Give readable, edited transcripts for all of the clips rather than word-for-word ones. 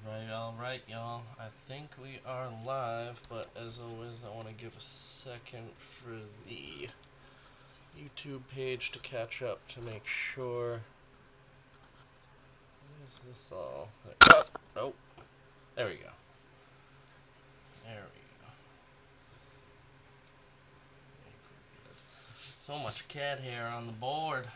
Alright, y'all. I think we are live, but as always, I want to give a second for the YouTube page to catch up to make sure. What is this all? Oh, nope. There we go. There we go. So much cat hair on the board.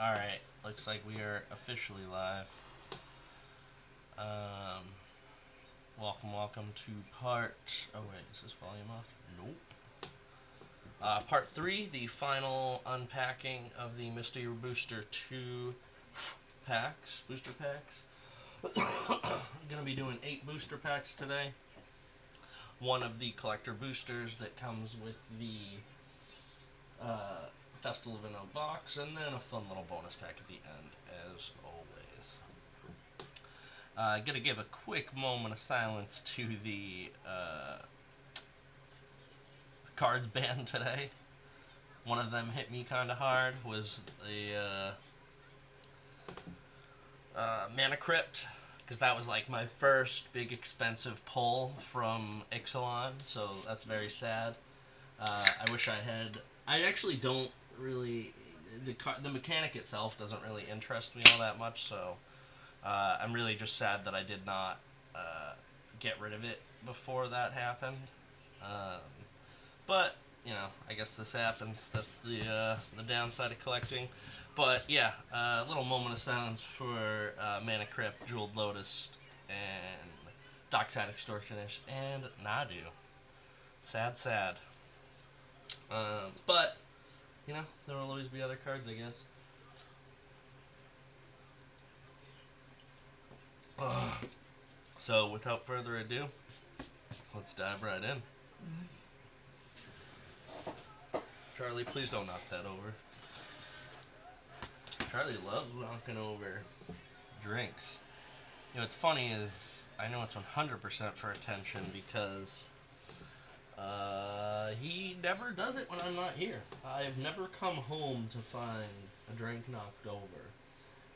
Alright, looks like we are officially live. Welcome to part... Oh wait, is this volume off? Nope. Part 3, the final unpacking of the Mystery Booster 2 packs, booster packs. I'm going to be doing 8 booster packs today. One of the collector boosters that comes with the Festival of Inno box, and then a fun little bonus pack at the end, as always. Gonna give a quick moment of silence to the cards banned today. One of them hit me kind of hard, was the Mana Crypt, because that was like my first big expensive pull from Ixalan, so that's very sad. I wish I had... I actually don't really... The mechanic itself doesn't really interest me all that much, so I'm really just sad that I did not get rid of it before that happened. But, you know, I guess this happens. That's the downside of collecting. But, yeah, a little moment of silence for Mana Crypt, Jeweled Lotus, and Dockside Extortionist, and Nadu. Sad, sad. But, you know, there will always be other cards, I guess. So, without further ado, let's dive right in. Charlie, please don't knock that over. Charlie loves knocking over drinks. You know, what's funny is, I know it's 100% for attention because he never does it when I'm not here. I've never come home to find a drink knocked over.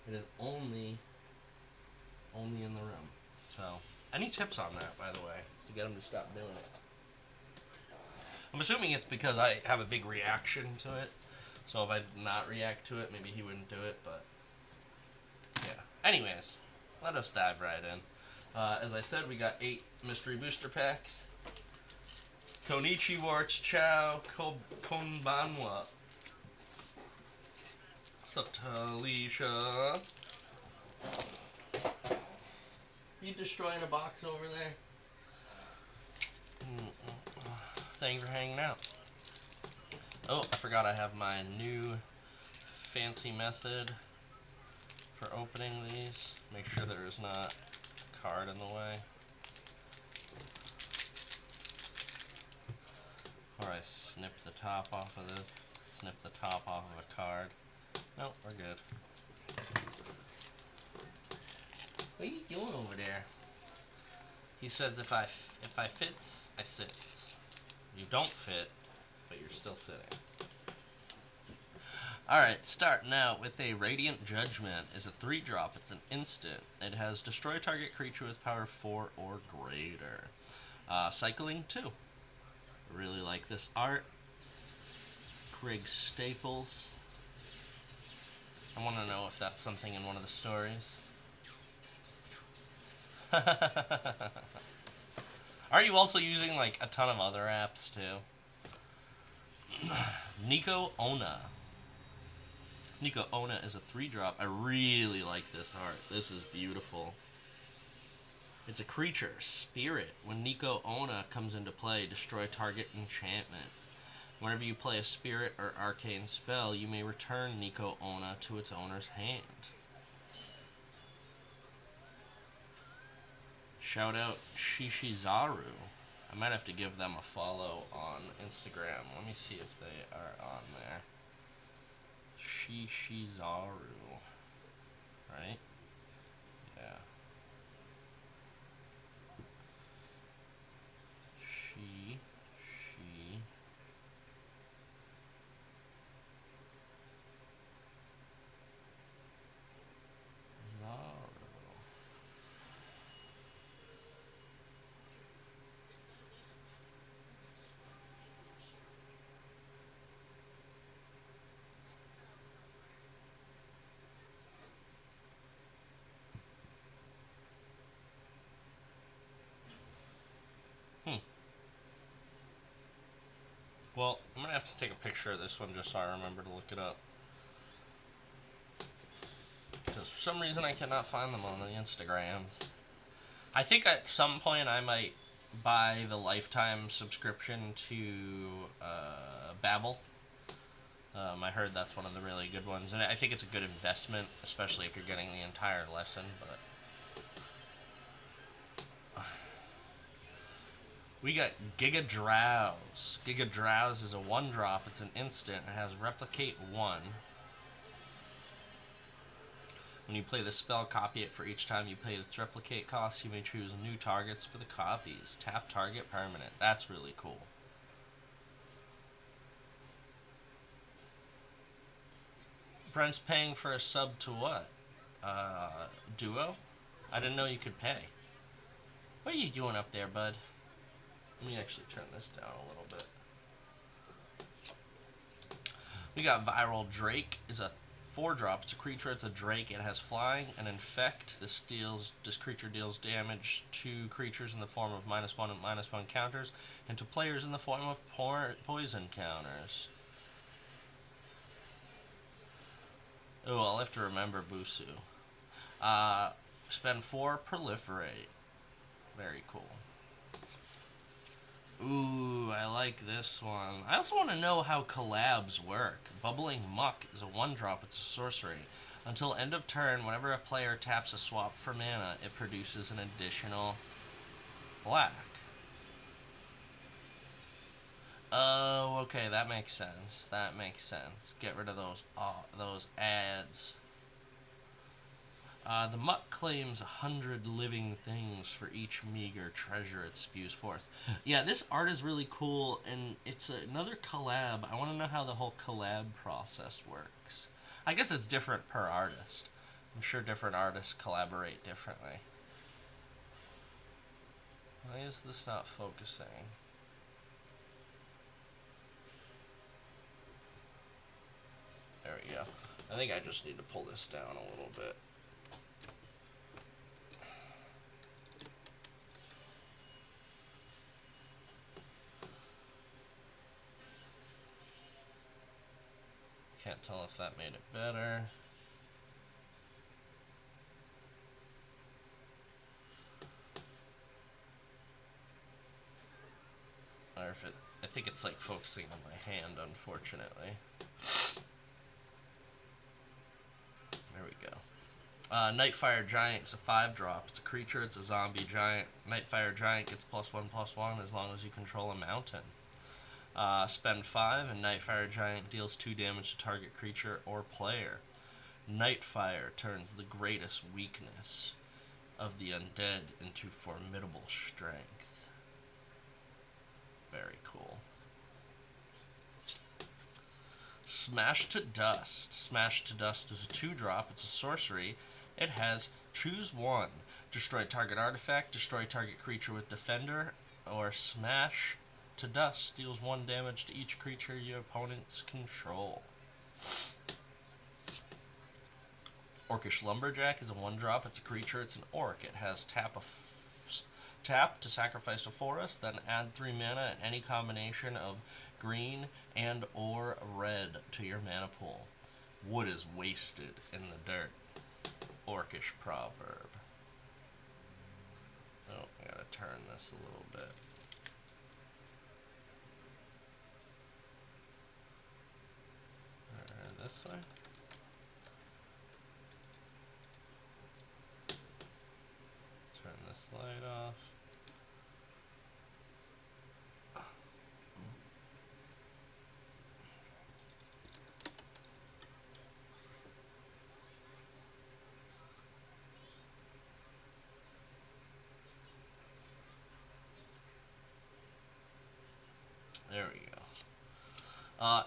It is only in the room. So, any tips on that, by the way, to get him to stop doing it? I'm assuming it's because I have a big reaction to it. So if I did not react to it, maybe he wouldn't do it, but yeah. Anyways, let us dive right in. As I said, we got 8 mystery booster packs. Konichiwarts Chow Konbanwa. Satalisha. You destroying a box over there? Thanks for hanging out. Oh, I forgot I have my new fancy method for opening these. Make sure there is not a card in the way. Or I snip the top off of this, snip the top off of a card. Nope, we're good. What are you doing over there? He says if I fits, I sits. You don't fit, but you're still sitting. Alright, starting out with a Radiant Judgment. Is a 3-drop. It's an instant. It has destroy target creature with power 4 or greater. Cycling 2. Really like this art. Craig Staples. I want to know if that's something in one of the stories. Are you also using like a ton of other apps too? Nico Ona. Nico Ona is a 3-drop. I really like this art. This is beautiful. It's a creature, spirit. When Nico Ona comes into play, destroy target enchantment. Whenever you play a spirit or arcane spell, you may return Nico Ona to its owner's hand. Shout out Shishizaru. I might have to give them a follow on Instagram. Let me see if they are on there. Shishizaru. Right? Yeah. Well, I'm going to have to take a picture of this one just so I remember to look it up. Because for some reason I cannot find them on the Instagrams. I think at some point I might buy the lifetime subscription to Babbel. I heard that's one of the really good ones, and I think it's a good investment, especially if you're getting the entire lesson. But we got Giga Drowse. Giga Drowse is a 1-drop. It's an instant. It has Replicate 1. When you play the spell, copy it for each time you pay its replicate cost. You may choose new targets for the copies. Tap target permanent. That's really cool. Brent's paying for a sub to what? Duo? I didn't know you could pay. What are you doing up there, bud? Let me actually turn this down a little bit. We got Viral Drake. Is a 4-drop. It's a creature. It's a Drake. It has flying and infect. This creature deals damage to creatures in the form of -1 and -1 counters, and to players in the form of poison counters. Oh, I'll have to remember Busu. Spend 4, proliferate. Very cool. Ooh, I like this one. I also want to know how collabs work. Bubbling Muck is a 1-drop. It's a sorcery. Until end of turn, whenever a player taps a swap for mana, it produces an additional black. Oh, okay, that makes sense. That makes sense. Get rid of those ads. The Muck claims 100 living things for each meager treasure it spews forth. Yeah, this art is really cool, and it's another collab. I want to know how the whole collab process works. I guess it's different per artist. I'm sure different artists collaborate differently. Why is this not focusing? There we go. I think I just need to pull this down a little bit. Can't tell if that made it better. Or if I think it's like focusing on my hand, unfortunately. There we go. Nightfire Giant is a 5-drop. It's a creature, it's a zombie giant. Nightfire Giant gets +1/+1 as long as you control a mountain. Spend 5, and Nightfire Giant deals 2 damage to target creature or player. Nightfire turns the greatest weakness of the undead into formidable strength. Very cool. Smash to Dust. Smash to Dust is a 2-drop. It's a sorcery. It has choose 1. Destroy target artifact, destroy target creature with defender, or smash to dust deals 1 damage to each creature your opponents control. Orcish Lumberjack is a 1-drop. It's a creature. It's an orc. It has tap to sacrifice a forest, then add 3 mana and any combination of green and or red to your mana pool. Wood is wasted in the dirt. Orcish proverb. Oh, I gotta turn this a little bit. This way. Turn this light off. There we go.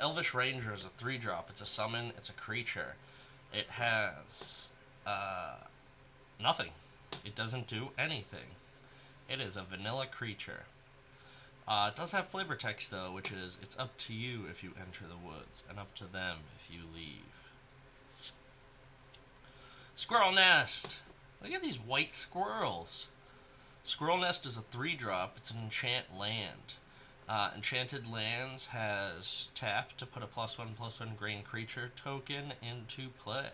Elvish Ranger is a 3-drop. It's a summon. It's a creature. It has nothing. It doesn't do anything. It is a vanilla creature. It does have flavor text though, which is it's up to you if you enter the woods, and up to them if you leave. Squirrel Nest. Look at these white squirrels. Squirrel Nest is a 3-drop. It's an enchant land. Enchanted Lands has tap to put a +1/+1 green creature token into play.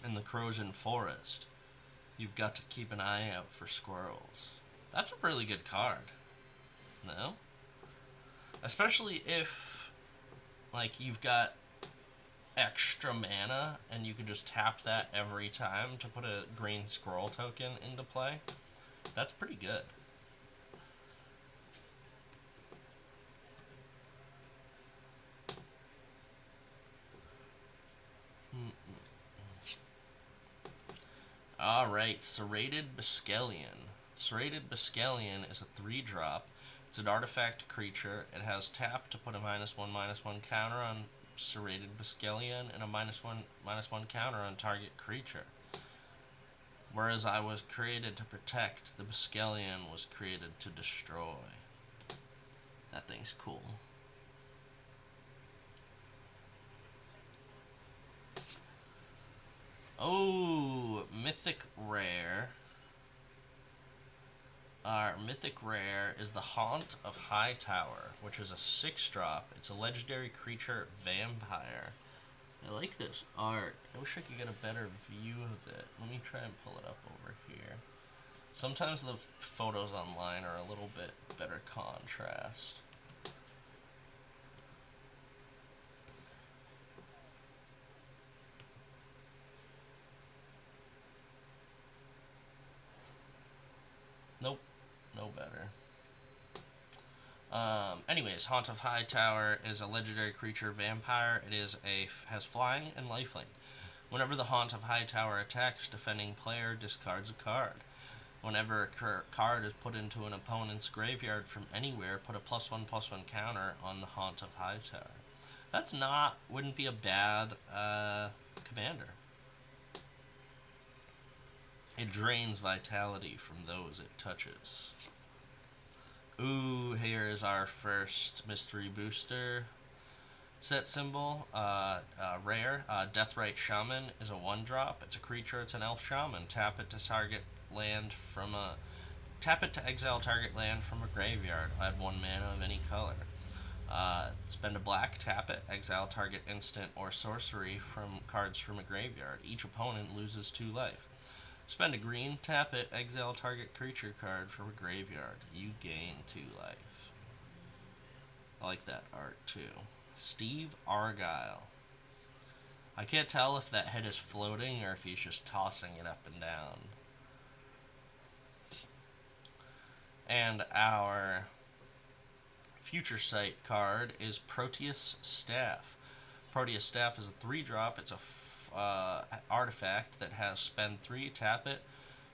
In the Corrosion Forest, you've got to keep an eye out for squirrels. That's a really good card. No? Especially if, like, you've got extra mana and you can just tap that every time to put a green squirrel token into play. That's pretty good. Alright, Serrated Biskellion. Serrated Biskellion is a 3-drop. It's an artifact creature. It has tap to put a -1/-1 counter on Serrated Biskellion and a -1/-1 counter on target creature. Whereas I was created to protect, the Biskellion was created to destroy. That thing's cool. Oh, Mythic Rare. Our Mythic Rare is the Haunt of Hightower, which is a 6-drop. It's a legendary creature vampire. I like this art. I wish I could get a better view of it. Let me try and pull it up over here. Sometimes the photos online are a little bit better contrast. Nope, no better. Anyways, Haunt of Hightower is a legendary creature vampire. It has flying and lifelink. Whenever the Haunt of Hightower attacks, defending player discards a card. Whenever a card is put into an opponent's graveyard from anywhere, put a +1/+1 counter on the Haunt of Hightower. That's wouldn't be a bad commander. It drains vitality from those it touches. Ooh, here is our first mystery booster set symbol. Rare. Deathrite Shaman is a 1-drop. It's a creature. It's an elf shaman. Tap it to exile target land from a graveyard. Add 1 mana of any color. Spend a black, tap it, exile target instant or sorcery from cards from a graveyard. Each opponent loses 2 life. Spend a green, tap it, exile target creature card from a graveyard. You gain 2 life. I like that art too. Steve Argyle. I can't tell if that head is floating or if he's just tossing it up and down. And our Future Sight card is Proteus Staff. Proteus Staff is a 3-drop. It's a artifact that has spend 3, tap it,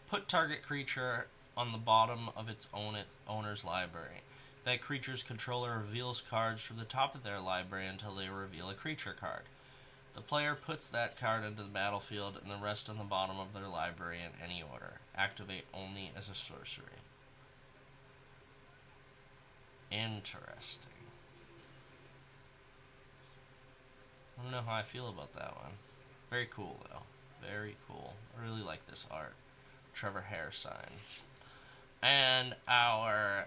put target creature on the bottom of its owner's library. That creature's controller reveals cards from the top of their library until they reveal a creature card. The player puts that card into the battlefield and the rest on the bottom of their library in any order. Activate only as a sorcery. Interesting. I don't know how I feel about that one. Very cool, though. Very cool. I really like this art. Trevor Hairsign. And our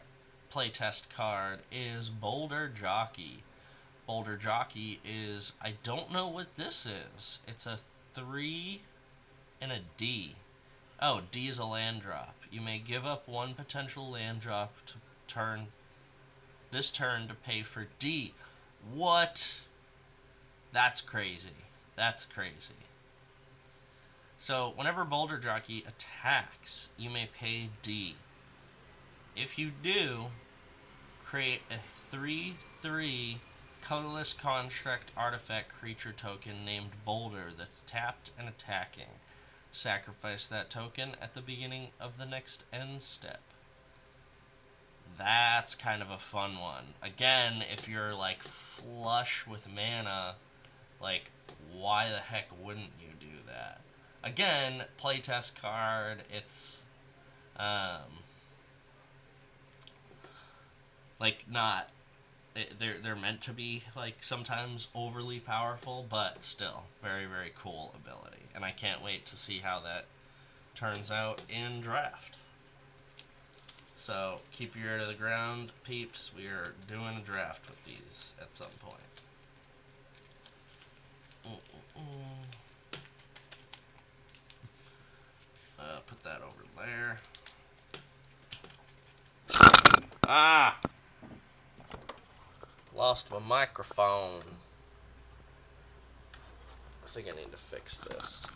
playtest card is Boulder Jockey. Boulder Jockey is... I don't know what this is. It's a 3 and a D. Oh, D is a land drop. You may give up 1 potential land drop to this turn to pay for D. What? That's crazy. That's crazy. So, whenever Boulder Jockey attacks, you may pay D. If you do, create a 3/3 colorless construct artifact creature token named Boulder that's tapped and attacking. Sacrifice that token at the beginning of the next end step. That's kind of a fun one. Again, if you're like flush with mana, like, why the heck wouldn't you do that? Again, playtest card, it's, like, not, they're meant to be, like, sometimes overly powerful, but still, very, very cool ability. And I can't wait to see how that turns out in draft. So keep your ear to the ground, peeps. We are doing a draft with these at some point. Put that over there. Ah! Lost my microphone. I think I need to fix this.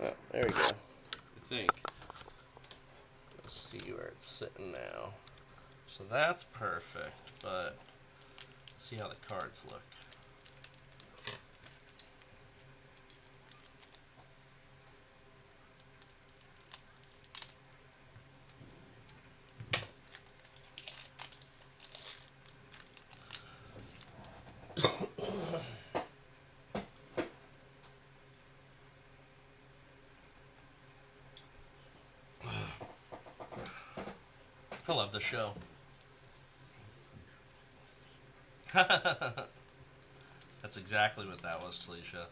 Oh, there we go. I think. Let's see where it's sitting now. So that's perfect, but see how the cards look. I love the show. That's exactly what that was, Talisha.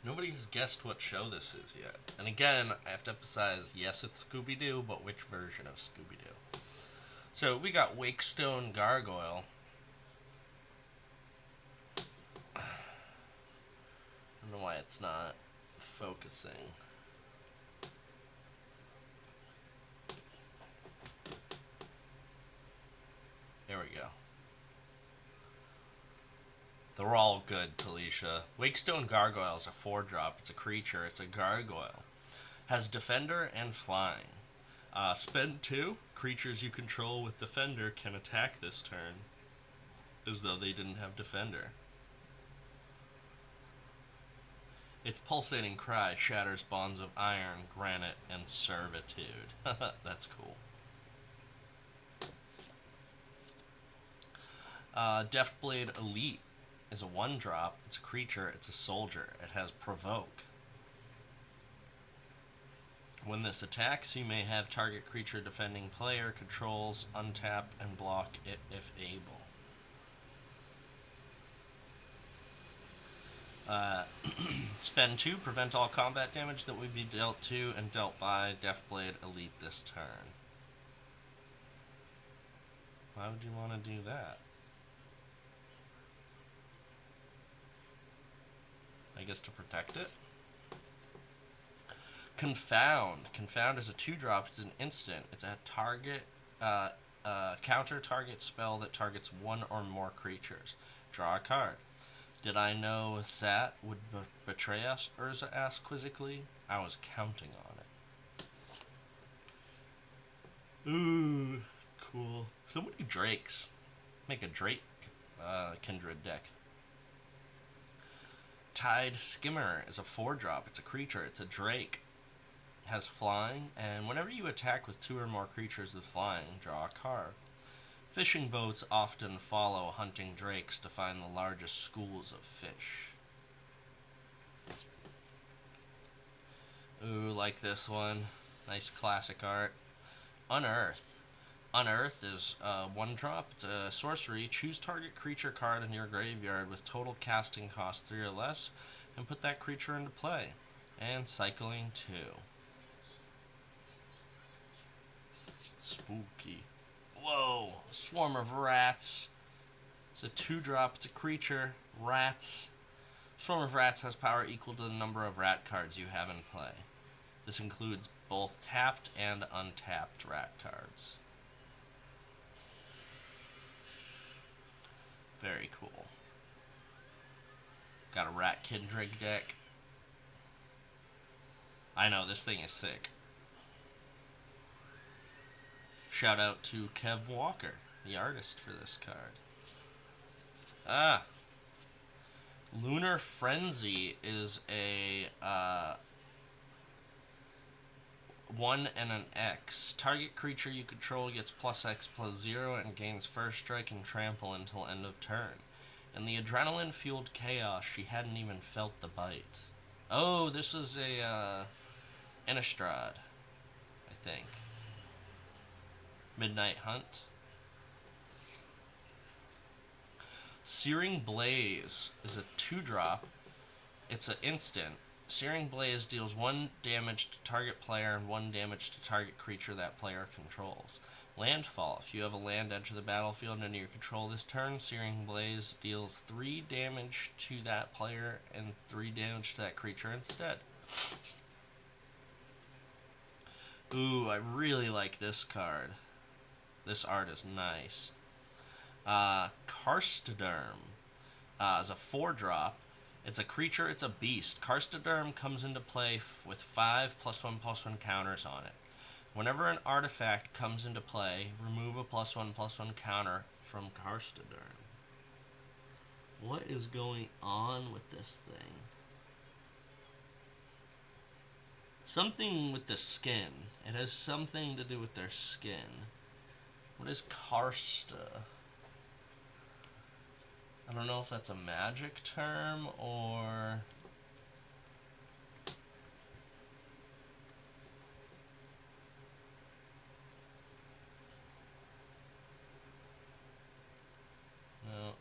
Nobody has guessed what show this is yet. And again, I have to emphasize, yes, it's Scooby-Doo, but which version of Scooby-Doo? So we got Wakestone Gargoyle. I don't know why it's not focusing. There we go. They're all good, Talisha. Wakestone Gargoyle is a 4-drop. It's a creature. It's a gargoyle. Has Defender and Flying. Spend 2. Creatures you control with Defender can attack this turn, as though they didn't have Defender. Its pulsating cry shatters bonds of iron, granite, and servitude. That's cool. Deathblade Elite is a 1-drop. It's a creature. It's a soldier. It has Provoke. When this attacks, you may have target creature defending player controls untap and block it if able. Spend 2. Prevent all combat damage that would be dealt to and dealt by Deathblade Elite this turn. Why would you want to do that? I guess to protect it. Confound. Confound is a 2-drop. It's an instant. It's a target, counter target spell that targets 1 or more creatures. Draw a card. Did I know Zat would betray us? Urza asked quizzically. I was counting on it. Ooh, cool. So many drakes. Make a Drake kindred deck. Tide Skimmer is a 4-drop. It's a creature. It's a drake. Has flying, and whenever you attack with 2 or more creatures with flying, draw a card. Fishing boats often follow hunting drakes to find the largest schools of fish. Ooh, like this one. Nice classic art. Unearth. Unearth is a 1-drop. It's a sorcery. Choose target creature card in your graveyard with total casting cost 3 or less, and put that creature into play. And cycling 2. Spooky. Whoa! Swarm of rats. It's a 2-drop. It's a creature. Rats. Swarm of rats has power equal to the number of rat cards you have in play. This includes both tapped and untapped rat cards. Very cool. Got a rat kindred deck. I know, this thing is sick. Shout out to Kev Walker, the artist for this card. Lunar Frenzy is a 1 and an X. Target creature you control gets +X/+0 and gains first strike and trample until end of turn. In the adrenaline-fueled chaos, she hadn't even felt the bite. Oh, this is a Innistrad, I think. Midnight Hunt. Searing Blaze is a 2-drop. It's an instant. Searing Blaze deals 1 damage to target player and 1 damage to target creature that player controls. Landfall. If you have a land enter the battlefield under your control this turn, Searing Blaze deals 3 damage to that player and 3 damage to that creature instead. Ooh, I really like this card. This art is nice. Karstoderm is a 4-drop. It's a creature, it's a beast. Karstoderm comes into play with 5 +1/+1 counters on it. Whenever an artifact comes into play, remove a +1/+1 counter from Karstoderm. What is going on with this thing? Something with the skin. It has something to do with their skin. What is Karsta? I don't know if that's a magic term or... No.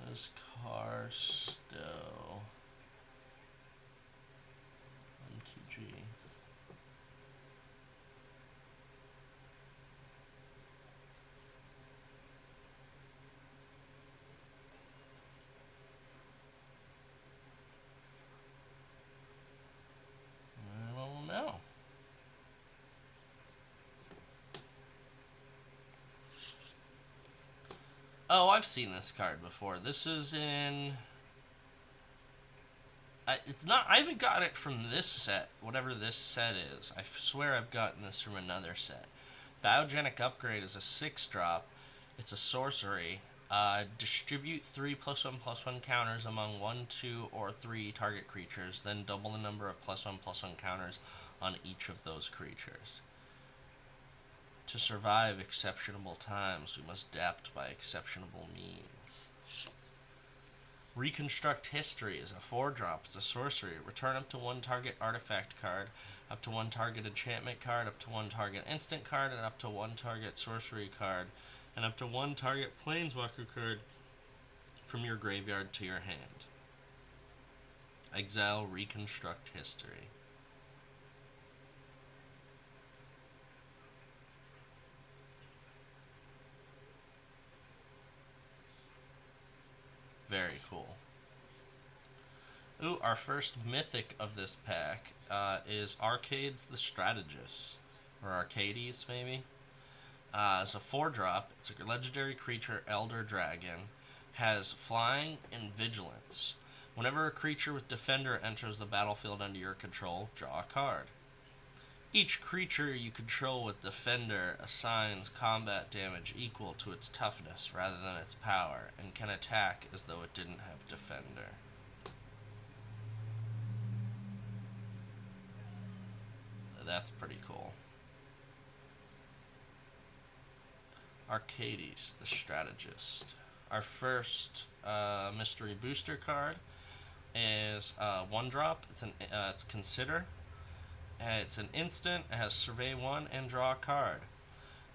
What is Karsto? MTG. I don't know. Oh, I've seen this card before. This is in... it's not... I haven't got it from this set, whatever this set is. I swear I've gotten this from another set. Biogenic Upgrade is a 6-drop. It's a sorcery. Distribute 3 +1/+1 counters among 1, 2, or 3 target creatures, then double the number of +1/+1 counters on each of those creatures. To survive exceptionable times, we must adapt by exceptionable means. Reconstruct History is a 4-drop. It's a sorcery. Return up to 1 target artifact card, up to 1 target enchantment card, up to 1 target instant card, and up to 1 target sorcery card, and up to 1 target planeswalker card from your graveyard to your hand. Exile Reconstruct History. Very cool. Ooh, our first mythic of this pack is Arcades the Strategist. Or Arcades, maybe? It's a 4-drop. It's a legendary creature, Elder Dragon. Has flying and vigilance. Whenever a creature with Defender enters the battlefield under your control, draw a card. Each creature you control with Defender assigns combat damage equal to its toughness rather than its power, and can attack as though it didn't have Defender. That's pretty cool. Arcades the Strategist. Our first mystery booster card is 1-drop. It's Consider. It's an instant. It has Survey 1 and draw a card.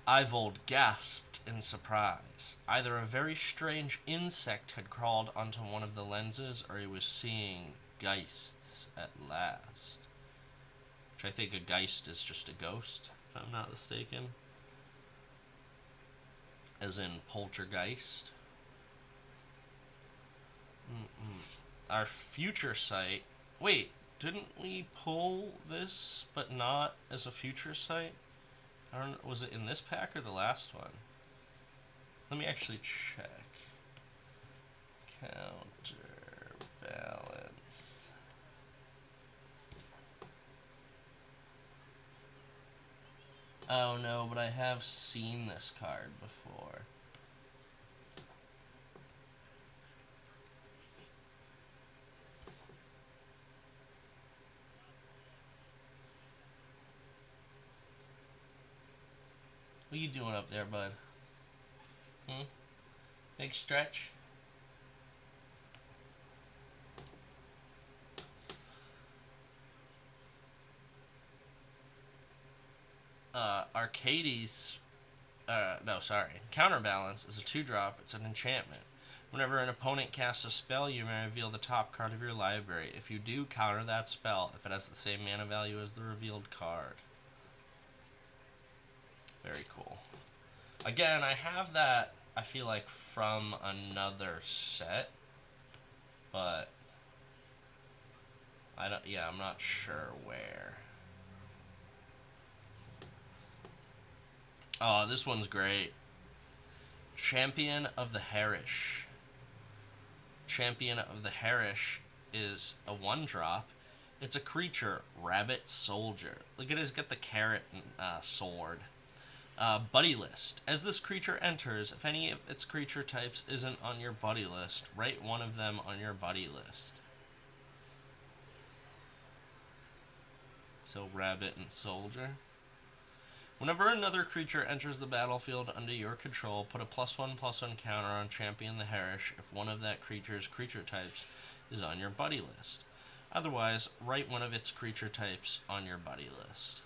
Ivold gasped in surprise. Either a very strange insect had crawled onto one of the lenses, or he was seeing geists at last. Which I think a geist is just a ghost, if I'm not mistaken. As in poltergeist. Our future sight. Wait, didn't we pull this, but not as a future sight? I don't know. Was it in this pack or the last one? Let me actually check. Counterbalance. Oh no, but I have seen this card before. What are you doing up there, bud? Big stretch? Arcades, no, sorry. Counterbalance is a 2-drop. It's an enchantment. Whenever an opponent casts a spell, you may reveal the top card of your library. If you do, counter that spell if it has the same mana value as the revealed card. Very cool. Again, I have that, I feel like, from another set, but I'm not sure where. Oh, this one's great. Champion of the Harish. Champion of the Harish is a 1-drop. It's a creature, Rabbit Soldier. Look at it, it's got the carrot sword. Buddy list. As this creature enters, if any of its creature types isn't on your buddy list, write one of them on your buddy list. So Rabbit and Soldier. Whenever another creature enters the battlefield under your control, put a +1/+1 counter on Champion the Harish if one of that creature's creature types is on your buddy list. Otherwise, write one of its creature types on your buddy list.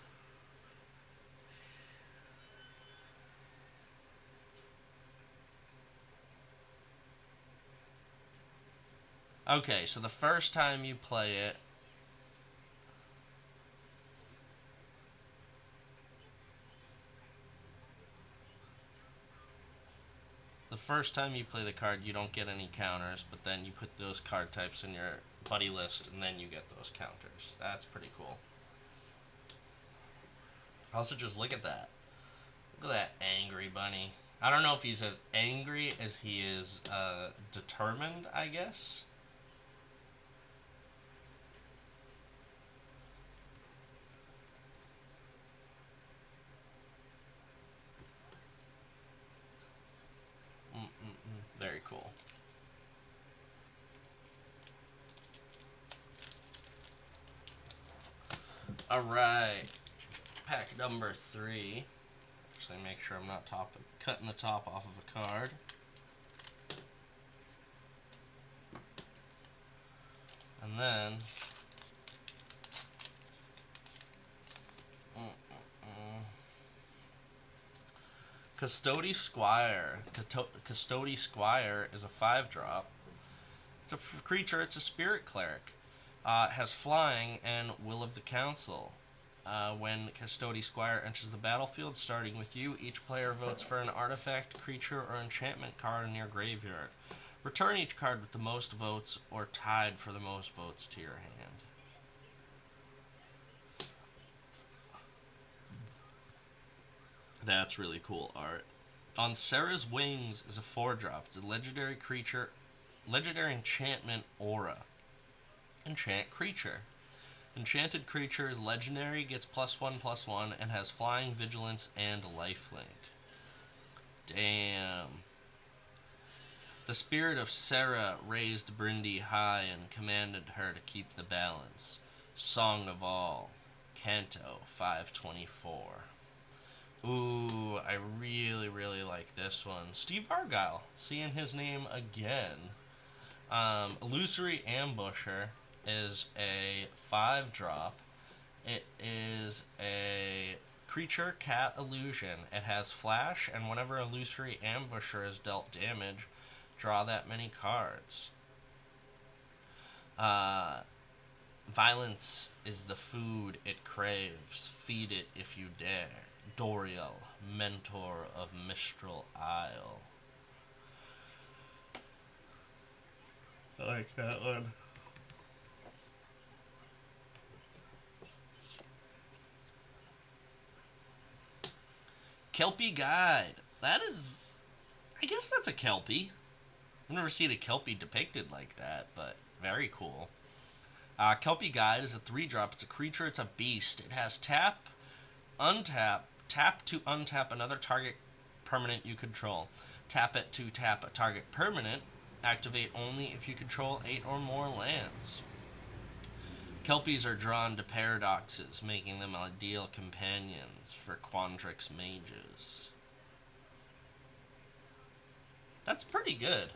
Okay, so the first time you play it, the card, you don't get any counters, but then you put those card types in your buddy list, and then you get those counters. That's pretty cool. Also, just look at that. Look at that angry bunny. I don't know if he's as angry as he is determined, I guess. Very cool. Alright. Pack number 3. Actually, make sure I'm not cutting the top off of a card. And then... Custody Squire. Custody Squire is a 5-drop. It's a creature, it's a spirit cleric. It has flying and Will of the Council. When Custody Squire enters the battlefield, starting with you, each player votes for an artifact, creature, or enchantment card in your graveyard. Return each card with the most votes or tied for the most votes to your hand. That's really cool art. On Sarah's Wings is a 4-drop. It's a legendary creature, legendary enchantment aura. Enchant creature. Enchanted creature is legendary, gets +1/+1, and has flying, vigilance, and lifelink. Damn. The spirit of Sarah raised Brindy high and commanded her to keep the balance. Song of All. Canto 524. Ooh, I really, really like this one. Steve Argyle, seeing his name again. Illusory Ambusher is a 5-drop. It is a creature, cat, illusion. It has flash, and whenever Illusory Ambusher is dealt damage, draw that many cards. Violence is the food it craves. Feed it if you dare. Doriel, Mentor of Mistral Isle. I like that one. Kelpie Guide. That is... I guess that's a Kelpie. I've never seen a Kelpie depicted like that, but very cool. Kelpie Guide is a 3-drop. It's a creature. It's a beast. It has tap, untap, tap to untap another target permanent you control. Tap it to tap a target permanent. Activate only if you control 8 or more lands. Kelpies are drawn to paradoxes, making them ideal companions for Quandrix mages. That's pretty good.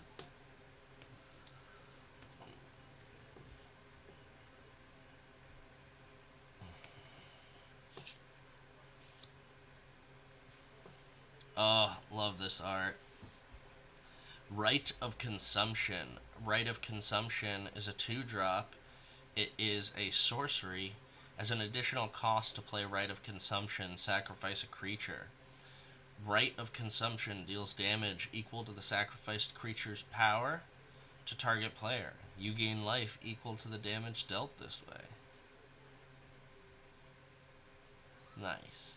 Oh, love this art. Rite of Consumption. Rite of Consumption is a 2-drop. It is a sorcery. As an additional cost to play Rite of Consumption, sacrifice a creature. Rite of Consumption deals damage equal to the sacrificed creature's power to target player. You gain life equal to the damage dealt this way. Nice.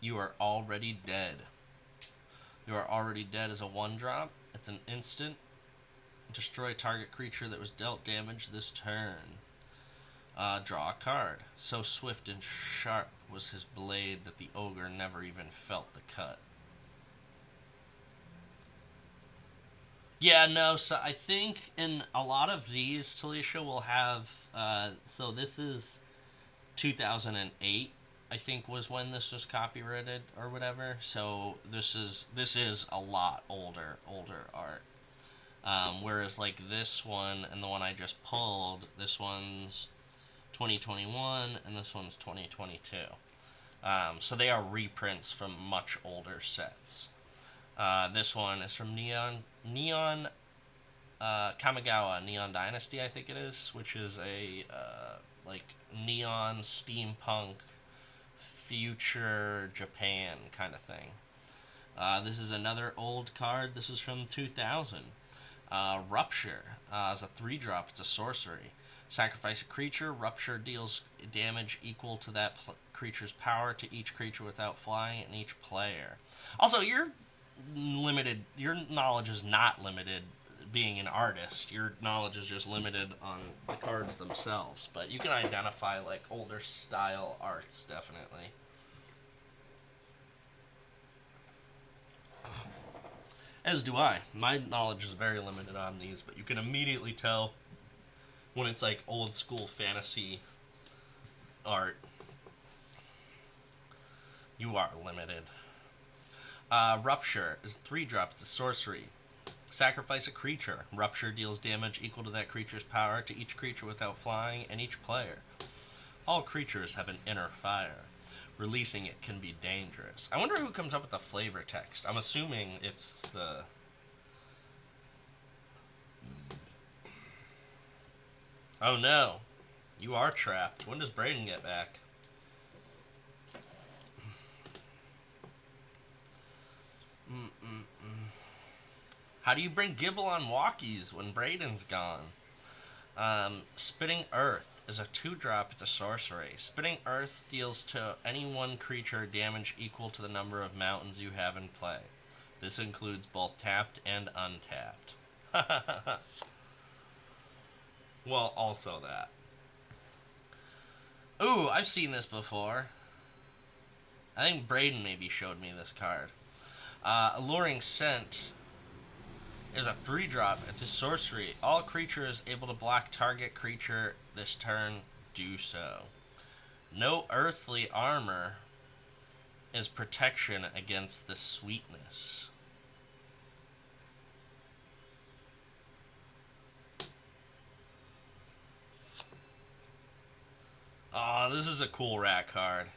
You are already dead. You are already dead is a 1-drop. It's an instant. Destroy target creature that was dealt damage this turn. Draw a card. So swift and sharp was his blade that the ogre never even felt the cut. Yeah, no, so I think in a lot of these, Talisha will have, so this is 2008, I think was when this was copyrighted or whatever, so this is a lot older art. Whereas like this one and the one I just pulled, this one's 2021 and this one's 2022. So they are reprints from much older sets. This one is from Neon Kamigawa Neon Dynasty, I think it is, which is a like neon steampunk future Japan kind of thing. This is another old card. This is from 2000. Rupture is a 3-drop. It's a sorcery. Sacrifice a creature. Rupture deals damage equal to that creature's power to each creature without flying and each player. Also, you're limited. Your knowledge is not limited. Being an artist, your knowledge is just limited on the cards themselves. But you can identify like older style arts, definitely. As do I. My knowledge is very limited on these, but you can immediately tell when it's like old school fantasy art. You are limited. Rupture is a 3-drop. It's a sorcery. Sacrifice a creature. Rupture deals damage equal to that creature's power to each creature without flying and each player. All creatures have an inner fire. Releasing it can be dangerous. I wonder who comes up with the flavor text. I'm assuming it's the... Oh no. You are trapped. When does Brayden get back? How do you bring Gibble on walkies when Brayden's gone? Spitting Earth is a 2-drop. It's a sorcery. Spitting Earth deals to any one creature damage equal to the number of mountains you have in play. This includes both tapped and untapped. Well, also that. Ooh, I've seen this before. I think Brayden maybe showed me this card. Alluring Scent is a 3-drop. It's a sorcery. All creatures able to block target creature this turn do so. No earthly armor is protection against the sweetness. Oh, this is a cool rat card.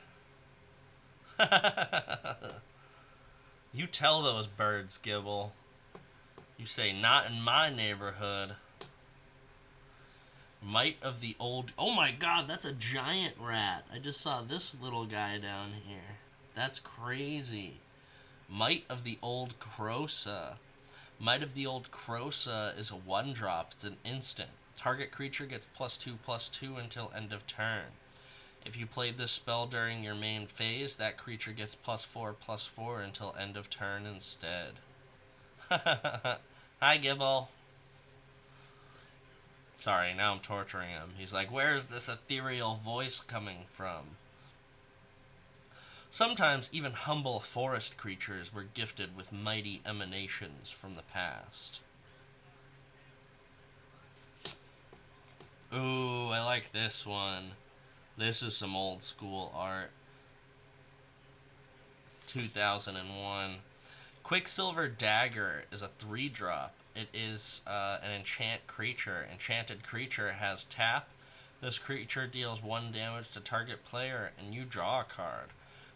You tell those birds, Gibble. You say, not in my neighborhood. Might of the Old... Oh my god, that's a giant rat. I just saw this little guy down here. That's crazy. Might of the Old Crosa. Might of the Old Crosa is a 1-drop. It's an instant. Target creature gets +2/+2 until end of turn. If you played this spell during your main phase, that creature gets +4/+4 until end of turn instead. Hi, Gibble. Sorry, now I'm torturing him. He's like, where is this ethereal voice coming from? Sometimes even humble forest creatures were gifted with mighty emanations from the past. Ooh, I like this one. This is some old school art. 2001. Quicksilver Dagger is a 3-drop. It is an enchanted creature has tap. This creature deals 1 damage to target player, and you draw a card.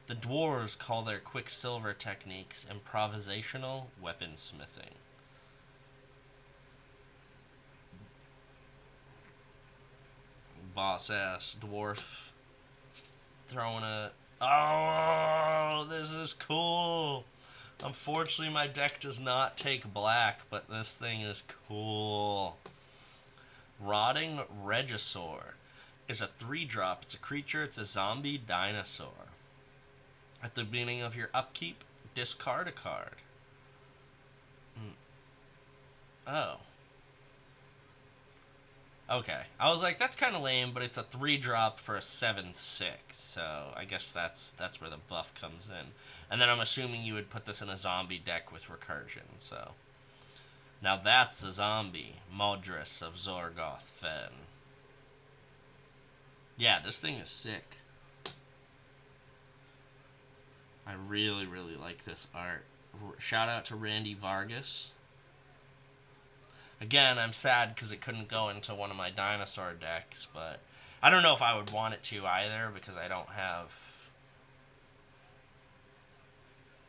The dwarves call their Quicksilver techniques improvisational weaponsmithing. Boss ass dwarf throwing a... Oh, this is cool. Unfortunately, my deck does not take black, but this thing is cool. Rotting Regisaur is a 3-drop. It's a creature. It's a zombie dinosaur. At the beginning of your upkeep, discard a card. Oh. Okay. I was like, that's kind of lame, but it's a 3-drop for a 7/6. So I guess that's where the buff comes in. And then I'm assuming you would put this in a zombie deck with recursion. So now that's a zombie. Modris of Zorgoth Fen. Yeah, this thing is sick. I really, really like this art. Shout out to Randy Vargas. Again, I'm sad because it couldn't go into one of my dinosaur decks, but I don't know if I would want it to either because I don't have...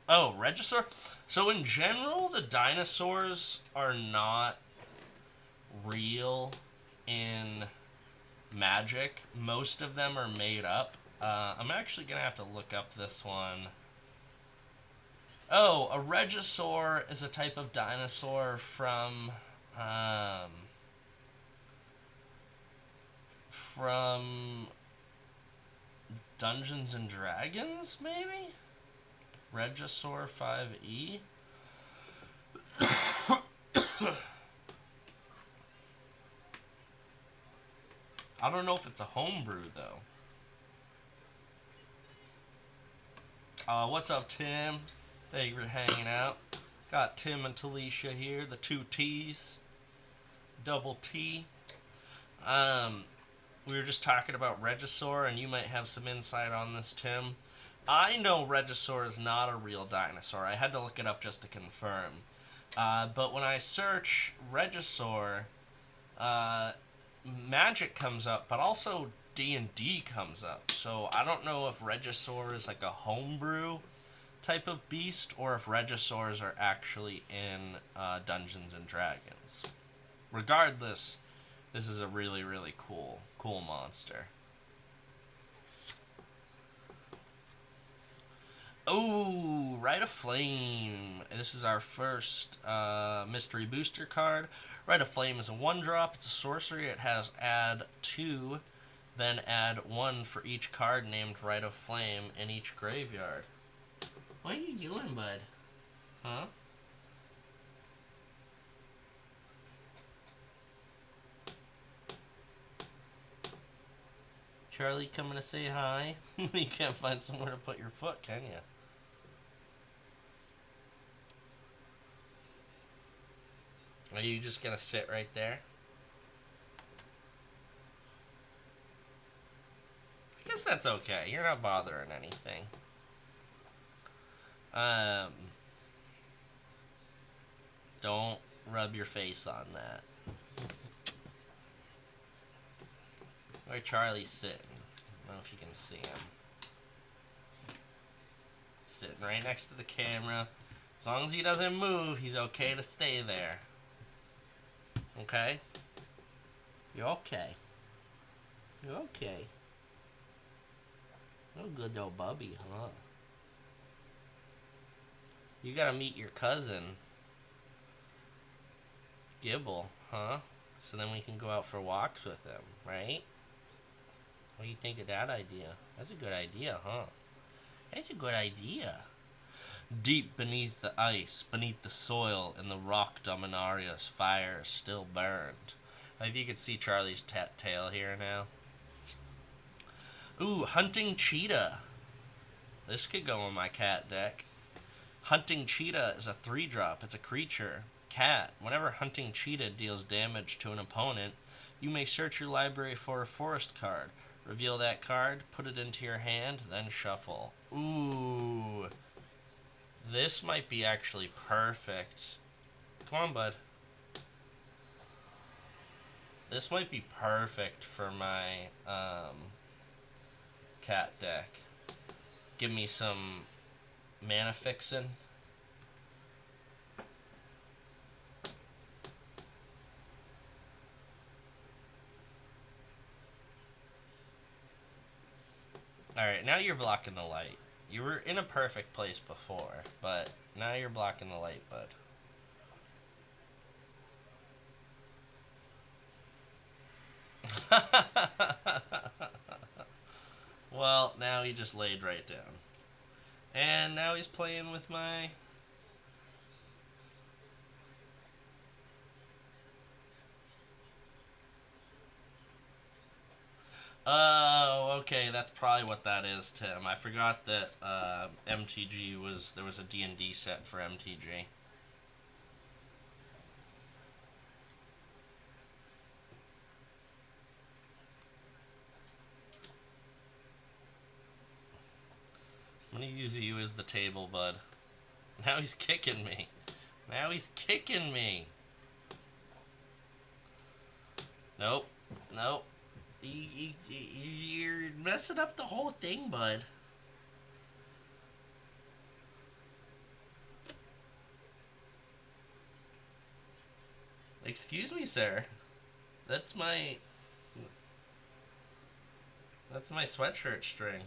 Oh, Regisaur? So in general, the dinosaurs are not real in Magic. Most of them are made up. I'm actually going to have to look up this one. Oh, a Regisaur is a type of dinosaur from Dungeons and Dragons, maybe? Regisaur 5e? I don't know if it's a homebrew, though. What's up, Tim? Thank you for hanging out. Got Tim and Talisha here, the 2 T's. Double T. We were just talking about Regisaur, and you might have some insight on this, Tim. I know Regisaur is not a real dinosaur. I had to look it up just to confirm. But when I search Regisaur, Magic comes up, but also D&D comes up. So I don't know if Regisaur is like a homebrew type of beast, or if Regisaurs are actually in Dungeons and Dragons. Regardless, this is a really, really cool monster. Oh, Rite of Flame. This is our first mystery booster card. Rite of Flame is a 1-drop. It's a sorcery. It has add 2, then add 1 for each card named Rite of Flame in each graveyard. What are you doing, bud? Huh? Charlie coming to say hi? You can't find somewhere to put your foot, can you? Are you just gonna sit right there? I guess that's okay. You're not bothering anything. Don't rub your face on that. Where Charlie's sitting. I don't know if you can see him. Sitting right next to the camera. As long as he doesn't move, he's okay to stay there. Okay? You're okay. You're okay. Oh, good old Bubby, huh? You gotta meet your cousin, Gibble, huh? So then we can go out for walks with him, right? What do you think of that idea? That's a good idea, huh? That's a good idea. Deep beneath the ice, beneath the soil, in the rock Dominaria's fire still burned. Like you can see Charlie's tail here now. Ooh, Hunting Cheetah. This could go on my cat deck. Hunting Cheetah is a 3-drop. It's a creature. Cat. Whenever Hunting Cheetah deals damage to an opponent, you may search your library for a forest card. Reveal that card, put it into your hand, then shuffle. Ooh. This might be actually perfect. Come on, bud. This might be perfect for my cat deck. Give me some mana fixin'. Alright, now you're blocking the light. You were in a perfect place before, but now you're blocking the light, bud. Well, now he just laid right down. And now he's playing with my... Oh, okay, that's probably what that is, Tim. I forgot that MTG was... There was a D&D set for MTG. I'm gonna use you as the table, bud. Now he's kicking me. Now he's kicking me. Nope. Nope. You're messing up the whole thing, bud. Excuse me, sir. That's my sweatshirt string.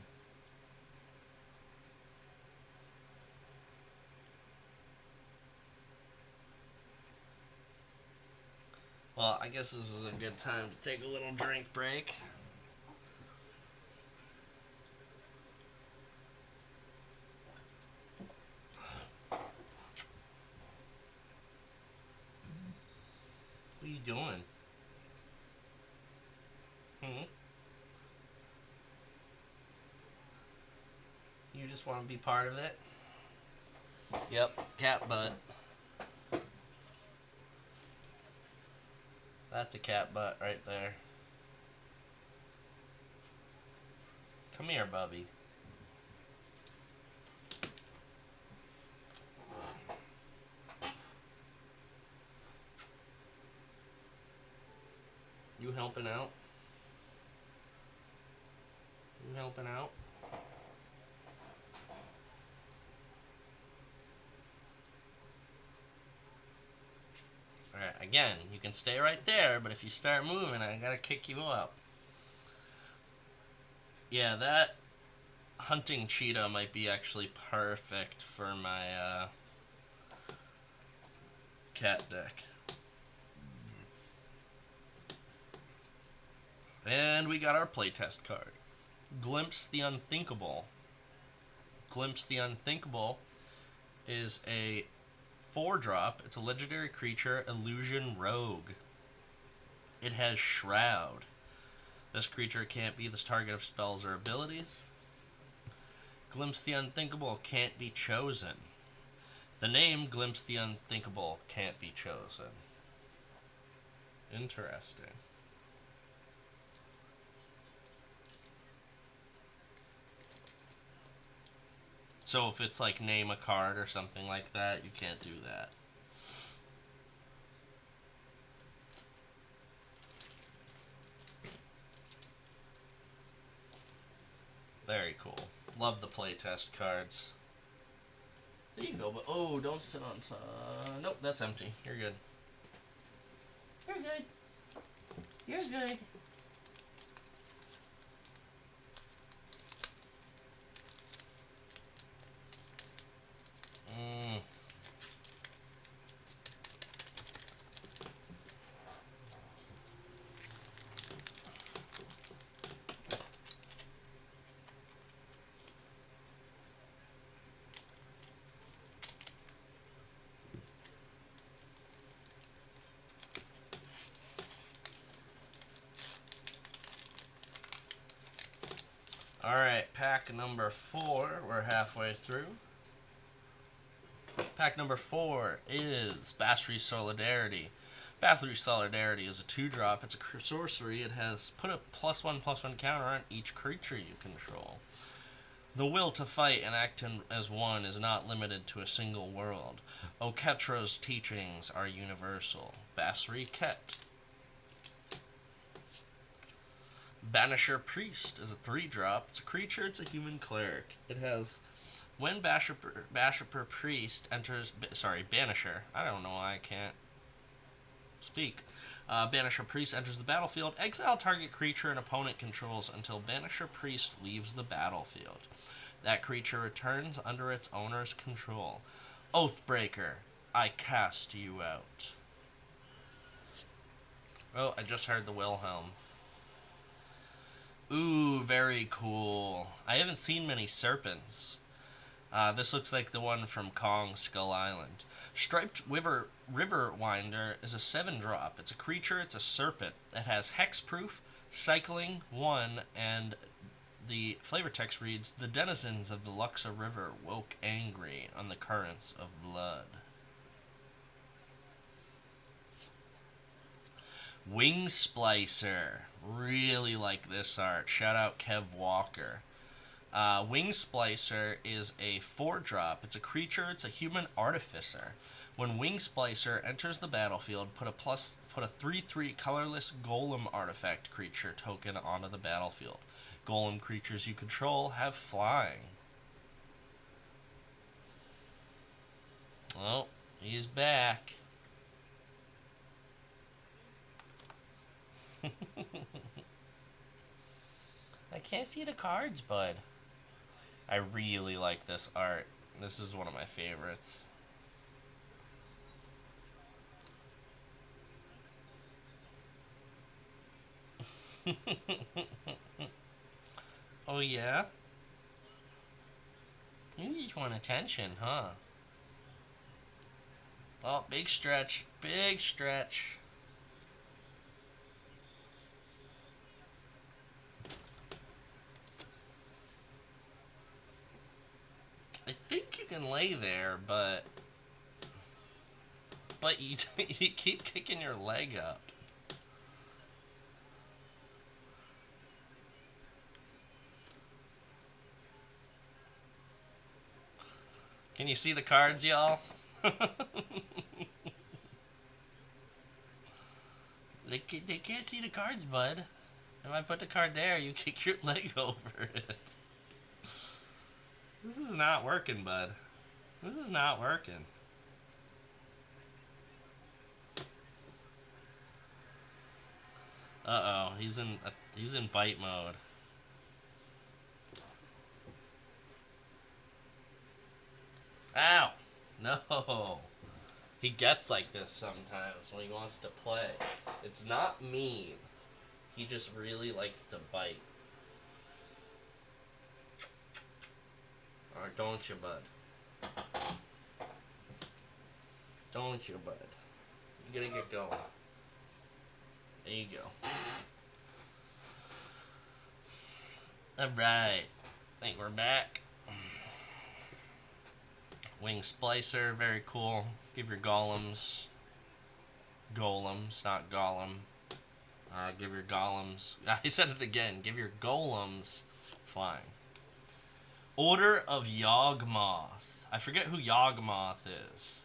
Well, I guess this is a good time to take a little drink break. What are you doing? You just want to be part of it? Yep, cat butt. That's a cat butt right there. Come here, Bubby. You helping out? You helping out? Alright, again, you can stay right there, but if you start moving, I gotta kick you up. Yeah, that hunting cheetah might be actually perfect for my cat deck. And we got our playtest card. Glimpse the Unthinkable. Glimpse the Unthinkable is a 4-drop. It's a legendary creature, illusion rogue. It has Shroud. This creature can't be the target of spells or abilities. Glimpse the Unthinkable can't be chosen. The name Glimpse the Unthinkable can't be chosen. Interesting. So if it's like name a card or something like that, you can't do that. Very cool. Love the playtest cards. There you go, but oh, don't sit on top. Nope, that's empty. You're good. You're good. You're good. Alright, pack number 4. We're halfway through. Pack number 4 is Boostery Solidarity. Boostery Solidarity is a 2-drop. It's a sorcery. It has put a +1/+1 counter on each creature you control. The will to fight and act as one is not limited to a single world. Oketra's teachings are universal. Boostery Ket. Banisher Priest is a 3-drop. It's a creature, it's a human cleric. It has... When Banisher Priest enters... Banisher. I don't know why I can't speak. Banisher Priest enters the battlefield. Exile target creature an opponent controls until Banisher Priest leaves the battlefield. That creature returns under its owner's control. Oathbreaker. I cast you out. Oh, I just heard the Wilhelm. Ooh, very cool. I haven't seen many serpents. This looks like the one from Kong Skull Island. Striped Riverwinder is a 7-drop. It's a creature, it's a serpent. It has hexproof, cycling, 1, and the flavor text reads, the denizens of the Luxa River woke angry on the currents of blood. Wing Splicer. Really like this art. Shout out Kev Walker. Wing Splicer is a 4-drop. It's a creature, it's a human artificer. When Wing Splicer enters the battlefield, put a 3/3 colorless golem artifact creature token onto the battlefield. Golem creatures you control have flying. Oh, he's back. I can't see the cards, bud. I really like this art. This is one of my favorites. Oh, yeah? You just want attention, huh? Oh, big stretch. Big stretch. I think you can lay there, but you you keep kicking your leg up. Can you see the cards, y'all? They can't see the cards, bud. If I put the card there, you kick your leg over it. This is not working, bud. This is not working. Uh-oh, he's in bite mode. Ow! No! He gets like this sometimes when he wants to play. It's not mean. He just really likes to bite. Or don't you, bud? Don't you, bud? You gotta get going. There you go. Alright. I think we're back. Wing Splicer, very cool. Give your golems. Golems, not golem. Give your golems. I said it again. Give your golems flying. Order of Yawgmoth. I forget who Yawgmoth is.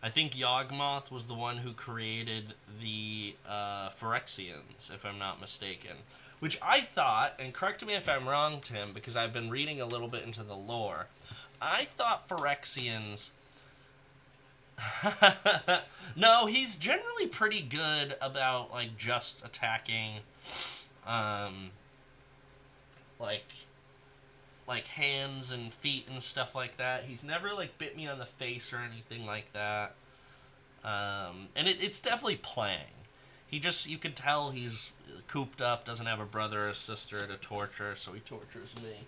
I think Yawgmoth was the one who created the Phyrexians, if I'm not mistaken. Which I thought, and correct me if I'm wrong, Tim, because I've been reading a little bit into the lore. I thought Phyrexians... No, he's generally pretty good about, like, just attacking, like hands and feet and stuff like that. He's never, like, bit me on the face or anything like that. And it's definitely playing. He just, you can tell he's cooped up, doesn't have a brother or sister to torture, so he tortures me.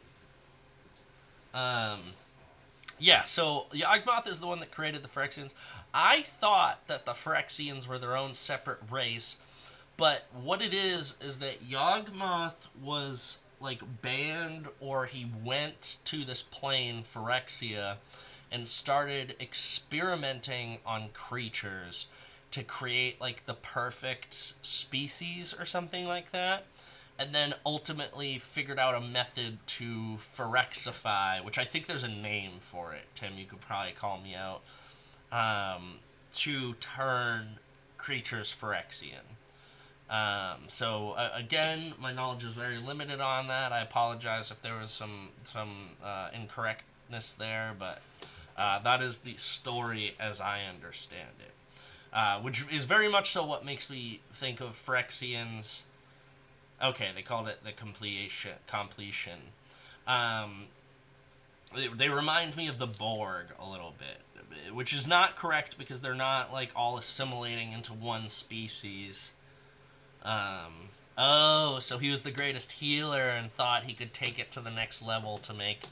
Yeah, so Yawgmoth is the one that created the Phyrexians. I thought that the Phyrexians were their own separate race, but what it is that Yawgmoth was, like, banned, or he went to this plane, Phyrexia, and started experimenting on creatures to create, like, the perfect species or something like that. and then ultimately figured out a method to phyrexify, which I think there's a name for it. Tim, you could probably call me out. To turn creatures Phyrexian. Again, my knowledge is very limited on that. I apologize if there was some incorrectness there, but that is the story as I understand it. Which is very much so what makes me think of Phyrexians. Okay, they called it the completion. They remind me of the Borg a little bit, which is not correct because they're not like all assimilating into one species. So he was the greatest healer and thought he could take it to the next level to make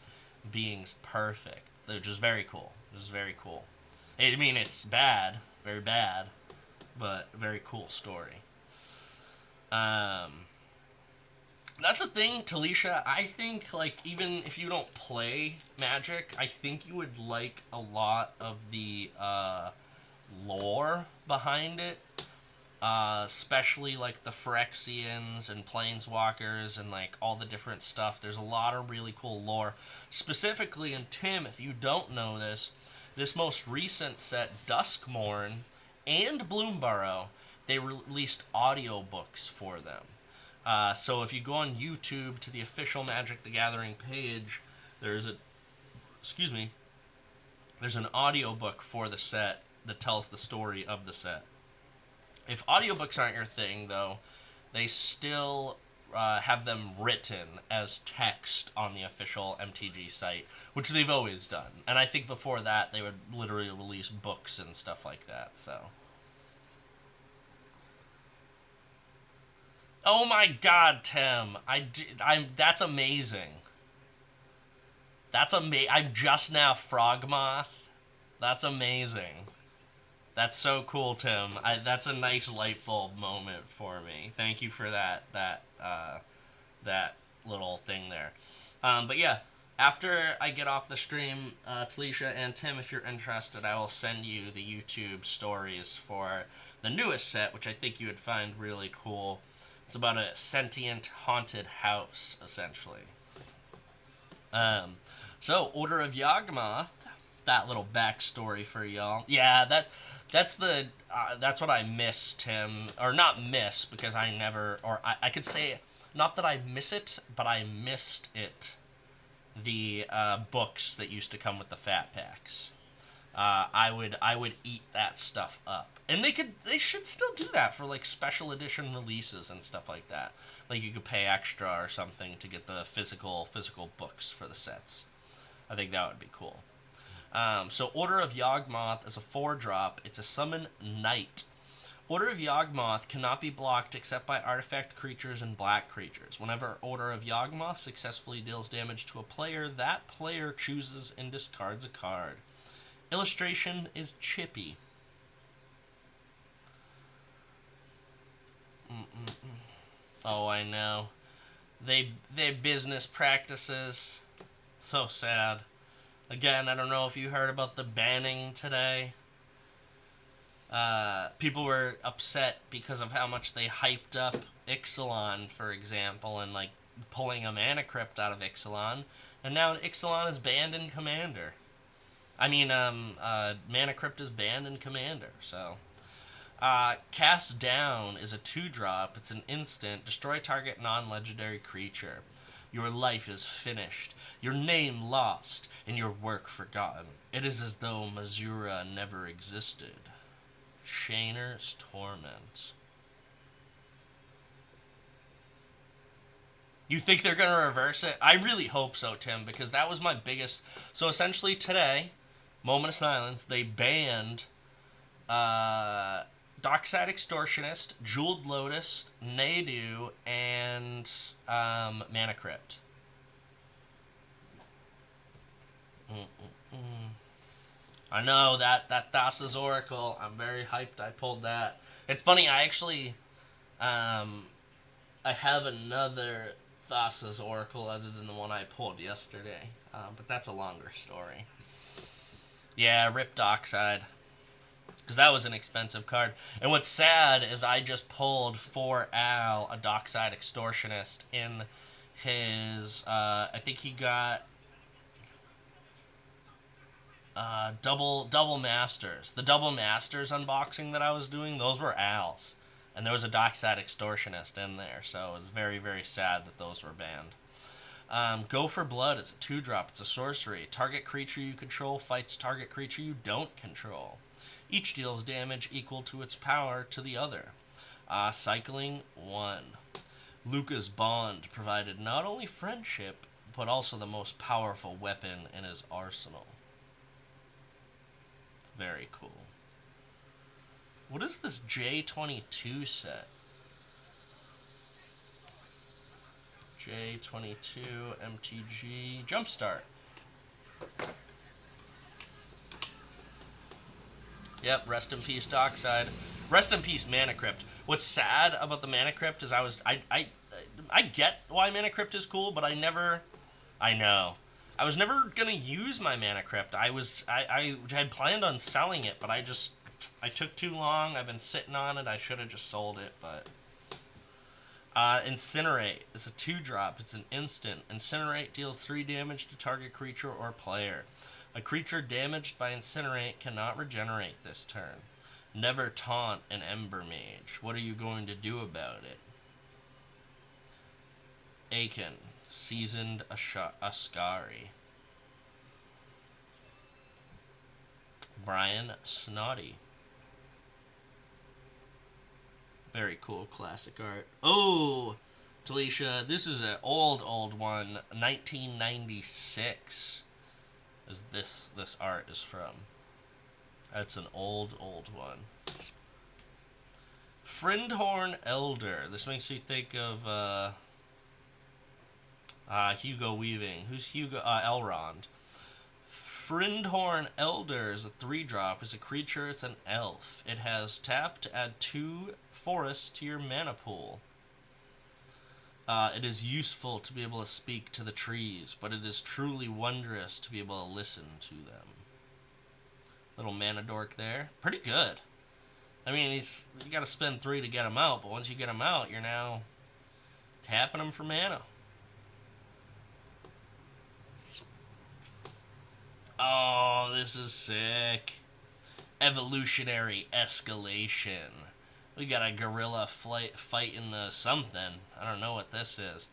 beings perfect, which is very cool. This is very cool. I mean, it's bad, very bad, but a very cool story. That's the thing, Talisha. I think, like, even if you don't play Magic, I think you would like a lot of the lore behind it. Especially, like, the Phyrexians and Planeswalkers and, like, all the different stuff. There's a lot of really cool lore. Specifically, and Tim, if you don't know this most recent set, Duskmourn and Bloomburrow, they released audiobooks for them. So if you go on YouTube to the official Magic the Gathering page, there's an audiobook for the set that tells the story of the set. If audiobooks aren't your thing, though, they still have them written as text on the official MTG site, which they've always done. And I think before that, they would literally release books and stuff like that, so... Oh my god, Tim. That's amazing. I'm just now Frogmoth. That's amazing. That's so cool, Tim. That's a nice light bulb moment for me. Thank you for that little thing there. But yeah, after I get off the stream, Talisha and Tim, if you're interested, I will send you the YouTube stories for the newest set, which I think you would find really cool. It's about a sentient, haunted house, essentially. So, Order of Yawgmoth, that little backstory for y'all. Yeah, that's what I miss, Tim. Or not miss, because I never, or I could say, not that I miss it, but I missed it. The books that used to come with the fat packs. I would eat that stuff up. And they should still do that for like special edition releases and stuff like that. Like you could pay extra or something to get the physical books for the sets. I think that would be cool. So Order of Yawgmoth is a 4-drop. It's a summon knight. Order of Yawgmoth cannot be blocked except by artifact creatures and black creatures. Whenever Order of Yawgmoth successfully deals damage to a player, that player chooses and discards a card. Illustration is Chippy. Oh, I know. They business practices. So sad. Again, I don't know if you heard about the banning today. People were upset because of how much they hyped up Ixalan, for example, and like pulling a Mana Crypt out of Ixalan, and now Ixalan is banned in Commander. I mean, Mana Crypt is banned in Commander, so... Cast Down is a 2-drop. It's an instant. Destroy target non-legendary creature. Your life is finished. Your name lost, and your work forgotten. It is as though Mazura never existed. Shainer's Torment. You think they're going to reverse it? I really hope so, Tim, because that was my biggest... So essentially today, moment of silence, they banned Dockside Extortionist, Jeweled Lotus, Nadu, and Mana Crypt. I know, that Thassa's Oracle, I'm very hyped I pulled that. It's funny, I actually, I have another Thassa's Oracle other than the one I pulled yesterday, but that's a longer story. Yeah, rip Dockside. because that was an expensive card. And what's sad is I just pulled for Al a Dockside Extortionist in his. I think he got double masters. The double masters unboxing that I was doing, those were Al's, and there was a Dockside Extortionist in there. So it was very, very sad that those were banned. Go for Blood. It's a 2-drop. It's a sorcery. Target creature you control fights target creature you don't control. Each deals damage equal to its power to the other. Cycling 1. Luca's Bond provided not only friendship, but also the most powerful weapon in his arsenal. Very cool. What is this J22 set? J22 MTG Jumpstart. Yep, rest in peace Dockside. Rest in peace Mana Crypt. What's sad about the Mana Crypt is I get why Mana Crypt is cool, but I know. I was never gonna use my Mana Crypt. I had planned on selling it, but I took too long. I've been sitting on it. I should have just sold it, but Incinerate is a 2-drop. It's an instant. Incinerate deals 3 damage to target creature or player. A creature damaged by Incinerate cannot regenerate this turn. Never taunt an Ember Mage. What are you going to do about it? Aiken, Seasoned Ascari. Brian Snotty. Very cool classic art. Oh, Talisha, this is an old one. 1996 is this art is from. That's an old one. Friendhorn Elder. This makes me think of Hugo Weaving. Who's Hugo? Elrond. Friendhorn Elder is a 3-drop. It's a creature. It's an elf. It has tap to add 2 forests to your mana pool. It is useful to be able to speak to the trees, but it is truly wondrous to be able to listen to them. Little mana dork there. Pretty good. I mean, you got to spend 3 to get him out, but once you get him out, you're now tapping him for mana. Oh, this is sick. Evolutionary Escalation. We got a gorilla fighting something. I don't know what this is.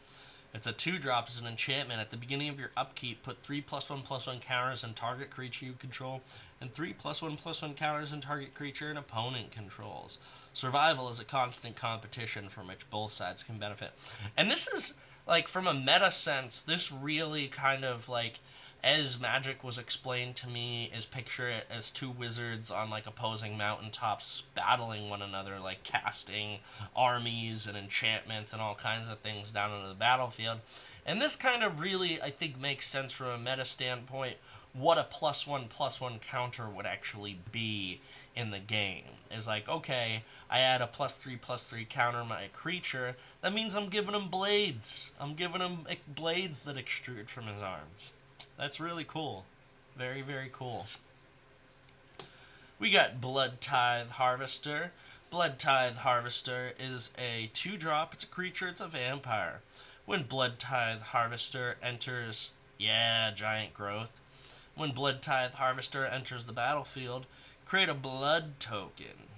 It's a 2-drop. It's an enchantment. At the beginning of your upkeep, put 3+1/+1 counters on target creature you control, and 3+1/+1 counters on target creature an opponent controls. Survival is a constant competition from which both sides can benefit. And this is, like, from a meta sense, this really kind of, like, as Magic was explained to me, is picture it as 2 wizards on, like, opposing mountaintops battling one another, like casting armies and enchantments and all kinds of things down into the battlefield. And this kind of really, I think, makes sense from a meta standpoint, what a +1/+1 counter would actually be in the game. Is like, okay, I add a +3/+3 counter on my creature, that means I'm giving him blades. I'm giving him blades that extrude from his arms. That's really cool. Very, very cool. We got Blood Tithe Harvester. Blood Tithe Harvester is a 2-drop. It's a creature. It's a vampire. When Blood Tithe Harvester enters... Yeah, giant growth. When Blood Tithe Harvester enters the battlefield, create a blood token.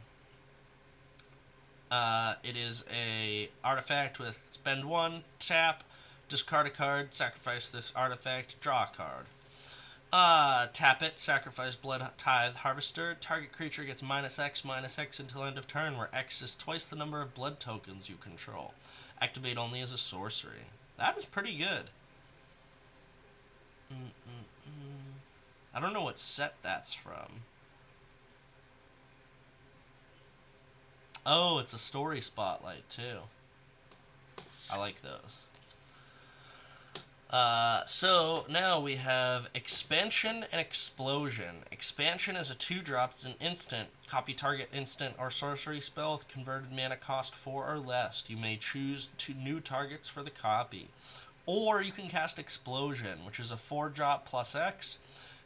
It is a artifact with spend 1, tap, discard a card, sacrifice this artifact, draw a card. Tap it, sacrifice Blood Tithe Harvester. Target creature gets -X until end of turn, where X is twice the number of blood tokens you control. Activate only as a sorcery. That is pretty good. I don't know what set that's from. Oh, it's a story spotlight, too. I like those. So now we have Expansion and Explosion. Expansion is a 2-drop. It's an instant. Copy target instant or sorcery spell with converted mana cost 4 or less. You may choose 2 new targets for the copy. Or you can cast Explosion, which is a 4-drop +X.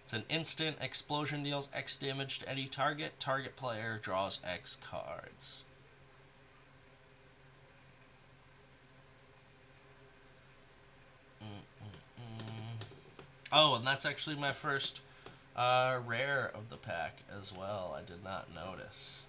It's an instant. Explosion deals X damage to any target. Target player draws X cards. Oh, and that's actually my first rare of the pack as well. I did not notice.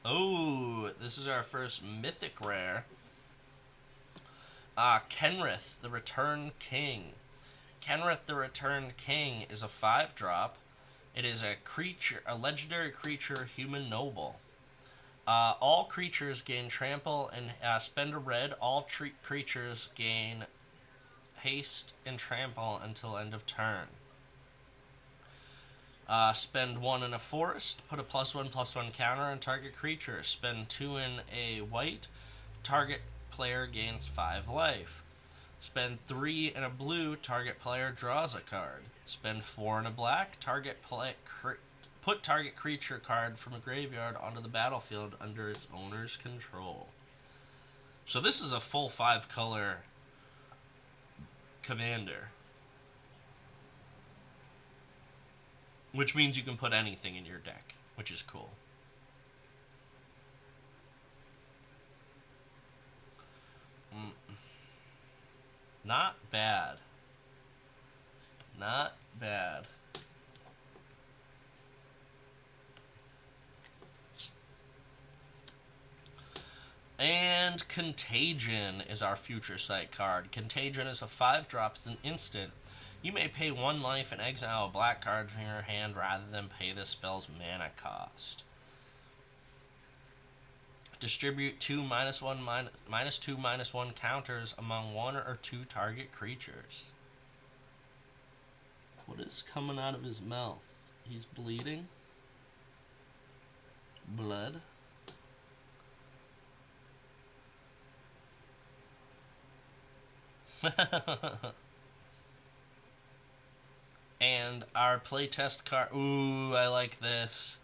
Oh, this is our first mythic rare. Kenrith, the Returned King. Kenrith, the Returned King is a 5-drop. It is a creature, a legendary creature, human noble. All creatures gain trample and spend a red. All creatures gain haste and trample until end of turn. Spend 1 in a forest. Put a +1/+1 counter on target creature. Spend 2 in a white. Target player gains 5 life. Spend 3 in a blue. Target player draws a card. Spend 4 in a black. Put target creature card from a graveyard onto the battlefield under its owner's control. So this is a full 5-color commander. Which means you can put anything in your deck, which is cool. Not bad. Not bad. And Contagion is our Future Sight card. Contagion is a 5-drop. It's an instant. You may pay 1 life and exile a black card from your hand rather than pay the spell's mana cost. Distribute 2 -1 -2 -1 counters among 1 or 2 target creatures. What is coming out of his mouth? He's bleeding. Blood. And our playtest card. Ooh, I like this.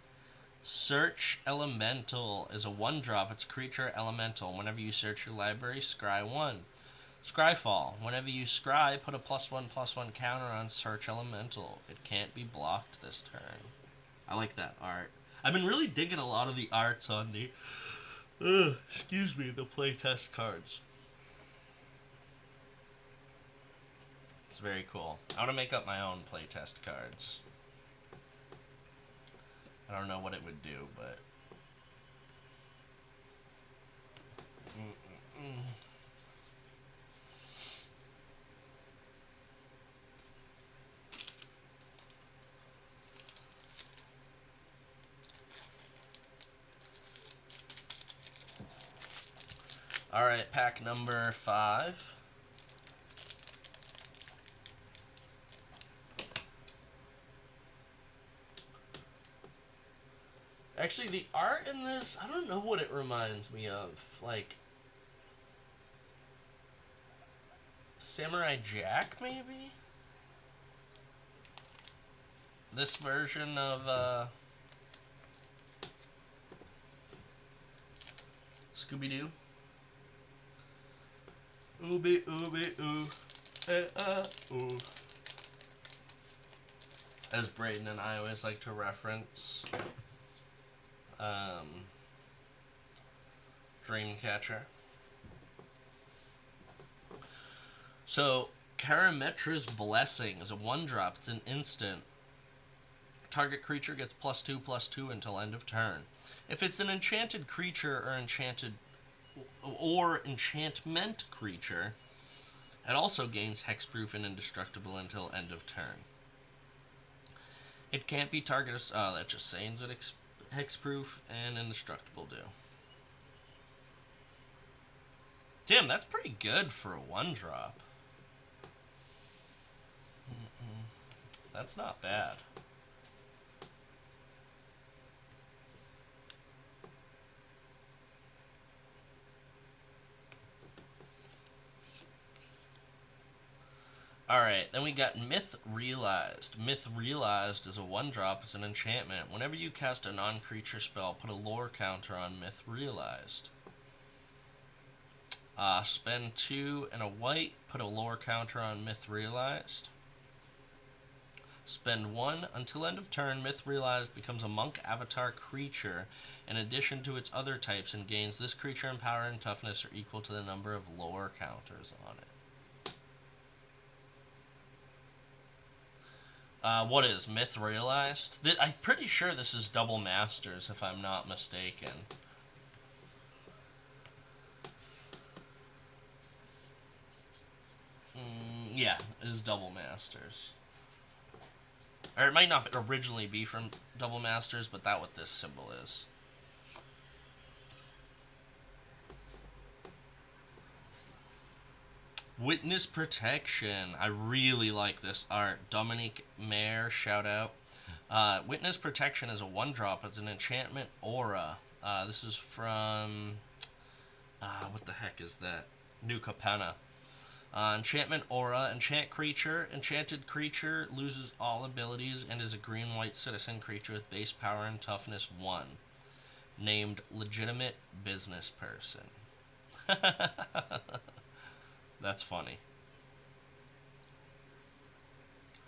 Search Elemental is a 1-drop. It's creature elemental. Whenever you search your library, scry 1. Scryfall. Whenever you scry, put a +1/+1 counter on Search Elemental. It can't be blocked this turn. I like that art. I've been really digging a lot of the arts on the the playtest cards. It's very cool. I want to make up my own playtest cards. I don't know what it would do, but... Alright, pack number 5. Actually, the art in this, I don't know what it reminds me of. Like, Samurai Jack, maybe? This version of, Scooby-Doo. Ooby, ooby, ooh. Ooh. As Braden and I always like to reference. Dreamcatcher. So, Karametra's Blessing is a 1-drop. It's an instant. Target creature gets +2/+2 until end of turn. If it's an enchanted creature or enchantment creature, it also gains hexproof and indestructible until end of turn. It can't be targeted. Oh, that just saying that hexproof and indestructible do. Damn, that's pretty good for a 1-drop. That's not bad. Alright, then we got Myth Realized. Myth Realized is a 1-drop. It's an enchantment. Whenever you cast a non-creature spell, put a lore counter on Myth Realized. Spend 2 and a white, put a lore counter on Myth Realized. Spend 1 until end of turn. Myth Realized becomes a monk avatar creature in addition to its other types and gains this creature in power and toughness are equal to the number of lore counters on it. What is Myth Realized? I'm pretty sure this is Double Masters, if I'm not mistaken. Yeah, it is Double Masters. Or it might not originally be from Double Masters, but that's what this symbol is. Witness Protection. I really like this art. Dominique Mayer, shout out. Witness Protection is a 1-drop. It's an enchantment aura. This is from... what the heck is that? New Capenna. Enchantment aura. Enchant creature. Enchanted creature loses all abilities and is a green-white citizen creature with base power and toughness 1. Named Legitimate Business Person. That's funny.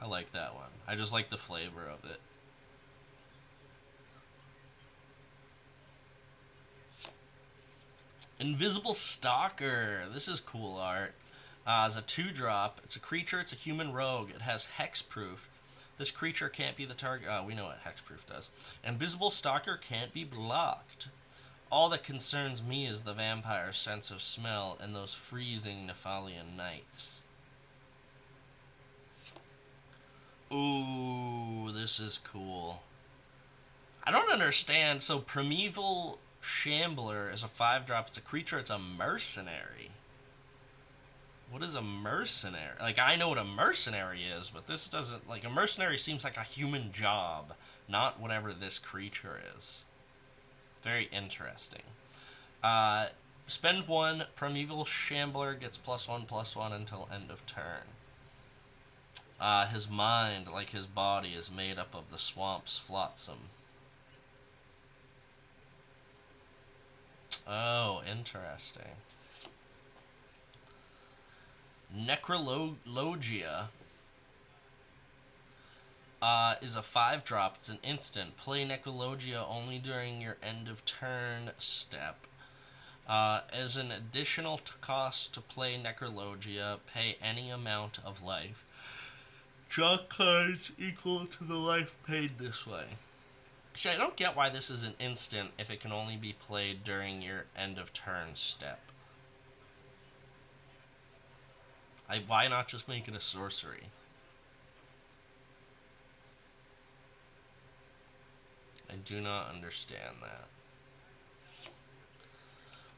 I like that one. I just like the flavor of it. Invisible Stalker. This is cool art. It's a 2-drop. It's a creature. It's a human rogue. It has hexproof. This creature can't be the target. We know what hexproof does. Invisible Stalker can't be blocked. All that concerns me is the vampire's sense of smell and those freezing Nephalian nights. Ooh, this is cool. I don't understand. So, Primeval Shambler is a 5-drop. It's a creature. It's a mercenary. What is a mercenary? Like, I know what a mercenary is, but this doesn't... Like, a mercenary seems like a human job, not whatever this creature is. Very interesting. Spend 1. Primeval Shambler gets +1/+1 until end of turn. His mind, like his body, is made up of the swamp's flotsam. Oh, interesting. Necrologia is a 5-drop. It's an instant. Play Necrologia only during your end of turn step. As an additional cost to play Necrologia, pay any amount of life. Draw cards equal to the life paid this way. See, I don't get why this is an instant if it can only be played during your end of turn step. Why not just make it a sorcery? I do not understand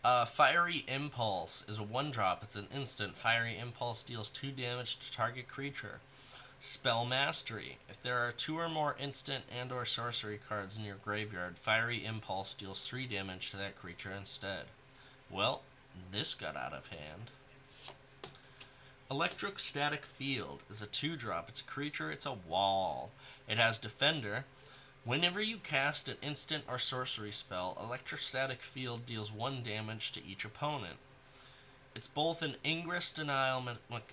that. Fiery Impulse is a 1-drop. It's an instant. Fiery Impulse deals 2 damage to target creature. Spell Mastery. If there are 2 or more instant and or sorcery cards in your graveyard, Fiery Impulse deals 3 damage to that creature instead. Well, this got out of hand. Electrostatic Field is a 2-drop. It's a creature. It's a wall. It has Defender. Whenever you cast an instant or sorcery spell, Electrostatic Field deals 1 damage to each opponent. It's both an ingress denial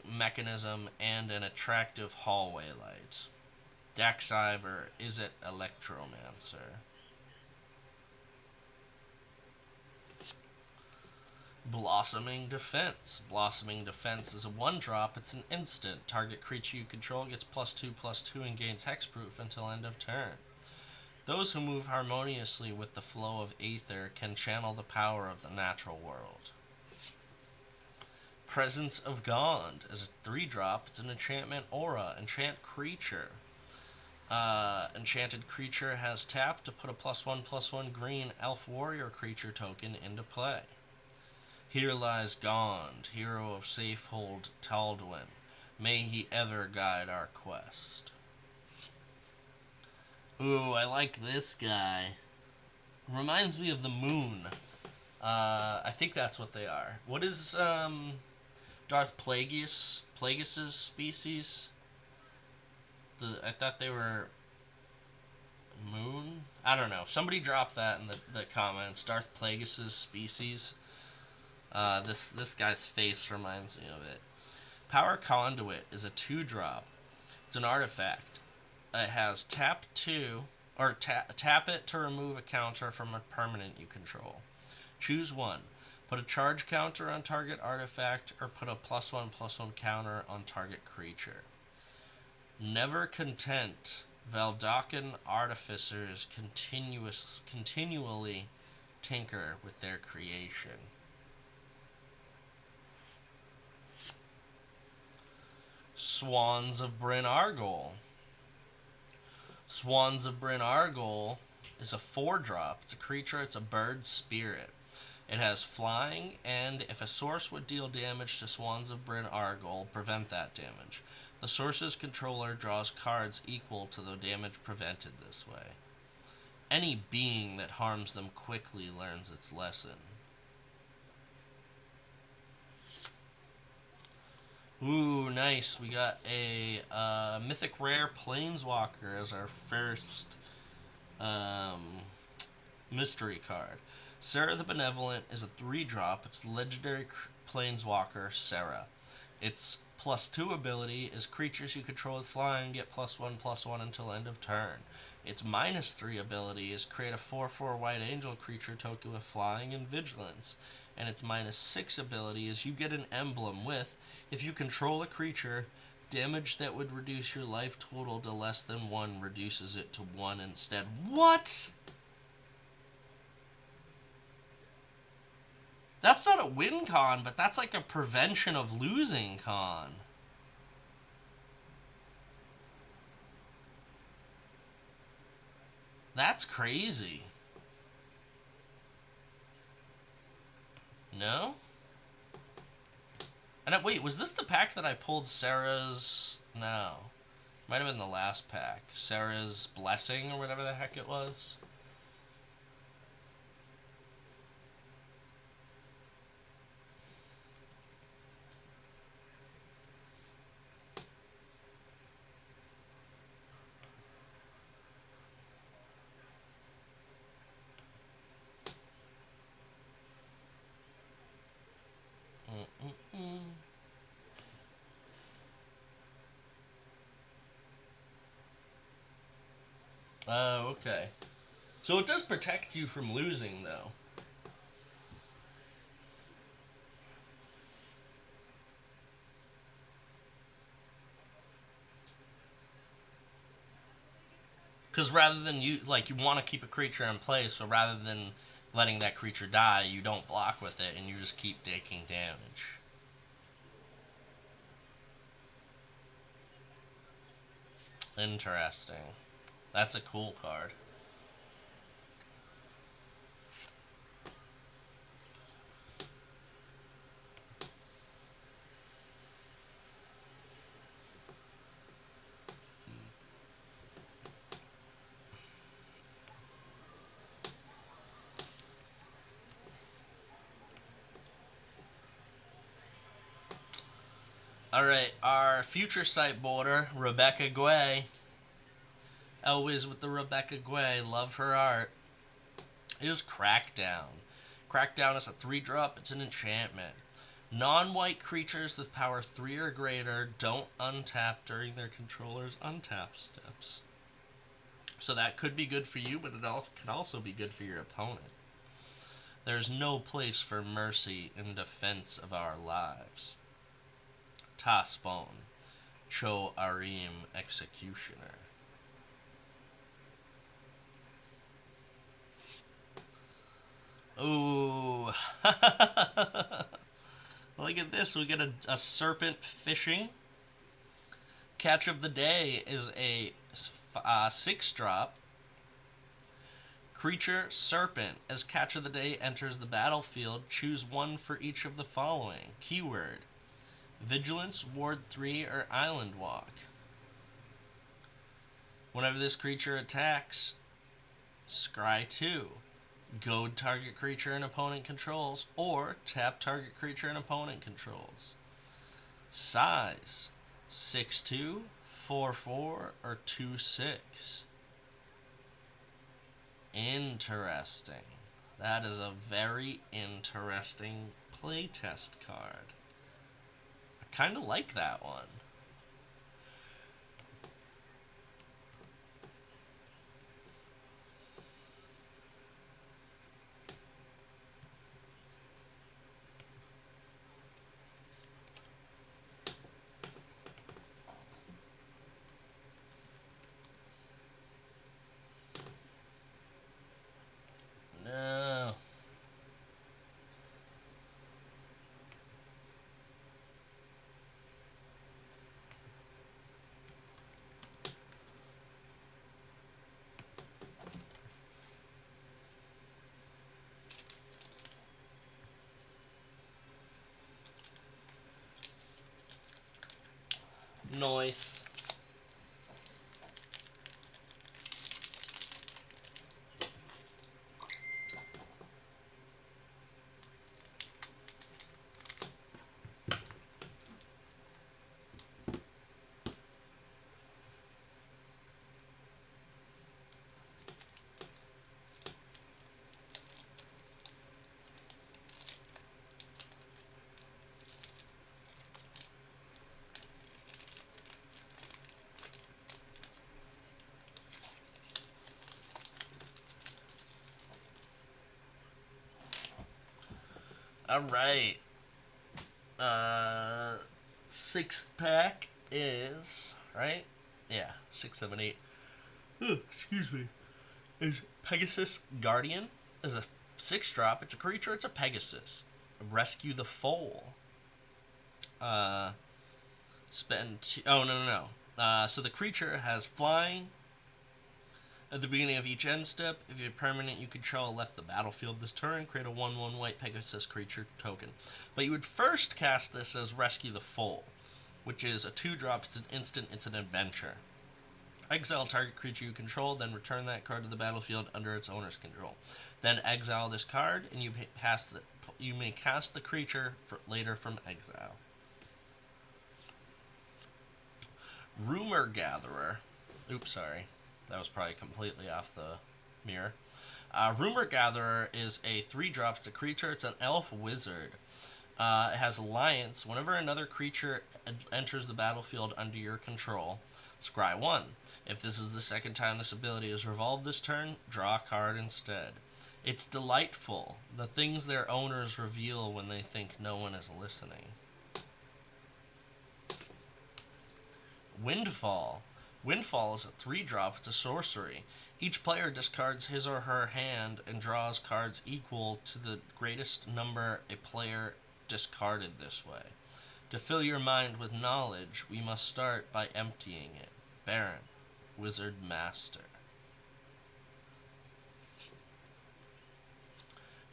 mechanism and an attractive hallway light. Daxiver, is it Electromancer? Blossoming Defense. Blossoming Defense is a 1-drop. It's an instant. Target creature you control gets +2/+2 and gains hexproof until end of turn. Those who move harmoniously with the flow of Aether can channel the power of the natural world. Presence of Gond is a 3-drop. It's an enchantment aura. Enchant creature. Enchanted creature has tapped to put a +1/+1 green elf warrior creature token into play. Here lies Gond, hero of Safehold Taldwin. May he ever guide our quest. Ooh, I like this guy. Reminds me of the moon. I think that's what they are. What is Darth Plagueis Plagueis' species? I thought they were moon? I don't know. Somebody dropped that in the comments. Darth Plagueis' species. This guy's face reminds me of it. Power Conduit is a 2-drop. It's an artifact. It has tap 2, or tap it to remove a counter from a permanent you control. Choose one. Put a charge counter on target artifact, or put a +1/+1 counter on target creature. Never content, Valdakan artificers continually tinker with their creation. Swans of Bryn Argol. Swans of Bryn Argol is a 4-drop. It's a creature. It's a bird spirit. It has flying, and if a source would deal damage to Swans of Bryn Argol, prevent that damage. The source's controller draws cards equal to the damage prevented this way. Any being that harms them quickly learns its lesson. Ooh, nice. We got a mythic rare planeswalker as our first mystery card. Serra the Benevolent is a 3-drop. It's legendary planeswalker Serra. Its +2 ability is creatures you control with flying get +1/+1 until end of turn. Its -3 ability is create a 4/4 white angel creature token with flying and vigilance. And its -6 ability is you get an emblem with, if you control a creature, damage that would reduce your life total to less than 1 reduces it to 1 instead. What? That's not a win con, but that's like a prevention of losing con. That's crazy. No? And wait, was this the pack that I pulled Sarah's... No. Might have been the last pack. Sarah's Blessing, or whatever the heck it was. Oh, okay. So it does protect you from losing, though. Because rather than you want to keep a creature in play, so rather than letting that creature die, you don't block with it, and you just keep taking damage. Interesting. That's a cool card. Alright, our future site boarder, Rebecca Guay. Always with the Rebecca Guay, love her art. Is Crackdown. Crackdown is a 3-drop, it's an enchantment. Non-white creatures with power 3 or greater don't untap during their controller's untap steps. So that could be good for you, but it can also be good for your opponent. There's no place for mercy in defense of our lives. Taspon, Cho Arim Executioner. Ooh. Look at this. We get a serpent fishing. Catch of the day is a 6-drop. Creature serpent. As catch of the day enters the battlefield, choose one for each of the following. Keyword: Vigilance, Ward 3, or Island Walk. Whenever this creature attacks, scry 2. Goad target creature and opponent controls, or tap target creature and opponent controls. Size 6'2", 4'4", or 2'6". Interesting. That is a very interesting playtest card. I kind of like that one. No. Nice. All right. Sixth pack is right. Yeah, 6, 7, 8. Oh, excuse me. Is Pegasus Guardian. Is a 6-drop. It's a creature. It's a Pegasus. Rescue the foal. Oh, no. So the creature has flying. At the beginning of each end step, if your permanent you control left the battlefield this turn, create a 1/1 white Pegasus creature token. But you would first cast this as Rescue the Foal, which is a 2-drop. It's an instant. It's an adventure. Exile target creature you control, then return that card to the battlefield under its owner's control. Then exile this card, and you may cast the creature later from exile. Rumor Gatherer. Oops, sorry. That was probably completely off the mirror. Rumor Gatherer is a 3-drop. It's a creature. It's an elf wizard. It has Alliance. Whenever another creature enters the battlefield under your control, scry 1. If this is the second time this ability is revolved this turn, draw a card instead. It's delightful. The things their owners reveal when they think no one is listening. Windfall. Windfall is a 3-drop. It's a sorcery. Each player discards his or her hand and draws cards equal to the greatest number a player discarded this way. To fill your mind with knowledge, we must start by emptying it. Baron, Wizard Master.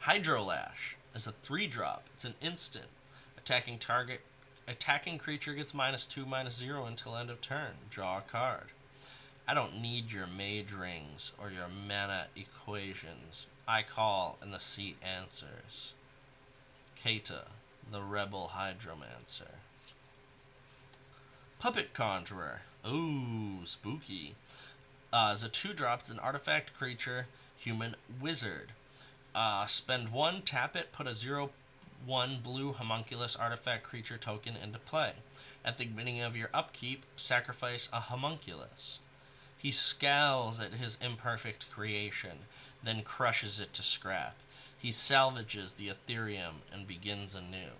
Hydrolash is a 3-drop. It's an instant. Attacking creature gets -2/-0 until end of turn. Draw a card. I don't need your mage rings or your mana equations. I call and the seat answers. Keita, the Rebel Hydromancer. Puppet Conjurer. Ooh, spooky. Is a 2-drop. It's an artifact creature, human wizard. Spend 1, tap it, put a 0/1 blue homunculus artifact creature token into play. At the beginning of your upkeep, sacrifice a homunculus. He scowls at his imperfect creation, then crushes it to scrap. He salvages the Ethereum and begins anew.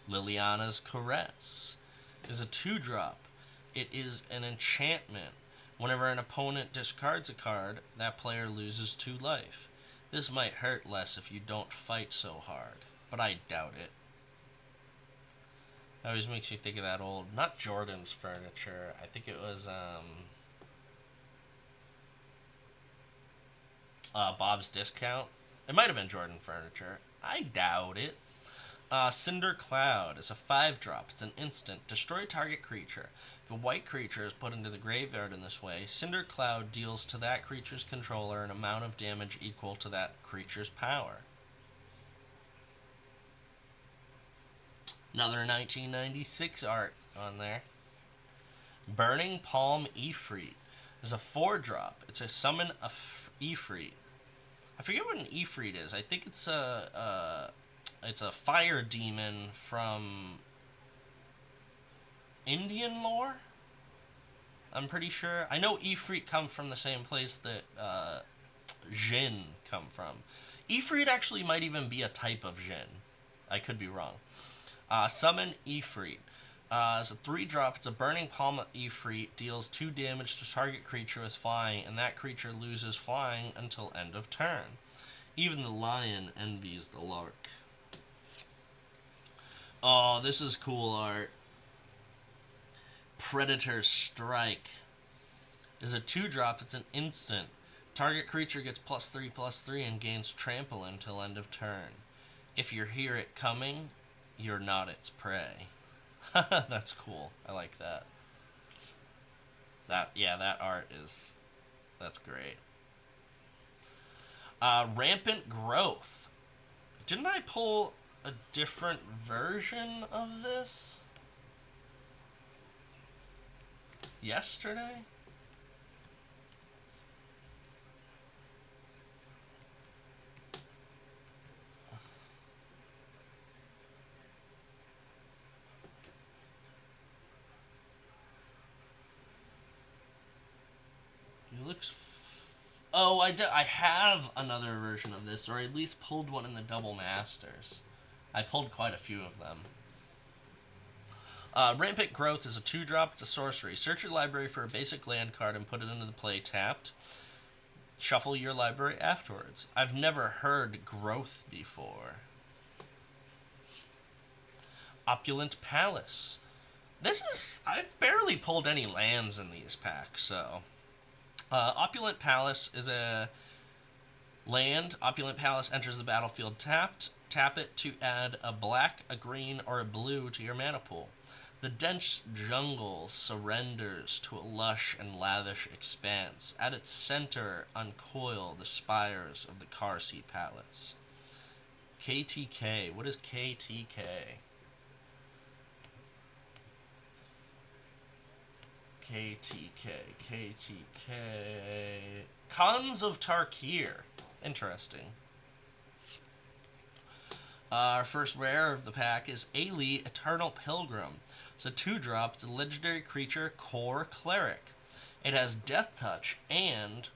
Liliana's Caress is a 2-drop. It is an enchantment. Whenever an opponent discards a card, that player loses 2 life. This might hurt less if you don't fight so hard, but I doubt it. That always makes me think of that old, not Jordan's Furniture, I think it was Bob's Discount. It might have been Jordan Furniture. I doubt it. Cinder Cloud is a 5-drop. It's an instant. Destroy target creature. If a white creature is put into the graveyard in this way, Cinder Cloud deals to that creature's controller an amount of damage equal to that creature's power. Another 1996 art on there. Burning Palm Ifrit. There's a 4-drop. It's a summon a Ifrit. I forget what an Ifrit is. I think it's it's a fire demon from Indian lore. I'm pretty sure. I know Ifrit come from the same place that Jinn come from. Ifrit actually might even be a type of Jinn. I could be wrong. Summon Ifrit. It's a 3-drop. It's a Burning Palm Ifrit. Deals 2 damage to target creature with flying, and that creature loses flying until end of turn. Even the lion envies the lark. Oh, this is cool art. Predator Strike. Is a 2-drop. It's an instant. Target creature gets +3/+3 and gains trample until end of turn. If you hear it coming, you're not its prey. That's cool. I like that. That art is... That's great. Rampant Growth. Didn't I pull a different version of this yesterday? He looks... Oh, I have another version of this, or I at least pulled one in the Double Masters. I pulled quite a few of them. Rampant Growth is a 2-drop. It's a sorcery. Search your library for a basic land card and put it into the play tapped. Shuffle your library afterwards. I've never heard Growth before. Opulent Palace. This is... I've barely pulled any lands in these packs, so... Opulent Palace is a land. Opulent Palace enters the battlefield tapped. Tap it to add a black, a green, or a blue to your mana pool. The dense jungle surrenders to a lush and lavish expanse. At its center, uncoil the spires of the Carsey Palace. KTK. What is KTK? KTK. Khans of Tarkir. Interesting. Our first rare of the pack is Ailey, Eternal Pilgrim. It's a 2-drop. It's a legendary creature, Core Cleric. It has Death Touch and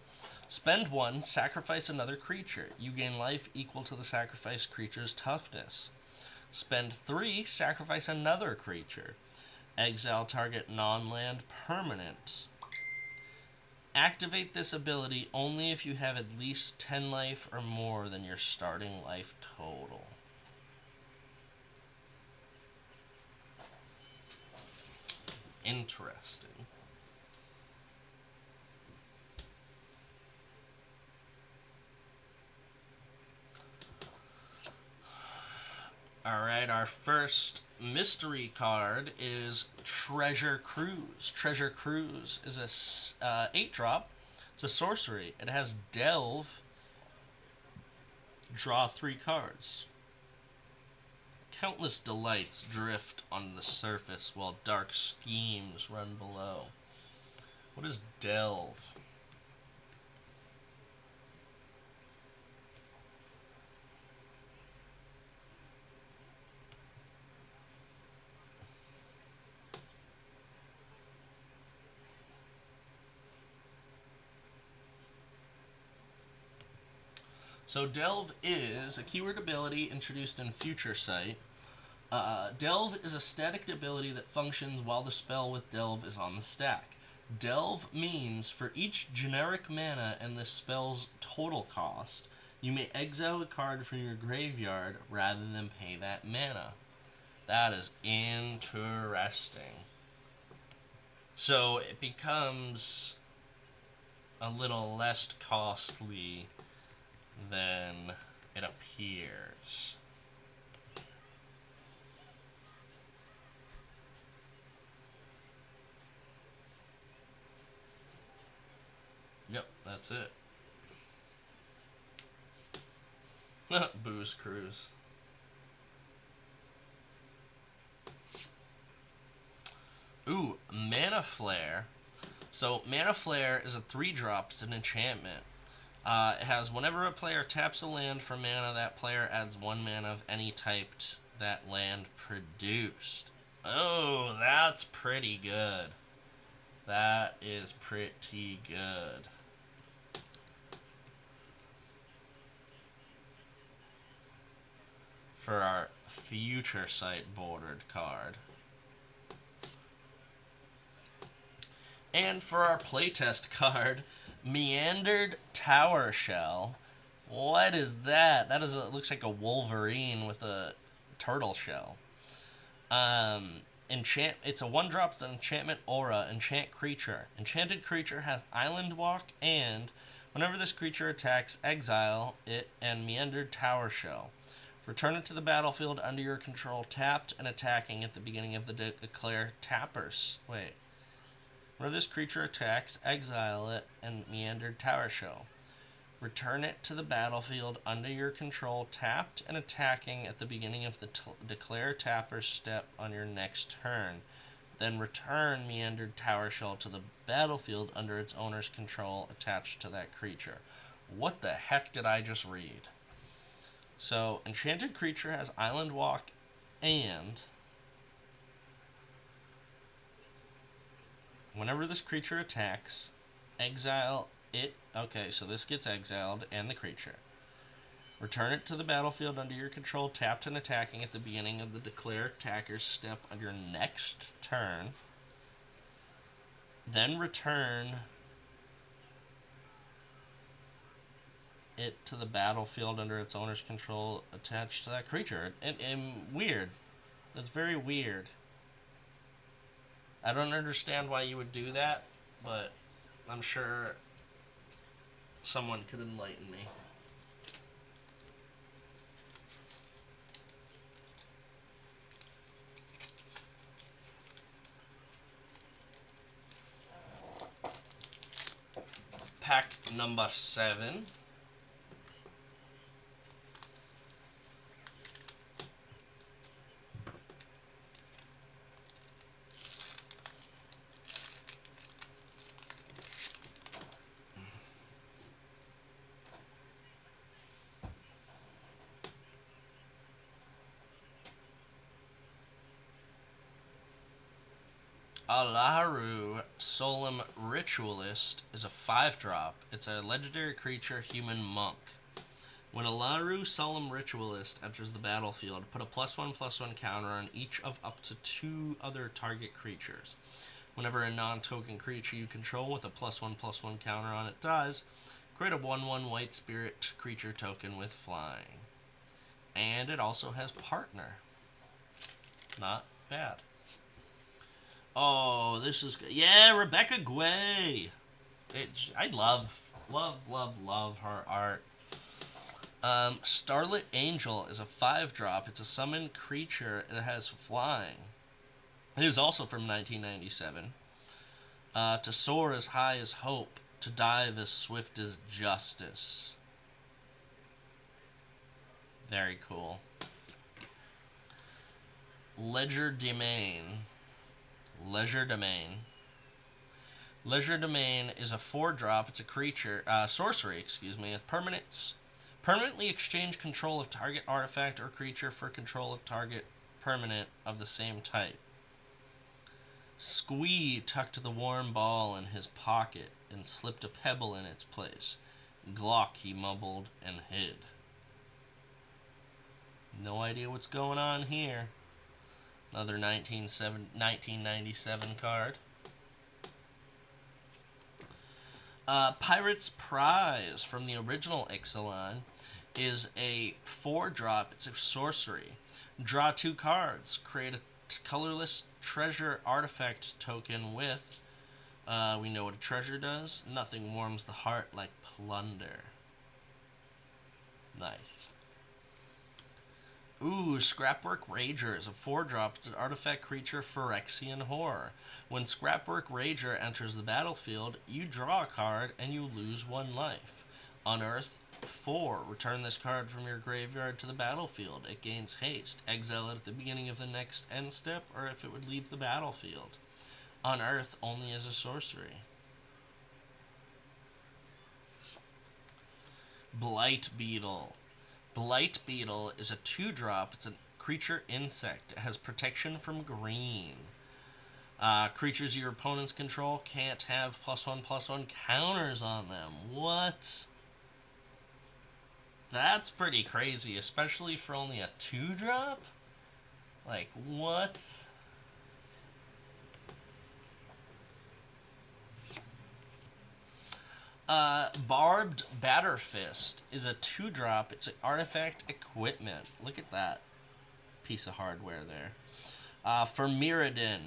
spend 1, sacrifice another creature. You gain life equal to the sacrificed creature's toughness. Spend 3, sacrifice another creature. Exile target non-land permanent. Activate this ability only if you have at least 10 life or more than your starting life total. Interesting. Alright, our first mystery card is Treasure Cruise. Treasure Cruise is a 8-drop. It's a sorcery. It has Delve. Draw 3 cards. Countless delights drift on the surface while dark schemes run below. What is Delve? So Delve is a keyword ability introduced in Future Sight. Delve is a static ability that functions while the spell with Delve is on the stack. Delve means for each generic mana and the spell's total cost, you may exile a card from your graveyard rather than pay that mana. That is interesting. So it becomes a little less costly than it appears. Yep, that's it. Booze Cruise. Ooh, Mana Flare. So, Mana Flare is a 3-drop. It's an enchantment. It has whenever a player taps a land for mana, that player adds 1 mana of any type that land produced. Oh, that's pretty good. That is pretty good. For our Future Sight bordered card. And for our playtest card, Meandered Tower Shell. What is that? That is looks like a Wolverine with a turtle shell. It's a 1-drop. It's an enchantment aura. Enchant creature. Enchanted creature has Island Walk, and whenever this creature attacks, exile it and Meandered Tower Shell. Return it to the battlefield under your control, tapped and attacking at the beginning of the declare tappers. Wait. Whenever this creature attacks, exile it and Meandered Tower Shell. Return it to the battlefield under your control, tapped and attacking at the beginning of the declare tapper's step on your next turn. Then return Meandered Tower Shell to the battlefield under its owner's control attached to that creature. What the heck did I just read? So, enchanted creature has Island Walk, and whenever this creature attacks, exile it. Okay, so this gets exiled and the creature. Return it to the battlefield under your control, tapped and attacking at the beginning of the declare attacker's step on your next turn. Then return it to the battlefield under its owner's control attached to that creature. And weird. That's very weird. I don't understand why you would do that, but I'm sure someone could enlighten me. Pack number 7. Alaharu Solemn Ritualist is a 5-drop. It's a legendary creature, human monk. When Alaharu Solemn Ritualist enters the battlefield, put a +1/+1 counter on each of up to 2 other target creatures. Whenever a non-token creature you control with a +1/+1 counter on it dies, create a 1/1 white spirit creature token with flying. And it also has partner. Not bad. Oh, this is good. Yeah, Rebecca Guay. I love her art. Starlit Angel is a 5-drop. It's a summoned creature. It has flying. It is also from 1997. To soar as high as hope. To dive as swift as justice. Very cool. Legerdemain. Legerdemain is a 4-drop. It's a creature, sorcery, excuse me. Permanently exchange control of target artifact or creature for control of target permanent of the same type. Squee tucked the warm ball in his pocket and slipped a pebble in its place. Glock, he mumbled and hid. No idea what's going on here. Another 1997 card. Pirate's Prize from the original Ixalan is a 4-drop. It's a sorcery. Draw 2 cards. Create a colorless treasure artifact token with, we know what a treasure does. Nothing warms the heart like plunder. Nice. Ooh, Scrapwork Rager is a 4-drop. It's an artifact creature, Phyrexian Horror. When Scrapwork Rager enters the battlefield, you draw a card and you lose 1 life. Unearth 4. Return this card from your graveyard to the battlefield. It gains haste. Exile it at the beginning of the next end step, or if it would leave the battlefield. Unearth only as a sorcery. Blight Beetle. Blight Beetle is a 2-drop. It's a creature insect. It has protection from green. Creatures your opponents control can't have +1/+1 counters on them. What? That's pretty crazy, especially for only a 2-drop? Like, what? Barbed Batterfist is a 2-drop. It's an artifact equipment. Look at that piece of hardware there. For Mirrodin,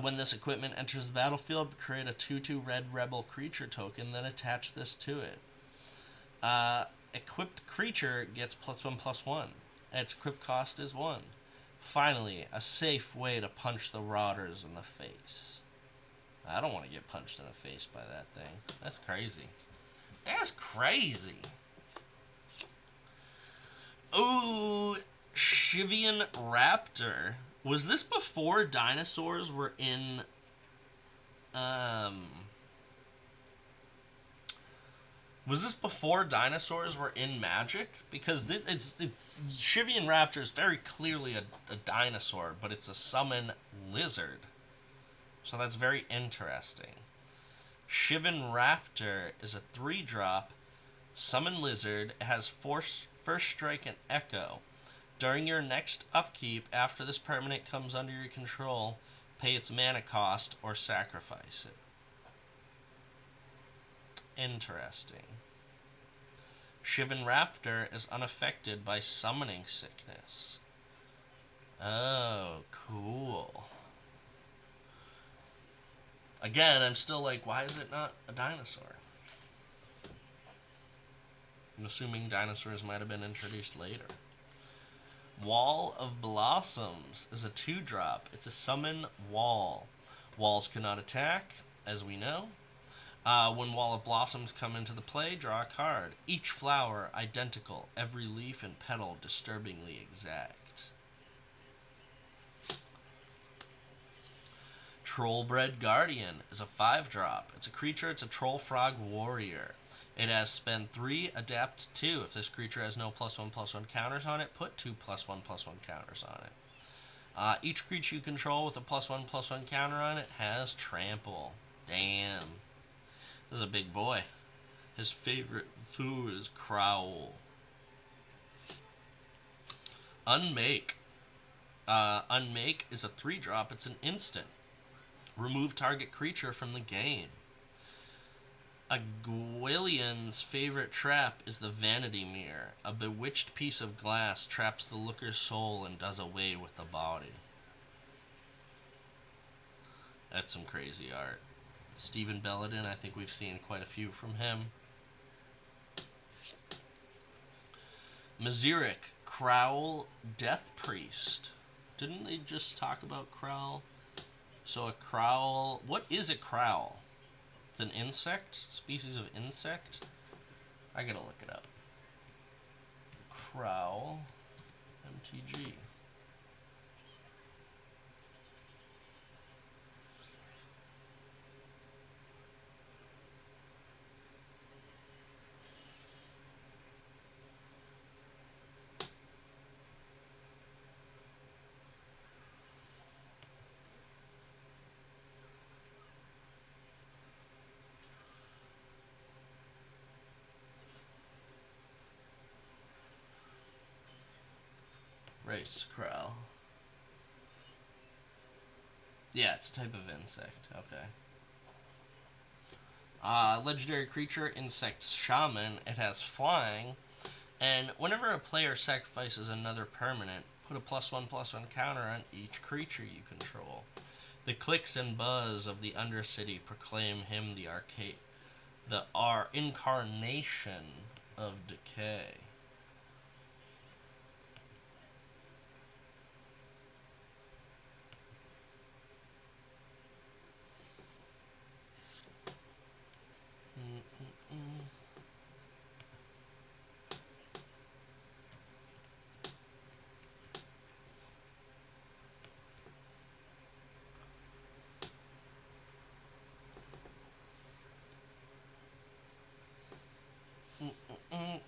when this equipment enters the battlefield, create a 2/2 red rebel creature token, then attach this to it. Equipped creature gets +1/+1. Its equip cost is 1. Finally, a safe way to punch the Rotters in the face. I don't want to get punched in the face by that thing. That's crazy. That's crazy. Ooh, Shivian Raptor. Was this before dinosaurs were in... Was this before dinosaurs were in Magic? Because Shivian Raptor is very clearly a dinosaur, but it's a summon lizard. So that's very interesting. Shivan Raptor is a 3-drop, summon lizard. It has first strike and echo. During your next upkeep, after this permanent comes under your control, pay its mana cost or sacrifice it. Interesting. Shivan Raptor is unaffected by summoning sickness. Oh, cool. Again, I'm still like, why is it not a dinosaur? I'm assuming dinosaurs might have been introduced later. Wall of Blossoms is a 2-drop. It's a summon wall. Walls cannot attack, as we know. When Wall of Blossoms come into the play, draw a card. Each flower identical. Every leaf and petal disturbingly exact. Trollbred Guardian is a 5-drop. It's a creature. It's a Troll Frog Warrior. It has spend 3, adapt 2. If this creature has no +1/+1 counters on it, put 2 +1/+1 counters on it. Each creature you control with a +1/+1 counter on it has trample. Damn. This is a big boy. His favorite food is Crowl. Unmake. Unmake is a 3-drop. It's an instant. Remove target creature from the game. Aguilion's favorite trap is the Vanity Mirror. A bewitched piece of glass traps the looker's soul and does away with the body. That's some crazy art. Stephen Belladin, I think we've seen quite a few from him. Maziric, Crowl Death Priest. Didn't they just talk about Crowl? So a Crowl... What is a Crowl? It's an insect? Species of insect? I gotta look it up. Crowl. MTG. Race Crowl. Yeah, it's a type of insect. Okay. Legendary creature, Insect Shaman. It has flying. And whenever a player sacrifices another permanent, put a +1/+1 counter on each creature you control. The clicks and buzz of the Undercity proclaim him the incarnation of decay.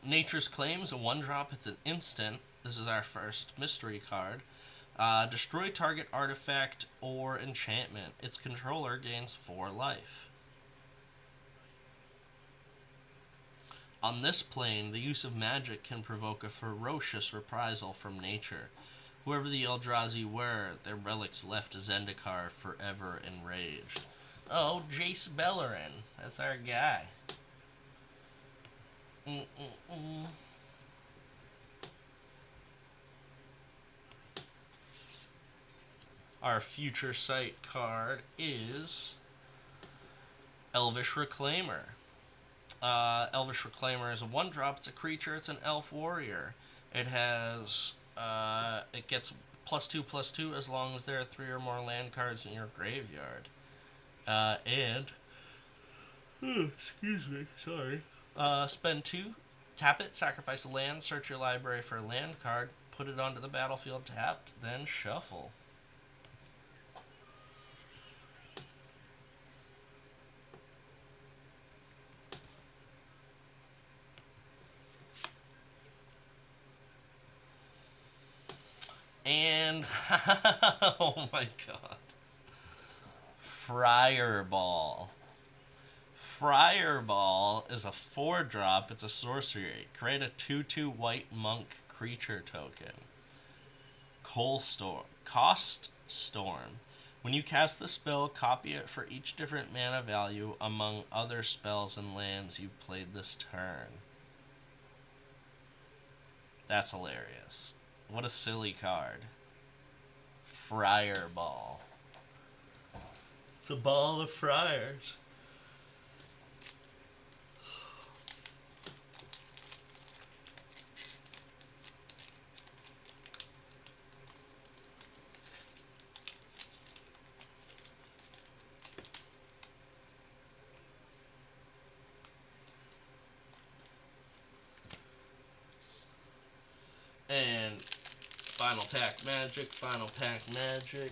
Nature's Claims, a 1-drop. It's an instant. This is our first mystery card. Destroy target artifact or enchantment. Its controller gains 4 life. On this plane, the use of magic can provoke a ferocious reprisal from nature. Whoever the Eldrazi were, their relics left Zendikar forever enraged. Oh, Jace Bellerin. That's our guy. Our future sight card is Elvish Reclaimer. Elvish Reclaimer is a 1-drop. It's a creature. It's an elf warrior. It has it gets +2/+2 as long as there are 3 or more land cards in your graveyard. Excuse me, sorry. Spend 2, tap it, sacrifice a land, search your library for a land card, put it onto the battlefield tapped, then shuffle. And, oh my god. Friarball. Friarball is a 4-drop. It's a sorcery. Create a 2/2 white monk creature token. Cost Storm. When you cast the spell, copy it for each different mana value among other spells and lands you've played this turn. That's hilarious. What a silly card. Friarball. It's a ball of friars. And final pack magic, final pack magic.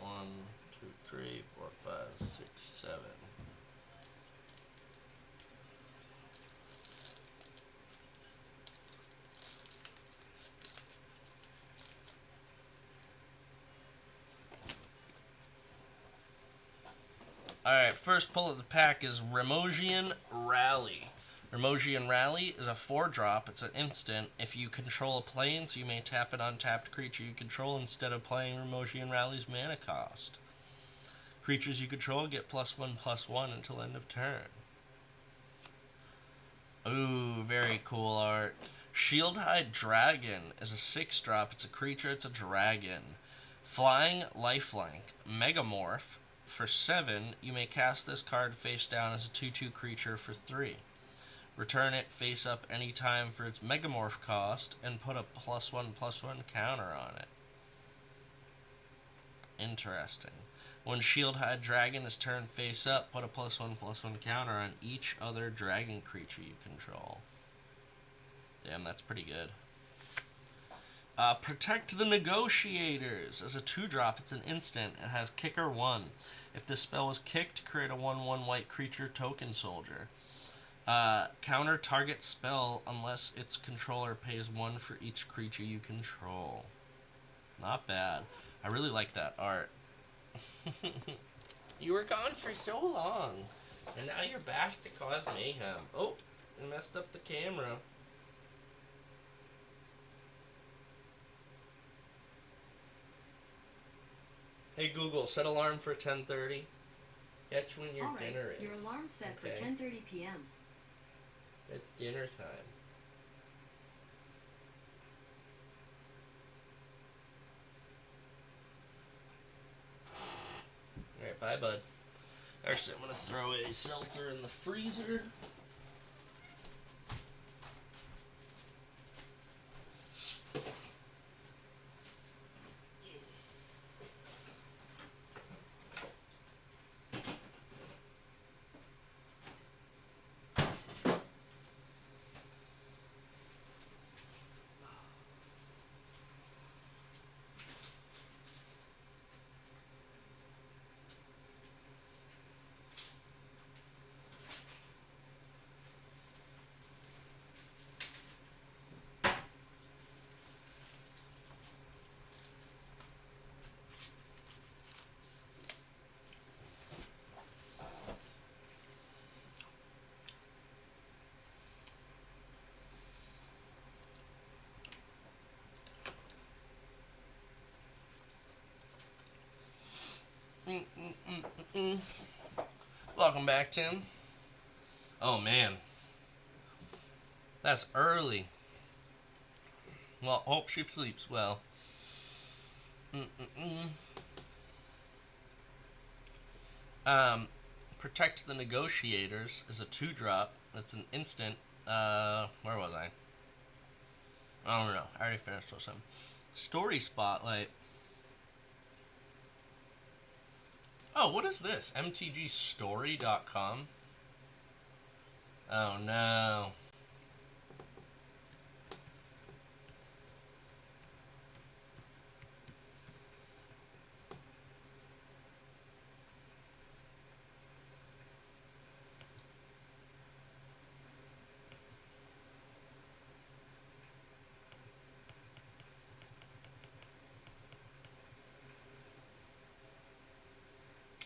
One, two, three, 4, 5, 6, 7. Alright, first pull of the pack is Remosian Rally. Remosian Rally is a 4-drop. It's an instant. If you control a plains, you may tap an untapped creature you control instead of playing Remosian Rally's mana cost. Creatures you control get +1/+1 until end of turn. Ooh, very cool art. Shieldhide Dragon is a 6-drop. It's a creature. It's a dragon. Flying Lifelink. Megamorph. For 7, you may cast this card face down as a 2/2 creature for 3. Return it face up anytime for its Megamorph cost and put a +1/+1 counter on it. Interesting. When Shieldhide Dragon is turned face up, put a +1/+1 counter on each other dragon creature you control. Damn, that's pretty good. Protect the Negotiators. As a 2-drop, it's an instant. It has Kicker 1. If this spell is kicked, create a 1/1 white creature token soldier. Counter target spell unless its controller pays 1 for each creature you control. Not bad. I really like that art. You were gone for so long, and now you're back to cause mayhem. Oh, I messed up the camera. Hey Google, set alarm for 10:30. Catch when your dinner is. Your alarm's set for 10:30 p.m. It's dinner time. Alright, bye bud. Actually, I'm gonna throw a seltzer in the freezer. Welcome back, Tim. Oh, man. That's early. Well, hope she sleeps well. Protect the Negotiators is a 2-drop. That's an instant. Where was I? I don't know. I already finished with some. Story Spotlight. Oh, what is this? mtgstory.com? Oh, no.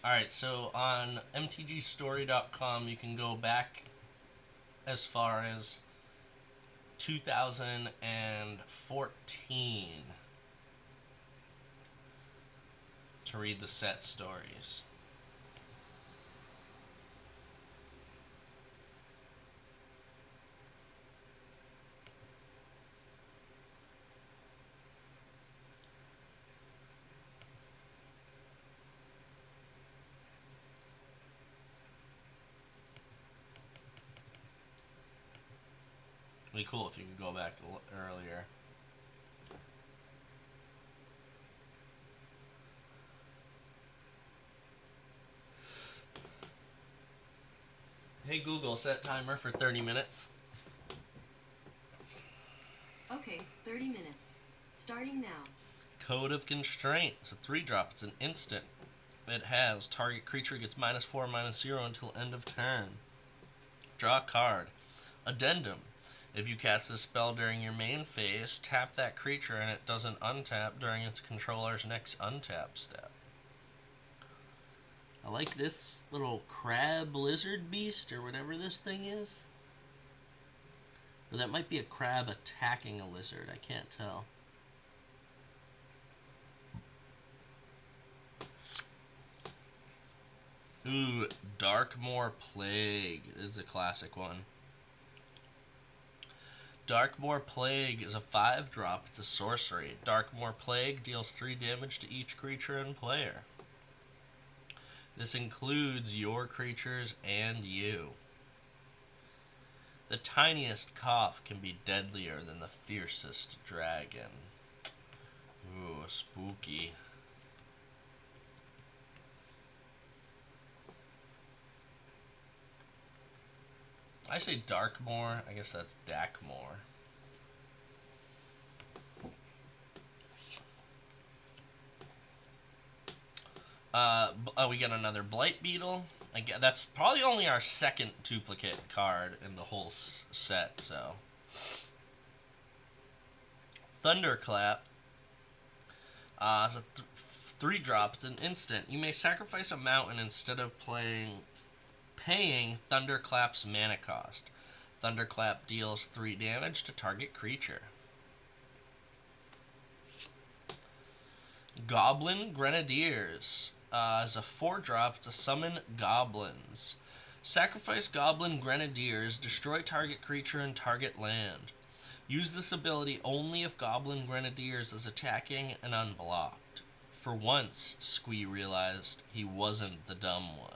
Alright, so on mtgstory.com you can go back as far as 2014 to read the set stories. It'd be cool if you could go back earlier. Hey Google, set timer for 30 minutes. Okay, 30 minutes. Starting now. Code of Constraint. It's a 3-drop. It's an instant. It has target creature gets -4/-0 until end of turn. Draw a card. Addendum. If you cast this spell during your main phase, tap that creature and it doesn't untap during its controller's next untap step. I like this little crab lizard beast or whatever this thing is. Or that might be a crab attacking a lizard. I can't tell. Ooh, Darkmoor Plague is a classic one. Darkmoor Plague is a 5-drop. It's a sorcery. Darkmoor Plague deals 3 damage to each creature and player. This includes your creatures and you. The tiniest cough can be deadlier than the fiercest dragon. Ooh, spooky. I say Darkmoor. I guess that's Dakmoor. We get another Blight Beetle. Again, that's probably only our second duplicate card in the whole set, so. Thunderclap. It's a 3-drop. It's an instant. You may sacrifice a mountain instead of paying Thunderclap's mana cost. Thunderclap deals 3 damage to target creature. Goblin Grenadiers. Is a 4-drop. It's a summon goblins. Sacrifice Goblin Grenadiers, destroy target creature and target land. Use this ability only if Goblin Grenadiers is attacking and unblocked. For once, Squee realized he wasn't the dumb one.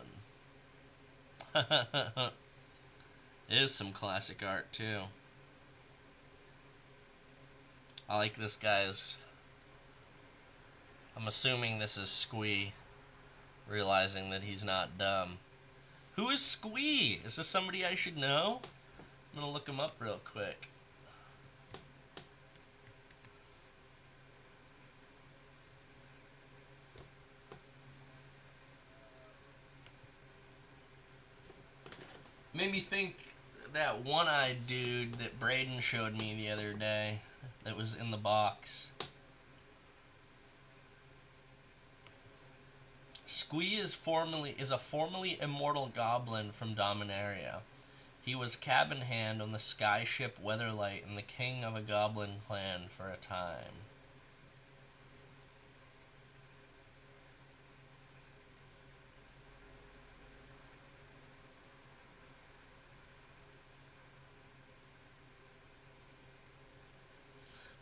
There's some classic art, too. I like this guy's... I'm assuming this is Squee realizing that he's not dumb. Who is Squee? Is this somebody I should know? I'm gonna look him up real quick. Made me think that one-eyed dude that Braden showed me the other day that was in the box. Squee is a formerly immortal goblin from Dominaria. He was cabin hand on the sky ship Weatherlight and the king of a goblin clan for a time.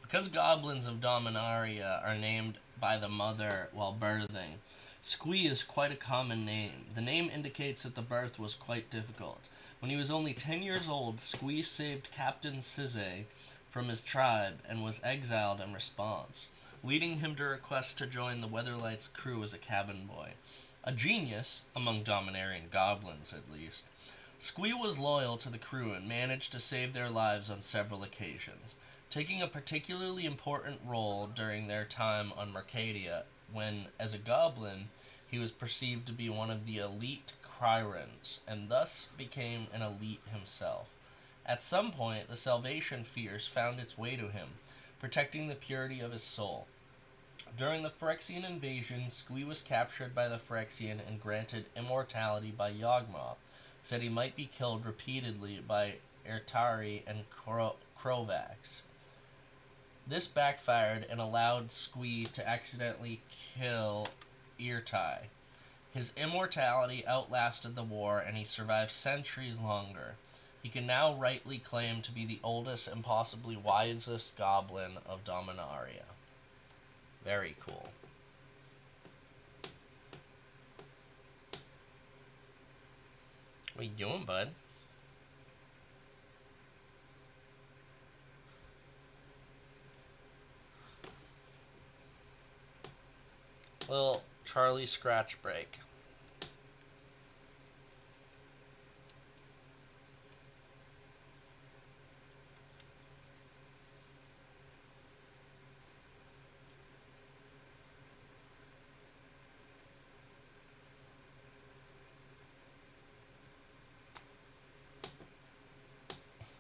Because goblins of Dominaria are named by the mother while birthing, Squee is quite a common name. The name indicates that the birth was quite difficult. When he was only 10 years old, Squee saved Captain Sizze from his tribe and was exiled in response, leading him to request to join the Weatherlight's crew as a cabin boy. A genius, among Dominarian goblins at least, Squee was loyal to the crew and managed to save their lives on several occasions, taking a particularly important role during their time on Mercadia, when, as a goblin, he was perceived to be one of the elite Cryrans, and thus became an elite himself. At some point, the Salvation Fierce found its way to him, protecting the purity of his soul. During the Phyrexian invasion, Squee was captured by the Phyrexian and granted immortality by Yawgmoth, said he might be killed repeatedly by Ertari and Krovax. This backfired and allowed Squee to accidentally kill Irtai. His immortality outlasted the war, and he survived centuries longer. He can now rightly claim to be the oldest and possibly wisest goblin of Dominaria. Very cool. What you doing, bud? Little Charlie scratch break.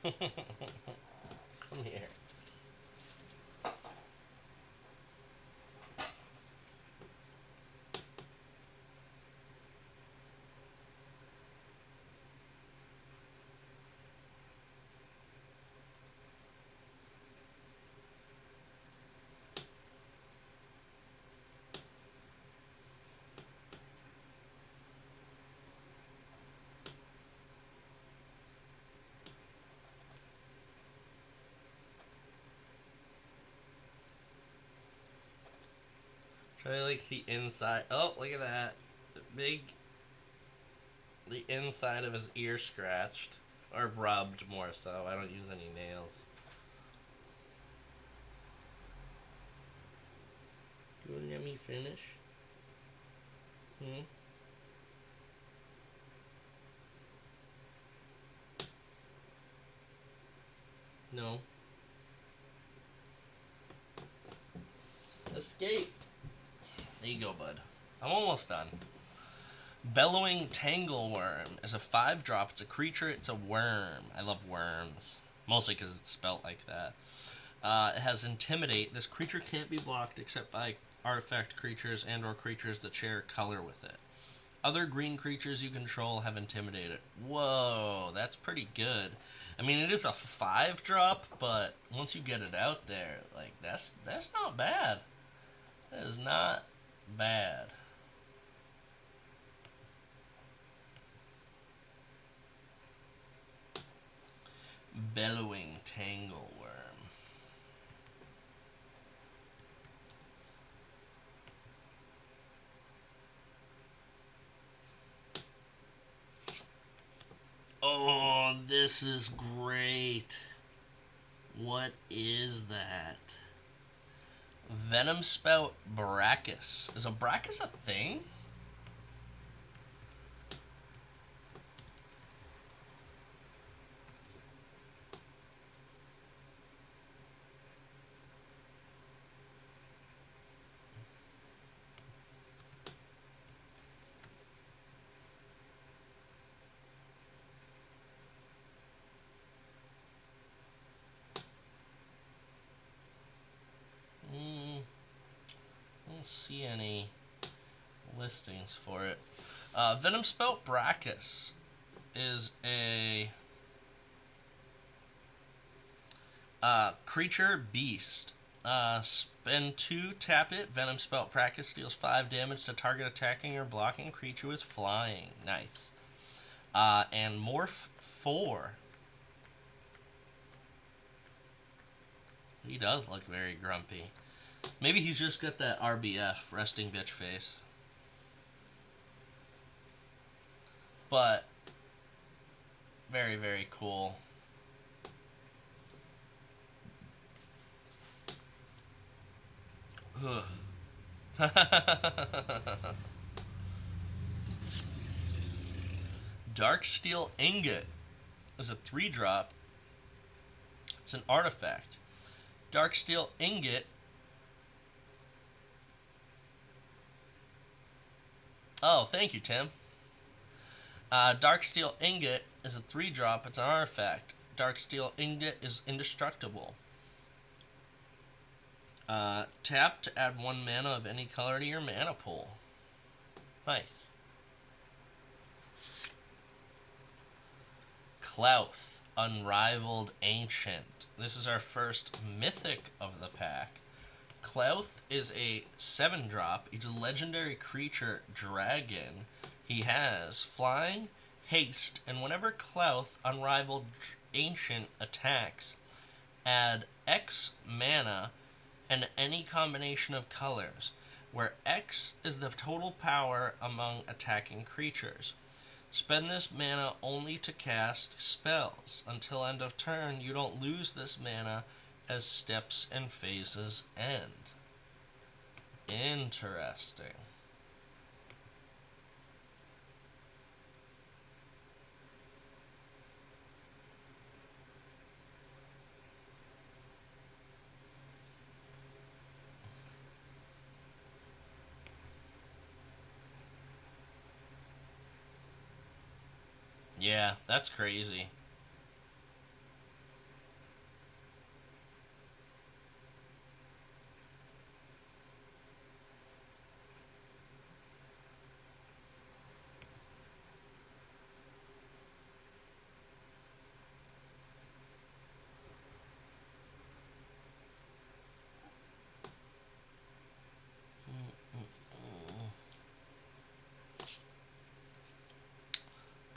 Come here. Charlie likes the inside. Oh, look at that. The inside of his ear scratched. Or rubbed, more so. I don't use any nails. You wanna let me finish? No. Escape! There you go, bud. I'm almost done. Bellowing Tangleworm is a 5-drop. It's a creature. It's a worm. I love worms. Mostly because it's spelt like that. It has Intimidate. This creature can't be blocked except by artifact creatures and or creatures that share color with it. Other green creatures you control have Intimidated. Whoa, that's pretty good. I mean, it is a 5-drop, but once you get it out there, like, that's not bad. That is not bad. Bellowing Tangleworm. Oh, this is great. What is that? Venom Spout Brachus. Is a Brachus a thing? See any listings for it. Venom Spout Brachus is a creature beast. Spend 2, tap it. Venom Spout Brachus deals 5 damage to target attacking or blocking creature with flying. Nice. And Morph 4. He does look very grumpy. Maybe he's just got that RBF, resting bitch face. But very, very cool. Dark Steel Ingot is a 3-drop. It's an artifact. Dark Steel Ingot. Oh, thank you, Tim. Dark Steel Ingot is a 3-drop. It's an artifact. Dark Steel Ingot is indestructible. Tap to add 1 mana of any color to your mana pool. Nice. Clouth, Unrivaled Ancient. This is our first mythic of the pack. Clouth is a 7-drop. He's a legendary creature dragon. He has flying, haste, and whenever Clouth, Unrivaled Ancient attacks, add X mana and any combination of colors, where X is the total power among attacking creatures. Spend this mana only to cast spells. Until end of turn, you don't lose this mana as steps and phases end. Interesting. Yeah, that's crazy.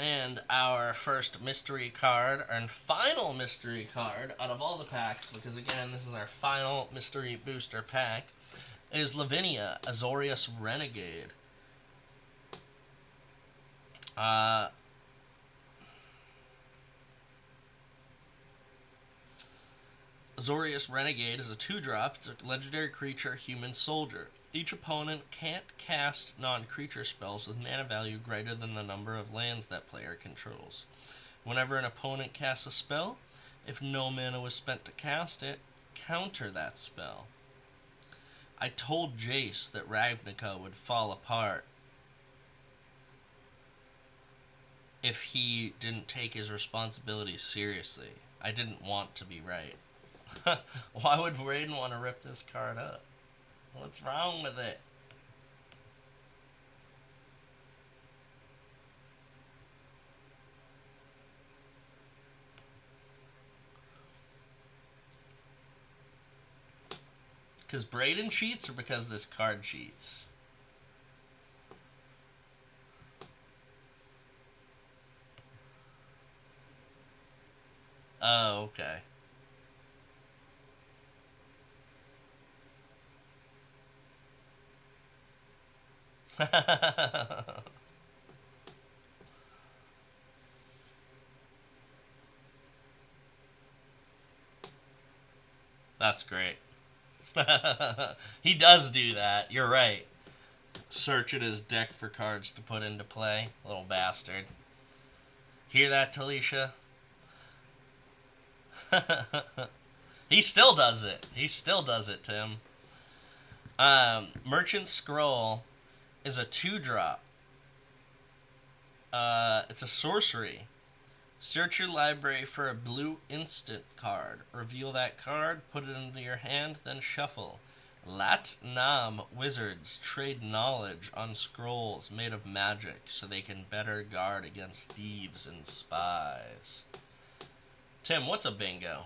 And our first mystery card, and final mystery card out of all the packs, because again, this is our final mystery booster pack, is Lavinia, Azorius Renegade. Azorius Renegade is a 2-drop. It's a legendary creature, human soldier. Each opponent can't cast non-creature spells with mana value greater than the number of lands that player controls. Whenever an opponent casts a spell, if no mana was spent to cast it, counter that spell. I told Jace that Ravnica would fall apart if he didn't take his responsibilities seriously. I didn't want to be right. Why would Raiden want to rip this card up? What's wrong with it? Because Braden cheats or because this card cheats? Oh, okay. That's great. He does do that. You're right. Searching his deck for cards to put into play. Little bastard. Hear that, Talisha? He still does it. He still does it, Tim. Merchant Scroll is a 2-drop. It's a sorcery. Search your library for a blue instant card. Reveal that card, put it into your hand, then shuffle. Lat Nam wizards trade knowledge on scrolls made of magic so they can better guard against thieves and spies. Tim, what's a bingo?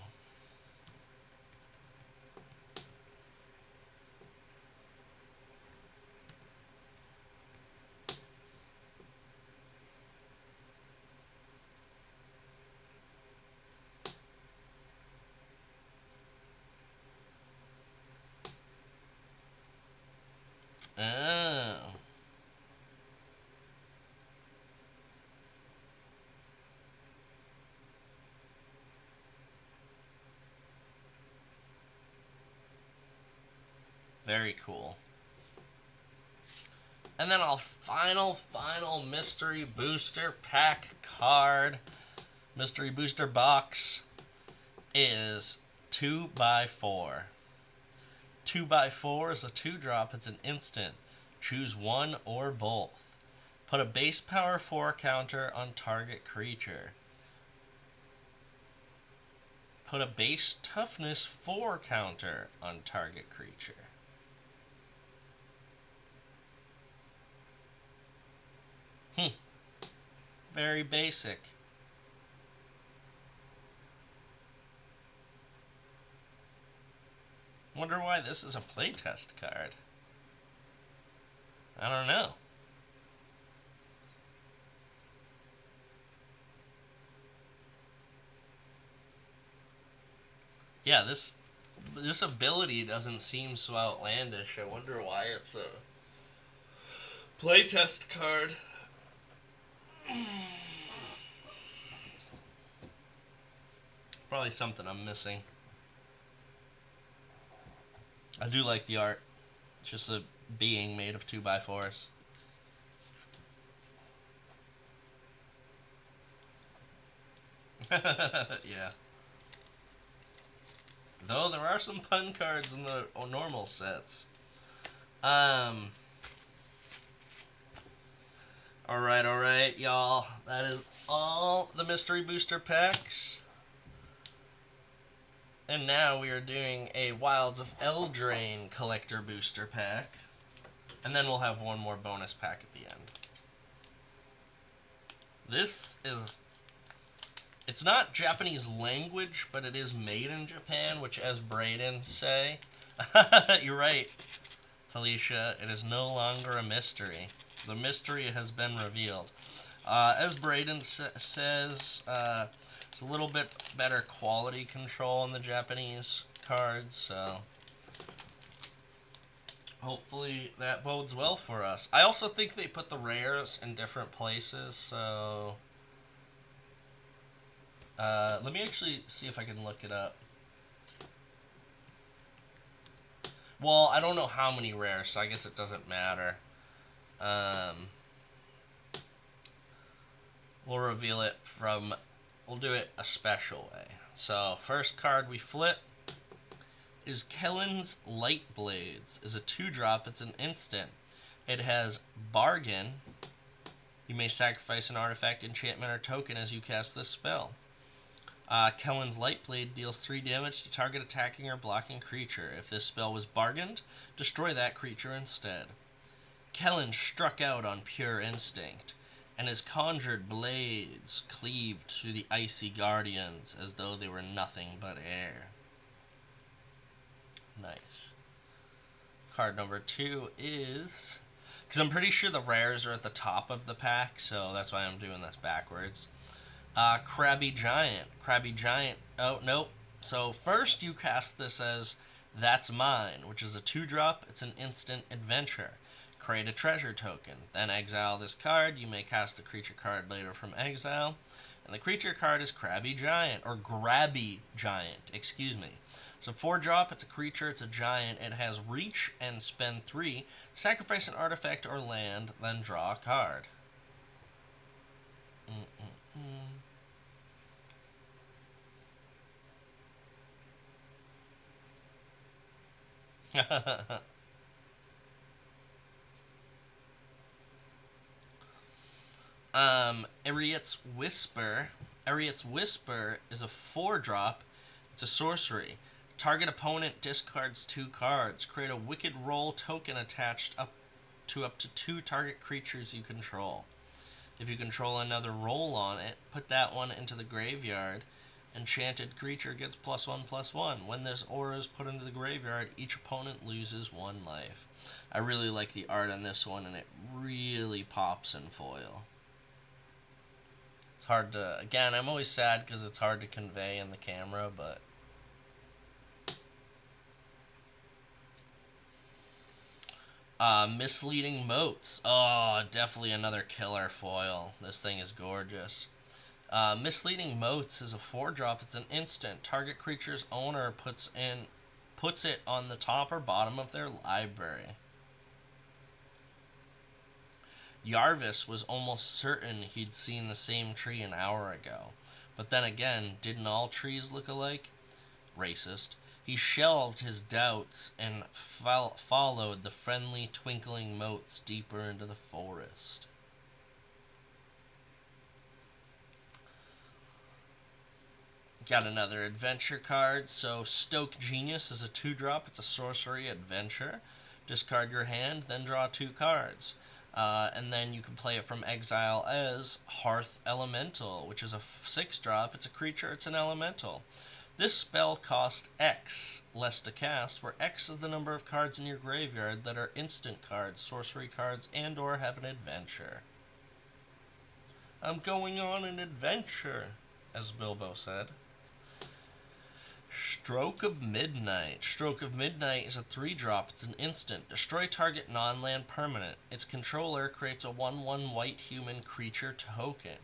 Very cool. And then our final mystery booster pack card, mystery booster box, is 2x4. 2x4 is a 2-drop. It's an instant. Choose one or both. Put a base power 4 counter on target creature. Put a base toughness 4 counter on target creature. Very basic. Wonder why this is a playtest card. I don't know. Yeah, this ability doesn't seem so outlandish. I wonder why it's a playtest card. Probably something I'm missing. I do like the art. It's just a being made of 2x4s. Yeah. Though there are some pun cards in the normal sets. Alright, y'all. That is all the mystery booster packs. And now we are doing a Wilds of Eldraine collector booster pack. And then we'll have one more bonus pack at the end. This is... It's not Japanese language, but it is made in Japan, which, as Brayden say... You're right, Talisha. It is no longer a mystery. The mystery has been revealed. As Brayden says... It's a little bit better quality control in the Japanese cards, so hopefully that bodes well for us. I also think they put the rares in different places, so let me actually see if I can look it up. Well, I don't know how many rares, so I guess it doesn't matter. We'll reveal it from... We'll do it a special way. So, first card we flip is Kellen's Light Blades. It's a 2-drop. It's an instant. It has Bargain. You may sacrifice an artifact, enchantment, or token as you cast this spell. Kellen's Light Blade deals 3 damage to target attacking or blocking creature. If this spell was bargained, destroy that creature instead. Kellen struck out on pure instinct, and his conjured blades cleaved through the icy guardians as though they were nothing but air. Nice. Card number 2 is... Because I'm pretty sure the rares are at the top of the pack, so that's why I'm doing this backwards. Crabby Giant. Crabby Giant... Oh, nope. So first you cast this as That's Mine, which is a 2-drop. It's an instant adventure. Create a treasure token. Then exile this card. You may cast a creature card later from exile. And the creature card is Crabby Giant, or Grabby Giant, excuse me. It's a 4-drop, it's a creature, it's a giant. It has reach and spend 3. Sacrifice an artifact or land, then draw a card. Ariet's Whisper. Ariet's Whisper is a 4-drop. It's a sorcery. Target opponent discards 2 cards. Create a Wicked Roll token attached up to 2 target creatures you control. If you control another roll on it, put that one into the graveyard. Enchanted creature gets +1/+1. When this aura is put into the graveyard, each opponent loses 1 life. I really like the art on this one, and it really pops in foil. It's hard to... Again, I'm always sad because it's hard to convey in the camera, but... Misleading Motes. Oh, definitely another killer foil. This thing is gorgeous. Misleading Motes is a 4-drop. It's an instant. Target creature's owner puts puts it on the top or bottom of their library. Yarvis was almost certain he'd seen the same tree an hour ago. But then again, didn't all trees look alike? Racist. He shelved his doubts and followed the friendly twinkling motes deeper into the forest. Got another adventure card. So Stoke Genius is a 2-drop. It's a sorcery adventure. Discard your hand, then draw 2 cards. And then you can play it from exile as Hearth Elemental, which is a 6-drop. It's a creature, it's an elemental. This spell costs X less to cast, where X is the number of cards in your graveyard that are instant cards, sorcery cards, and or have an adventure. I'm going on an adventure, as Bilbo said. Stroke of Midnight. Stroke of Midnight is a 3-drop. It's an instant. Destroy target non-land permanent. Its controller creates a 1/1 white human creature token.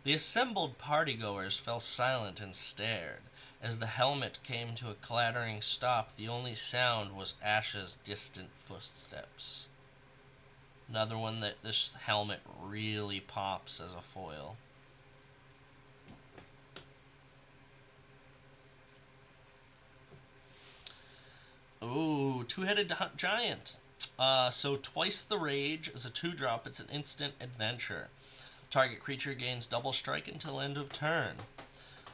The assembled partygoers fell silent and stared. As the helmet came to a clattering stop, the only sound was Ash's distant footsteps. Another one that this helmet really pops as a foil. Ooh, Two-Headed Giant. So Twice the Rage is a 2-drop. It's an instant adventure. Target creature gains double strike until end of turn.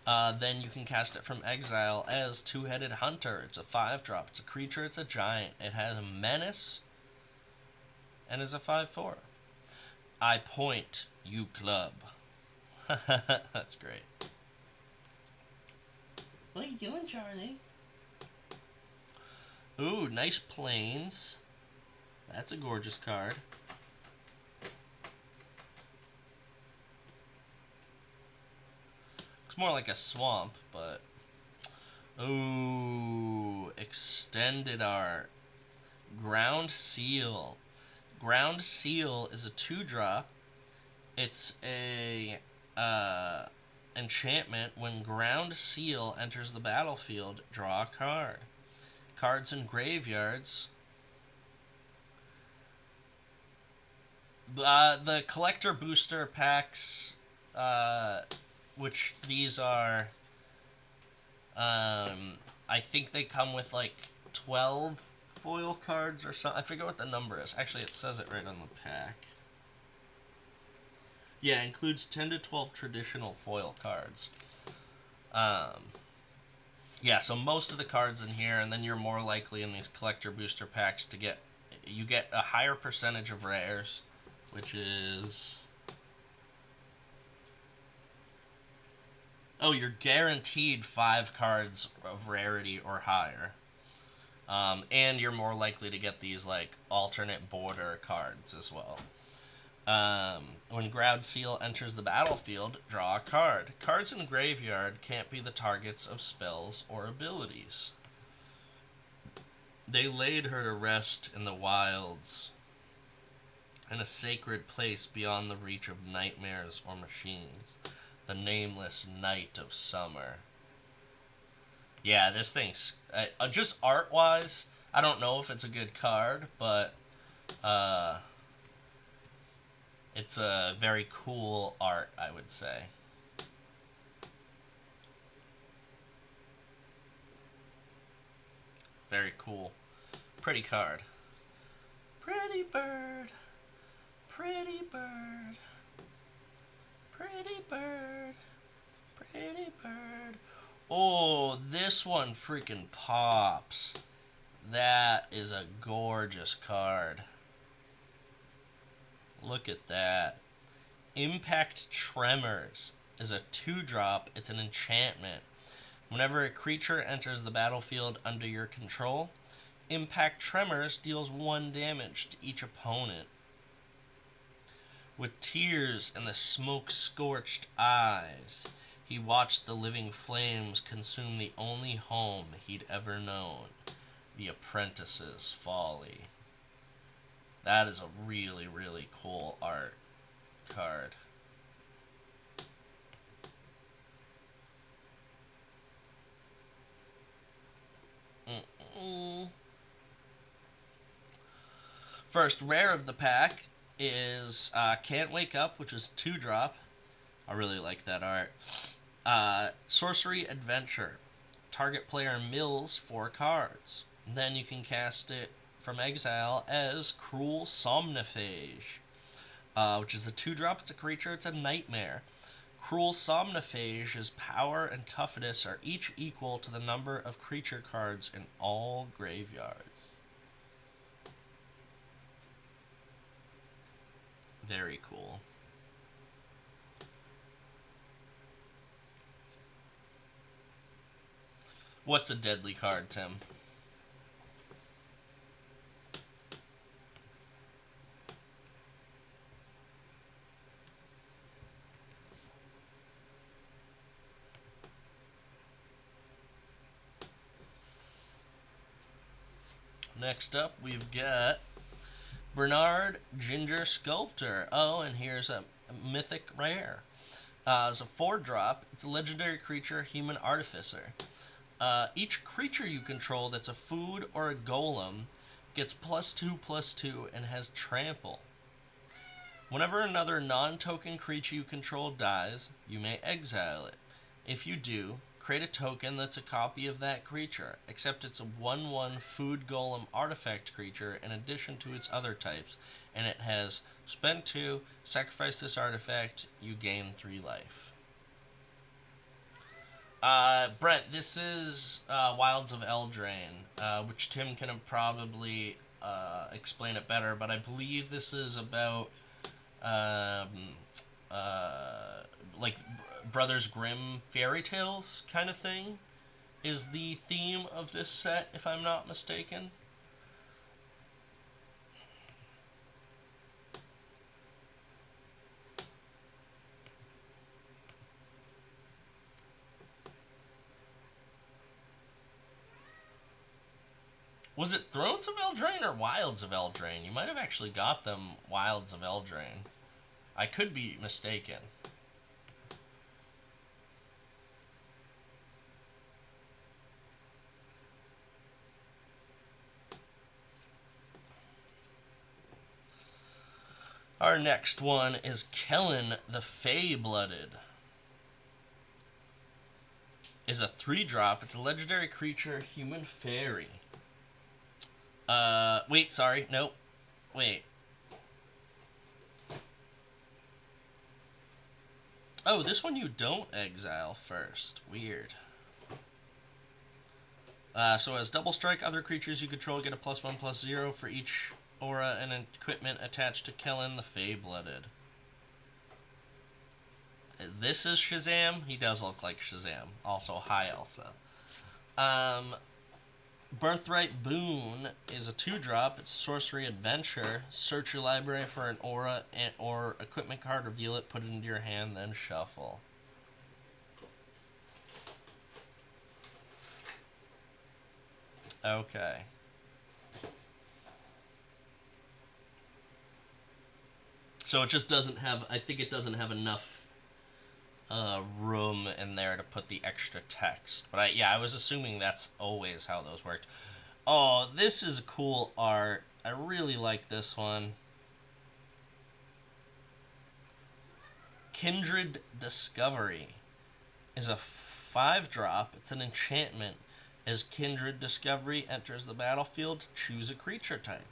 Then you can cast it from exile as Two-Headed Hunter. It's a 5-drop. It's a creature. It's a giant. It has a menace and is a 5/4. I point, you club. That's great. What are you doing, Charlie? Ooh, nice plains. That's a gorgeous card. It's more like a swamp, but... Ooh, extended art. Ground Seal. Ground Seal is a 2-drop. It's a enchantment. When Ground Seal enters the battlefield, draw a card. Cards in graveyards. The collector booster packs, which these are, I think they come with like 12 foil cards or something. I forget what the number is. Actually, it says it right on the pack. Yeah, it includes 10 to 12 traditional foil cards. Yeah, so most of the cards in here, and then you're more likely in these collector booster packs to get, you get a higher percentage of rares, which is, oh, you're guaranteed 5 cards of rarity or higher. And you're more likely to get these, like, alternate border cards as well. When Ground Seal enters the battlefield, draw a card. Cards in the graveyard can't be the targets of spells or abilities. They laid her to rest in the wilds, in a sacred place beyond the reach of nightmares or machines. The nameless night of summer. Yeah, this thing's... just art-wise, I don't know if it's a good card, but... it's a very cool art, I would say. Very cool. Pretty card. Pretty bird. Pretty bird. Pretty bird. Pretty bird. Oh, this one freaking pops. That is a gorgeous card. Look at that. Impact Tremors is a 2-drop. It's an enchantment. Whenever a creature enters the battlefield under your control, Impact Tremors deals 1 damage to each opponent. With tears in the smoke-scorched eyes, he watched the living flames consume the only home he'd ever known, the Apprentice's Folly. That is a really, really cool art card. First rare of the pack is Can't Wake Up, which is 2-drop. I really like that art. Sorcery Adventure. Target player mills 4 cards. Then you can cast it from exile as Cruel Somnophage, which is a 2-drop. It's a creature. It's a nightmare. Cruel Somnophage's power and toughness are each equal to the number of creature cards in all graveyards. Very cool. What's a deadly card, Tim? Next up, we've got Bernard Ginger Sculptor. Oh, and here's a mythic rare. It's a 4-drop. It's a legendary creature, Human Artificer. Each creature you control that's a food or a golem gets +2/+2 and has trample. Whenever another non-token creature you control dies, you may exile it. If you do, create a token that's a copy of that creature, except it's a 1/1 food golem artifact creature in addition to its other types, and it has spend 2, sacrifice this artifact, you gain 3 life. Brent, this is Wilds of Eldraine, which Tim can probably explain it better, but I believe this is about like Brothers Grimm fairy tales kind of thing is the theme of this set, if I'm not mistaken. Was it Thrones of Eldraine or Wilds of Eldraine? You might have actually got them Wilds of Eldraine. I could be mistaken. Our next one is Kellen the Fey-Blooded. Is a 3-drop. It's a legendary creature, human fairy. Wait, sorry. Nope. Wait. Oh, this one you don't exile first. Weird. So as double strike, other creatures you control get a +1/+0 for each aura and equipment attached to Kellen the Fey-Blooded. This is Shazam. He does look like Shazam. Also, hi, Elsa. Birthright Boon is a 2-drop. It's Sorcery Adventure. Search your library for an aura or equipment card, reveal it, put it into your hand, then shuffle. Okay. So it just doesn't have, I think it doesn't have enough room in there to put the extra text. But I was assuming that's always how those worked. Oh, this is cool art. I really like this one. Kindred Discovery is a 5-drop. It's an enchantment. As Kindred Discovery enters the battlefield, choose a creature type.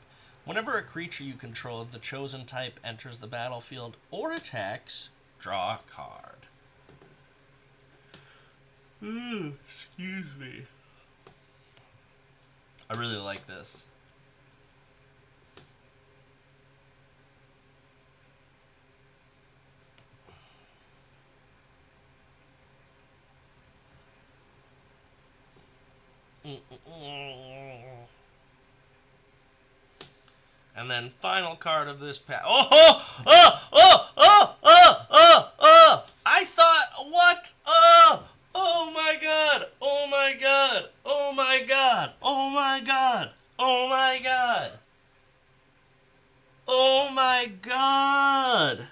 Whenever a creature you control of the chosen type enters the battlefield or attacks, draw a card. Ooh, excuse me. I really like this. And then final card of this pack. I thought, what? Oh my god. Oh my god. Oh my god. Oh my god. Oh my god. Oh my god.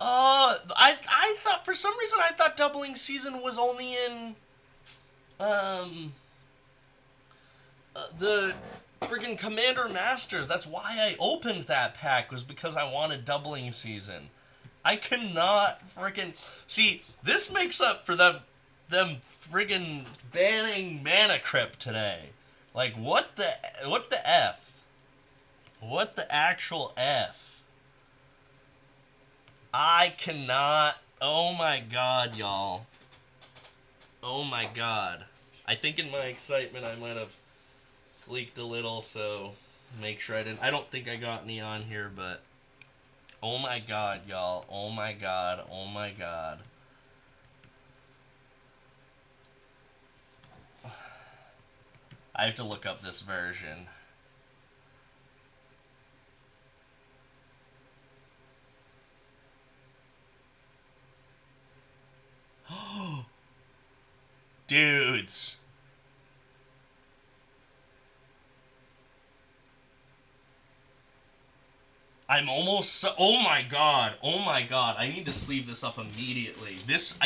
I thought, for some reason, I thought Doubling Season was only in, the the freaking Commander Masters. That's why I opened that pack, was because I wanted doubling season. I cannot freaking see. This makes up for them friggin' banning Mana Crypt today. Like, what the F? What the actual F? I cannot. Oh my god, y'all. Oh my god. I think in my excitement I might have leaked a little, so make sure I didn't. I don't think I got any on here, but oh my god, y'all. Oh my god. Oh my god. I have to look up this version. Dudes. I'm almost oh my god. Oh my god. I need to sleeve this up immediately. This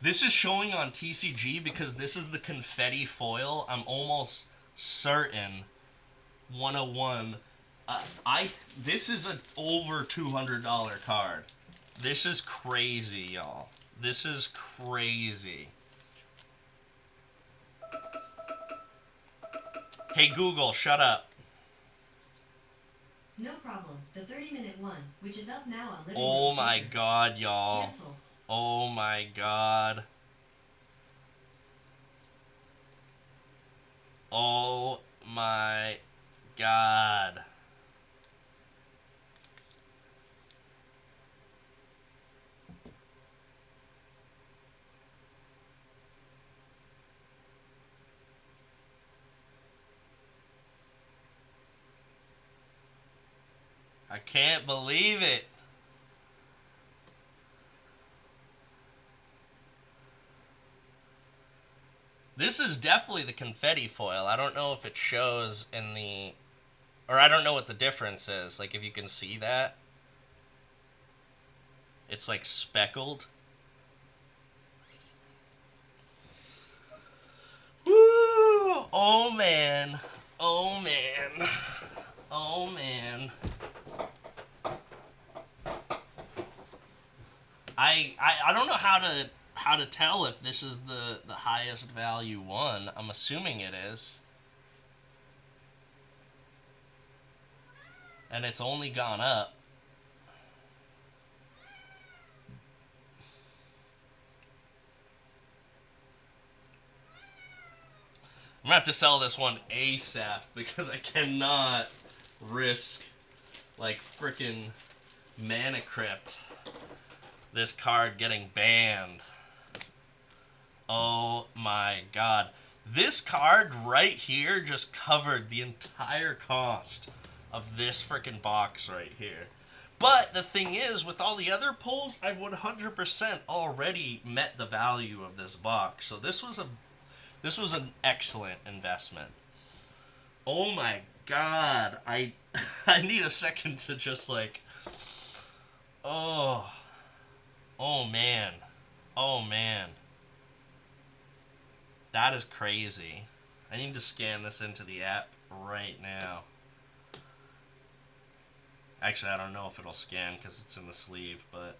is showing on TCG because this is the confetti foil. I'm almost certain 101. This is an over $200 card. This is crazy, y'all. This is crazy. Hey Google, shut up. No problem. The 30-minute one, which is up now on Living Oh Room my Theater. god, y'all. Cancel. Oh my god. Oh my god. I can't believe it. This is definitely the confetti foil. I don't know if it shows in the... Or I don't know what the difference is. Like, if you can see that. It's, like, speckled. Woo! Oh, man. Oh, man. Oh, man. I don't know how to tell if this is the highest value one. I'm assuming it is. And it's only gone up. I'm gonna have to sell this one ASAP because I cannot risk like frickin' Mana Crypt. This card getting banned. Oh my god. This card right here just covered the entire cost of this frickin' box right here. But the thing is, with all the other pulls, I've 100% already met the value of this box. So this was an excellent investment. Oh my god. I need a second to just like... Oh man. Oh man. That is crazy. I need to scan this into the app right now. Actually, I don't know if it'll scan because it's in the sleeve, but...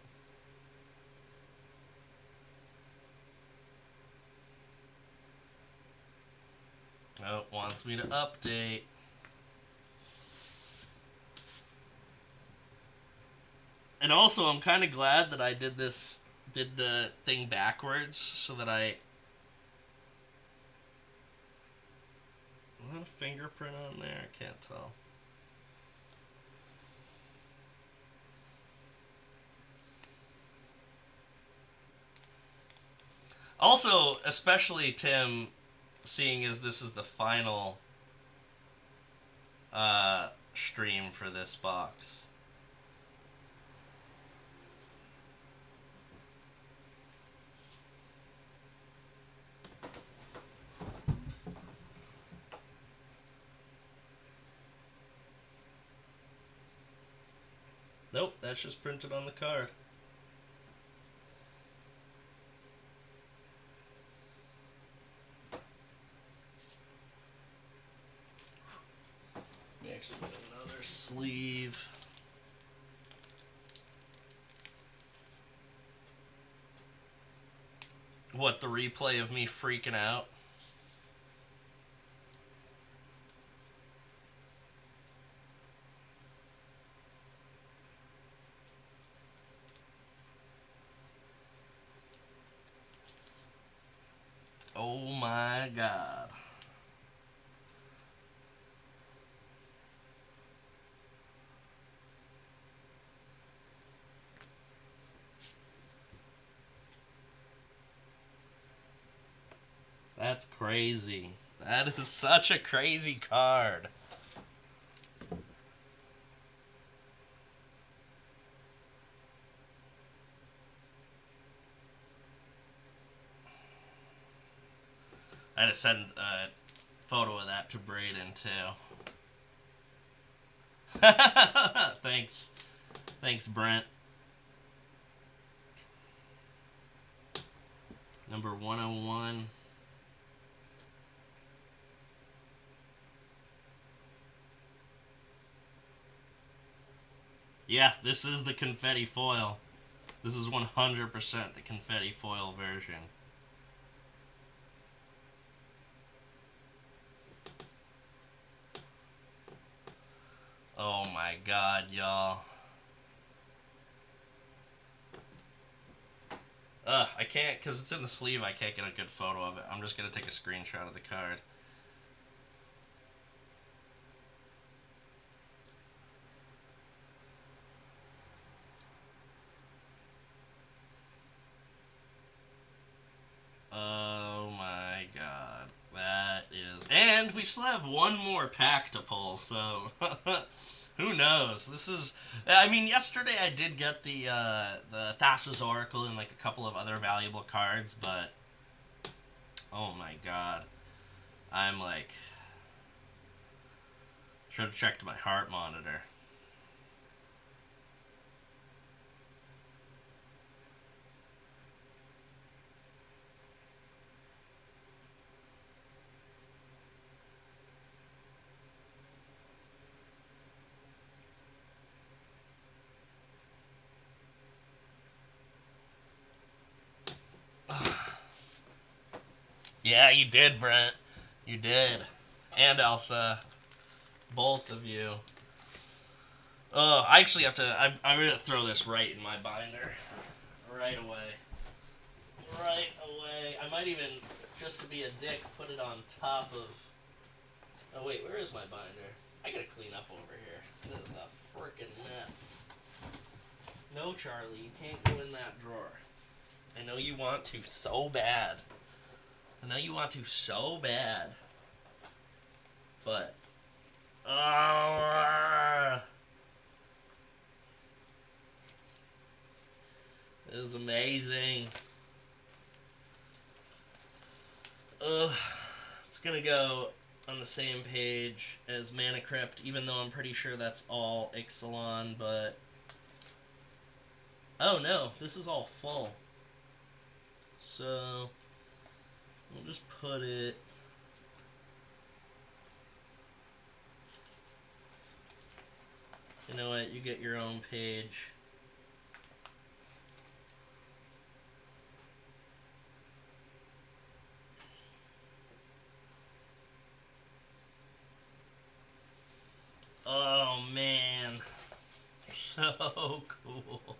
Oh, it wants me to update. And also, I'm kind of glad that I did the thing backwards, so that I... Is that a fingerprint on there? I can't tell. Also, especially Tim, seeing as this is the final stream for this box. Nope, that's just printed on the card. actually get another sleeve. What, the replay of me freaking out? Oh my god. That's crazy. That is such a crazy card. I had to send a photo of that to Braden, too. Thanks. Thanks, Brent. Number 101. Yeah, this is the confetti foil. This is 100% the confetti foil version. Oh my god, y'all. I can't, because it's in the sleeve, I can't get a good photo of it. I'm just going to take a screenshot of the card. Oh my god. That is... And we still have one more pack to pull, so... Who knows? This is... I mean, yesterday I did get the Thassa's Oracle and like a couple of other valuable cards, but... Oh my god. I'm like... Should have checked my heart monitor. Yeah, you did, Brent. You did. And Elsa. Both of you. Oh, I actually have to... I'm going to throw this right in my binder. Right away. Right away. I might even, just to be a dick, put it on top of... Oh, wait, where is my binder? I gotta clean up over here. This is a frickin' mess. No, Charlie, you can't go in that drawer. I know you want to so bad. I know you want to so bad. But... It is amazing. It's gonna go on the same page as Mana Crypt, even though I'm pretty sure that's all Ixalan, but... Oh no, this is all full. So... We'll just put it... You know what, you get your own page. Oh man, so cool.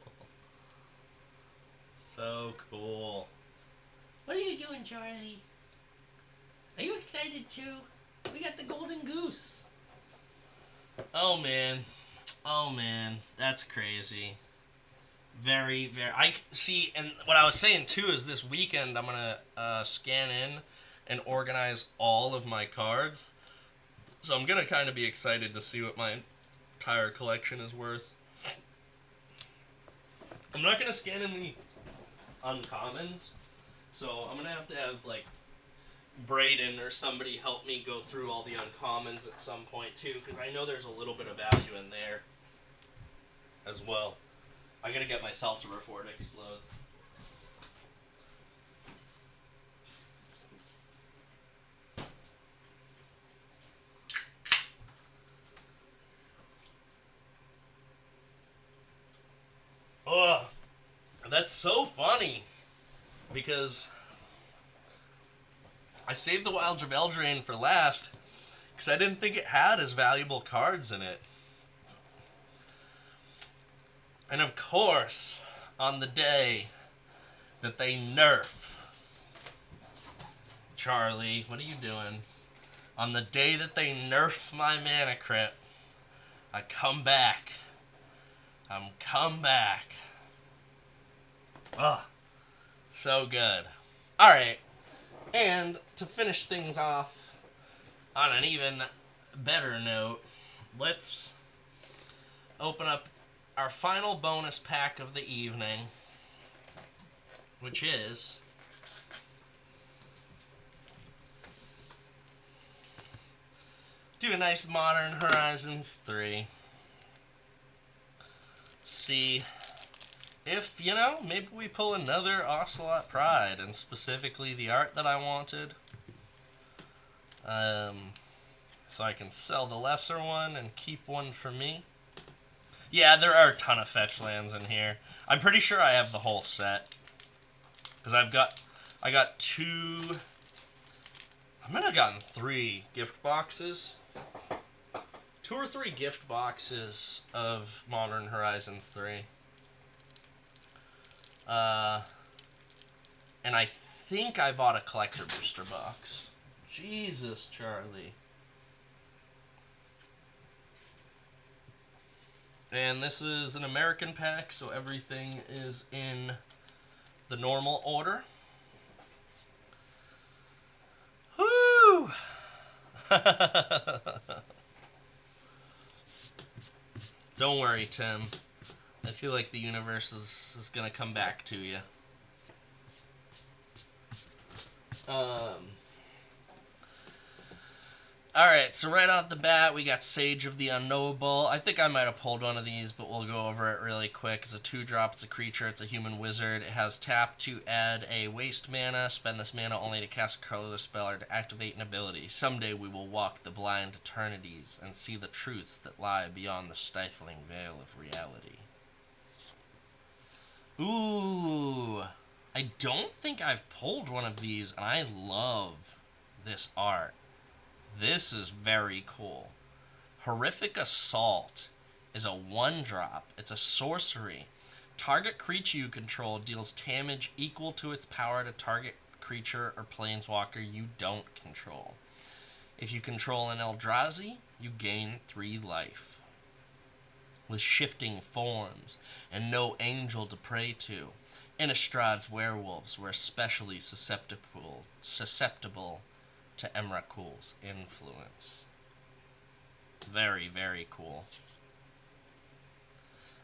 So cool. What are you doing, Charlie? Are you excited too? We got the golden goose. Oh man. Oh man, that's crazy. Very, very... I see, and what I was saying too is this weekend I'm gonna scan in and organize all of my cards. So I'm gonna kind of be excited to see what my entire collection is worth. I'm not gonna scan in the uncommons, so I'm gonna have like Braden or somebody help me go through all the uncommons at some point too, because I know there's a little bit of value in there as well. I gotta get my seltzer before it explodes. That's so funny. Because I saved the Wilds of Eldraine for last because I didn't think it had as valuable cards in it. And of course, on the day that they nerf... Charlie, what are you doing? On the day that they nerf my Mana Crypt, I come back. I'm come back. Ugh. So good. Alright. And to finish things off on an even better note, let's open up our final bonus pack of the evening, which is do a nice Modern Horizons 3. See if, you know, maybe we pull another Ocelot Pride, and specifically the art that I wanted. So I can sell the lesser one and keep one for me. Yeah, there are a ton of fetch lands in here. I'm pretty sure I have the whole set. Because I got 2... I might have gotten 3 gift boxes. 2 or 3 gift boxes of Modern Horizons 3. And I think I bought a collector booster box. Jesus, Charlie. And this is an American pack, so everything is in the normal order. Woo! Don't worry, Tim. I feel like the universe is gonna come back to you. Alright, so right off the bat, we got Sage of the Unknowable. I think I might have pulled one of these, but we'll go over it really quick. It's a 2-drop, it's a creature, it's a human wizard. It has tap to add a waste mana. Spend this mana only to cast a colorless spell or to activate an ability. Someday we will walk the blind eternities and see the truths that lie beyond the stifling veil of reality. Ooh, I don't think I've pulled one of these, and I love this art. This is very cool. Horrific Assault is a 1-drop. It's a sorcery. Target creature you control deals damage equal to its power to target creature or planeswalker you don't control. If you control an Eldrazi, you gain 3 life. With shifting forms and no angel to pray to, Innistrاد's werewolves were especially susceptible to Emrakul's influence. Very, very cool.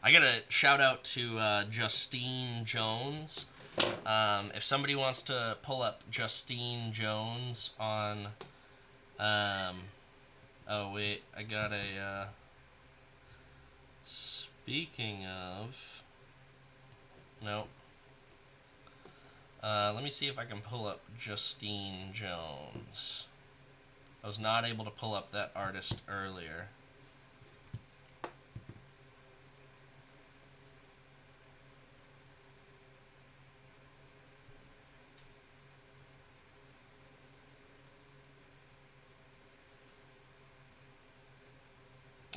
I gotta shout out to Justine Jones. If somebody wants to pull up Justine Jones on... oh, wait. I got a... Speaking of... Nope. Let me see if I can pull up Justine Jones. I was not able to pull up that artist earlier.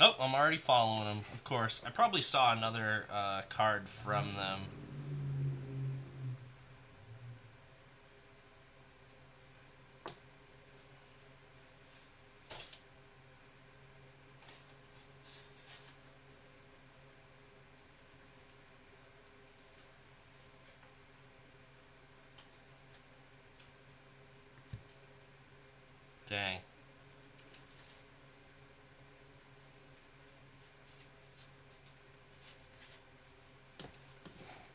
Oh, I'm already following them, of course. I probably saw another card from them. Dang.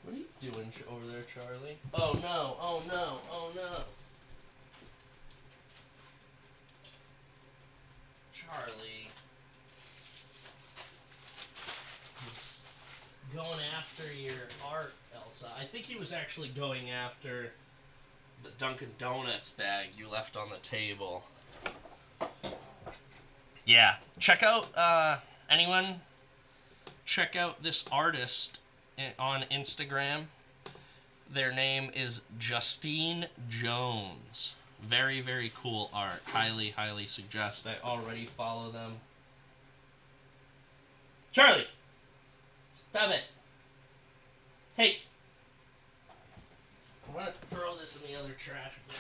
What are you doing over there, Charlie? Oh no, oh no, oh no. Charlie. He's going after your art, Elsa. I think he was actually going after the Dunkin' Donuts bag you left on the table. Yeah, check out, anyone check out this artist on Instagram. Their name is Justine Jones. Very, very cool art. Highly, highly suggest. I already follow them. Charlie! Stop it! Hey! I want to throw this in the other trash bin.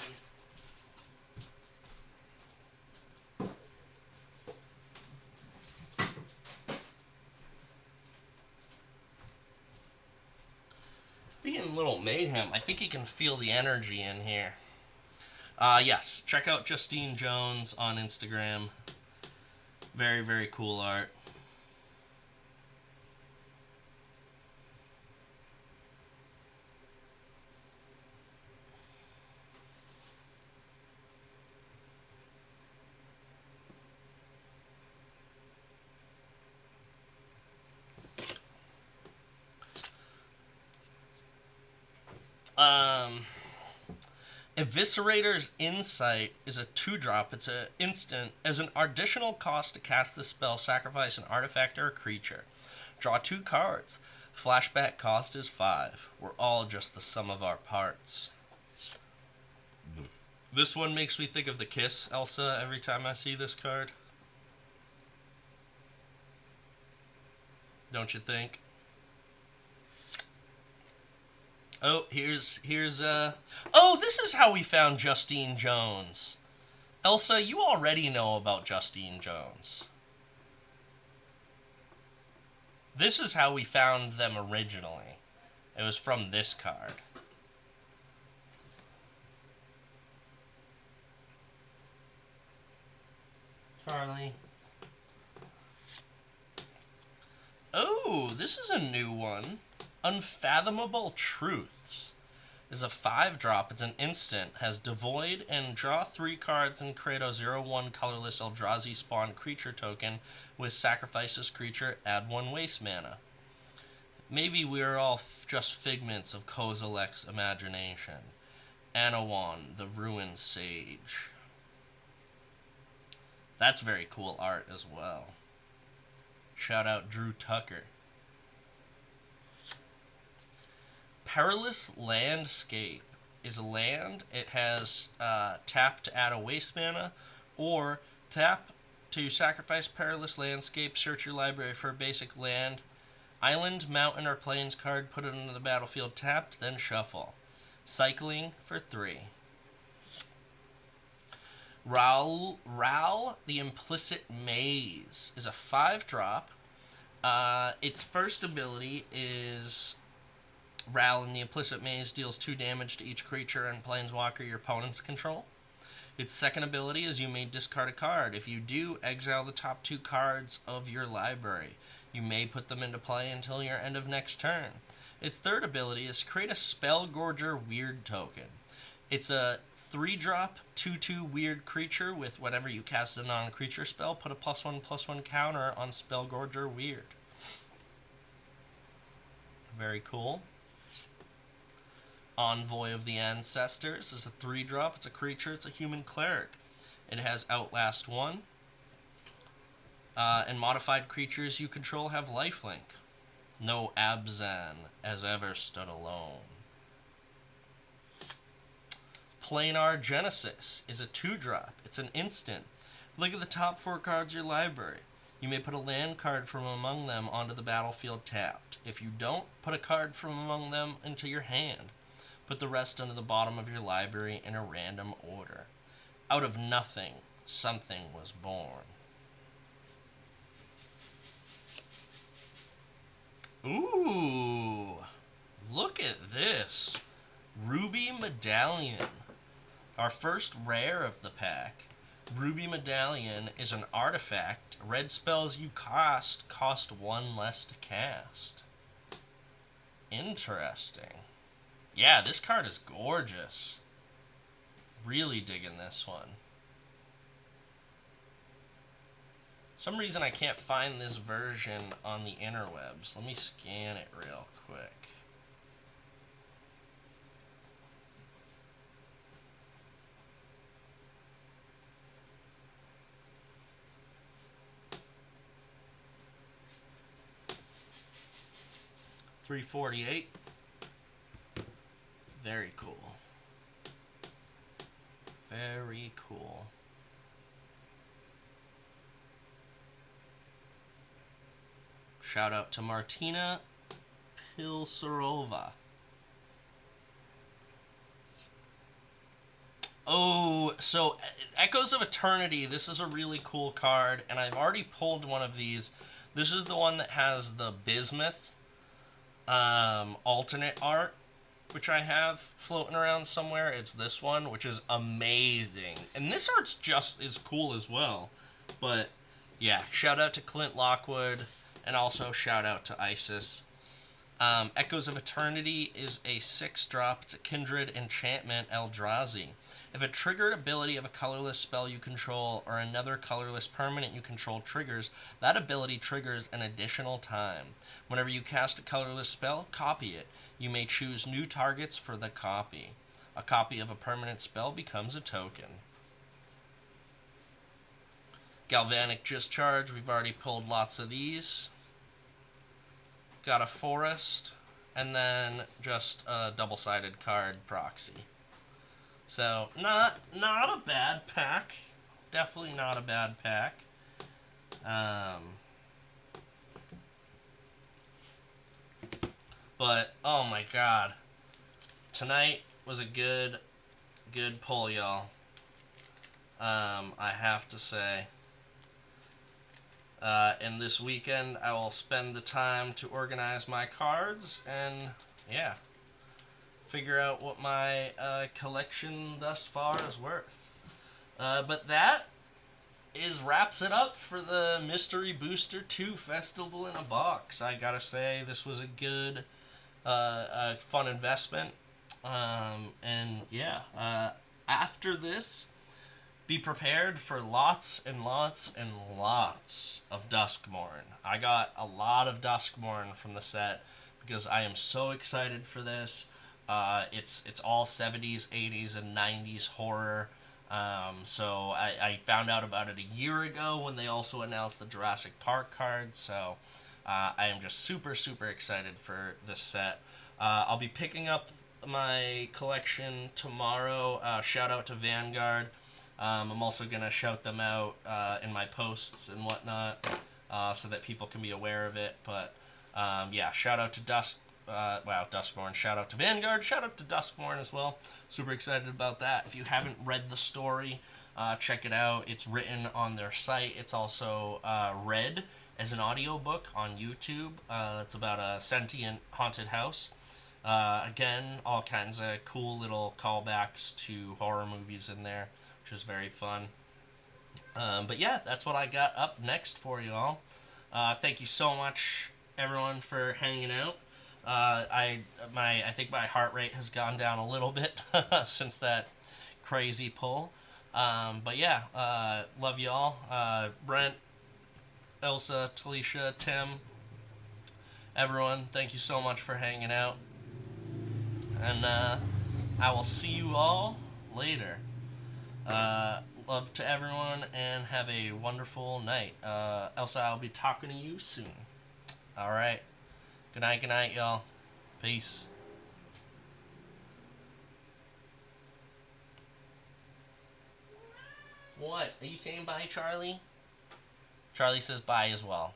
Being a little mayhem. I think you can feel the energy in here. Yes, check out Justine Jones on Instagram. Very, very cool art. Eviscerator's Insight is a 2-drop. It's an instant. As an additional cost to cast this spell, sacrifice an artifact or a creature. Draw 2 cards. Flashback cost is 5. We're all just the sum of our parts. This one makes me think of the Kiss Elsa every time I see this card. Don't you think? Oh, here's oh, this is how we found Justine Jones. Elsa, you already know about Justine Jones. This is how we found them originally. It was from this card. Charlie. Oh, this is a new one. Unfathomable Truths is a 5-drop. It's an instant. Has Devoid and draw 3 cards and create a 0/1 colorless Eldrazi spawn creature token with sacrifice this creature, add 1 waste mana. Maybe we're all just figments of Kozilek's imagination. Anawan, the Ruined Sage. That's very cool art as well. Shout out Drew Tucker. Perilous Landscape is a land. It has tap to add a waste mana, or tap to sacrifice Perilous Landscape, search your library for a basic land, island, mountain, or plains card, put it into the battlefield tapped, then shuffle. Cycling for 3. Ral, the Implicit Maze is a 5-drop. Its first ability is Ral in the Implicit Maze deals 2 damage to each creature and planeswalker your opponents control. Its second ability is you may discard a card. If you do, exile the top 2 cards of your library. You may put them into play until your end of next turn. Its third ability is create a Spellgorger Weird token. It's a 3-drop, 2/2 weird creature with whenever you cast a non-creature spell, put a +1/+1 counter on Spellgorger Weird. Very cool. Envoy of the Ancestors is a 3-drop. It's a creature. It's a human cleric. It has Outlast 1. And modified creatures you control have lifelink. No Abzan has ever stood alone. Planar Genesis is a 2-drop. It's an instant. Look at the top 4 cards of your library. You may put a land card from among them onto the battlefield tapped. If you don't, put a card from among them into your hand. Put the rest into the bottom of your library in a random order. Out of nothing, something was born. Ooh, look at this. Ruby Medallion. Our first rare of the pack. Ruby Medallion is an artifact. Red spells you cast cost 1 less to cast. Interesting. Yeah, this card is gorgeous. Really digging this one. Some reason I can't find this version on the interwebs. Let me scan it real quick. $348. Very cool. Very cool. Shout out to Martina Pilsarova. Oh, so Echoes of Eternity, this is a really cool card, and I've already pulled one of these. This is the one that has the bismuth alternate art, which I have floating around somewhere. It's this one, which is amazing. And this art's just as cool as well. But yeah, shout out to Clint Lockwood, and also shout out to Isis. Echoes of Eternity is a 6-drop. It's a Kindred Enchantment Eldrazi. If a triggered ability of a colorless spell you control or another colorless permanent you control triggers, that ability triggers an additional time. Whenever you cast a colorless spell, copy it. You may choose new targets for the copy. A copy of a permanent spell becomes a token. Galvanic Discharge, we've already pulled lots of these. Got a Forest, and then just a double-sided card Proxy. So, not a bad pack. Definitely not a bad pack. But, oh my god. Tonight was a good pull, y'all. I have to say. And this weekend, I will spend the time to organize my cards and, yeah, figure out what my collection thus far is worth. But that wraps it up for the Mystery Booster 2 Festival in a Box. I gotta say, this was a good, fun investment. And yeah, after this, be prepared for lots and lots and lots of Duskmourn. I got a lot of Duskmourn from the set because I am so excited for this. It's all 70s, 80s, and 90s horror. So I found out about it a year ago when they also announced the Jurassic Park card. So I am just super, super excited for this set. I'll be picking up my collection tomorrow. Shout out to Vanguard. I'm also going to shout them out in my posts and whatnot so that people can be aware of it. But yeah, shout out to Duskmourn. Shout out to Vanguard. Shout out to Duskmourn as well. Super excited about that. If you haven't read the story, check it out. It's written on their site. It's also read as an audiobook on YouTube. It's about a sentient haunted house. Again, all kinds of cool little callbacks to horror movies in there, which is very fun. But yeah, that's what I got up next for you all. Thank you so much, everyone, for hanging out. I think my heart rate has gone down a little bit since that crazy pull. But yeah, love you all. Brent, Elsa, Talisha, Tim, everyone, thank you so much for hanging out. And I will see you all later. Love to everyone, and have a wonderful night. Elsa, I'll be talking to you soon. Alright. Good night, y'all. Peace. What? Are you saying bye, Charlie? Charlie says bye as well.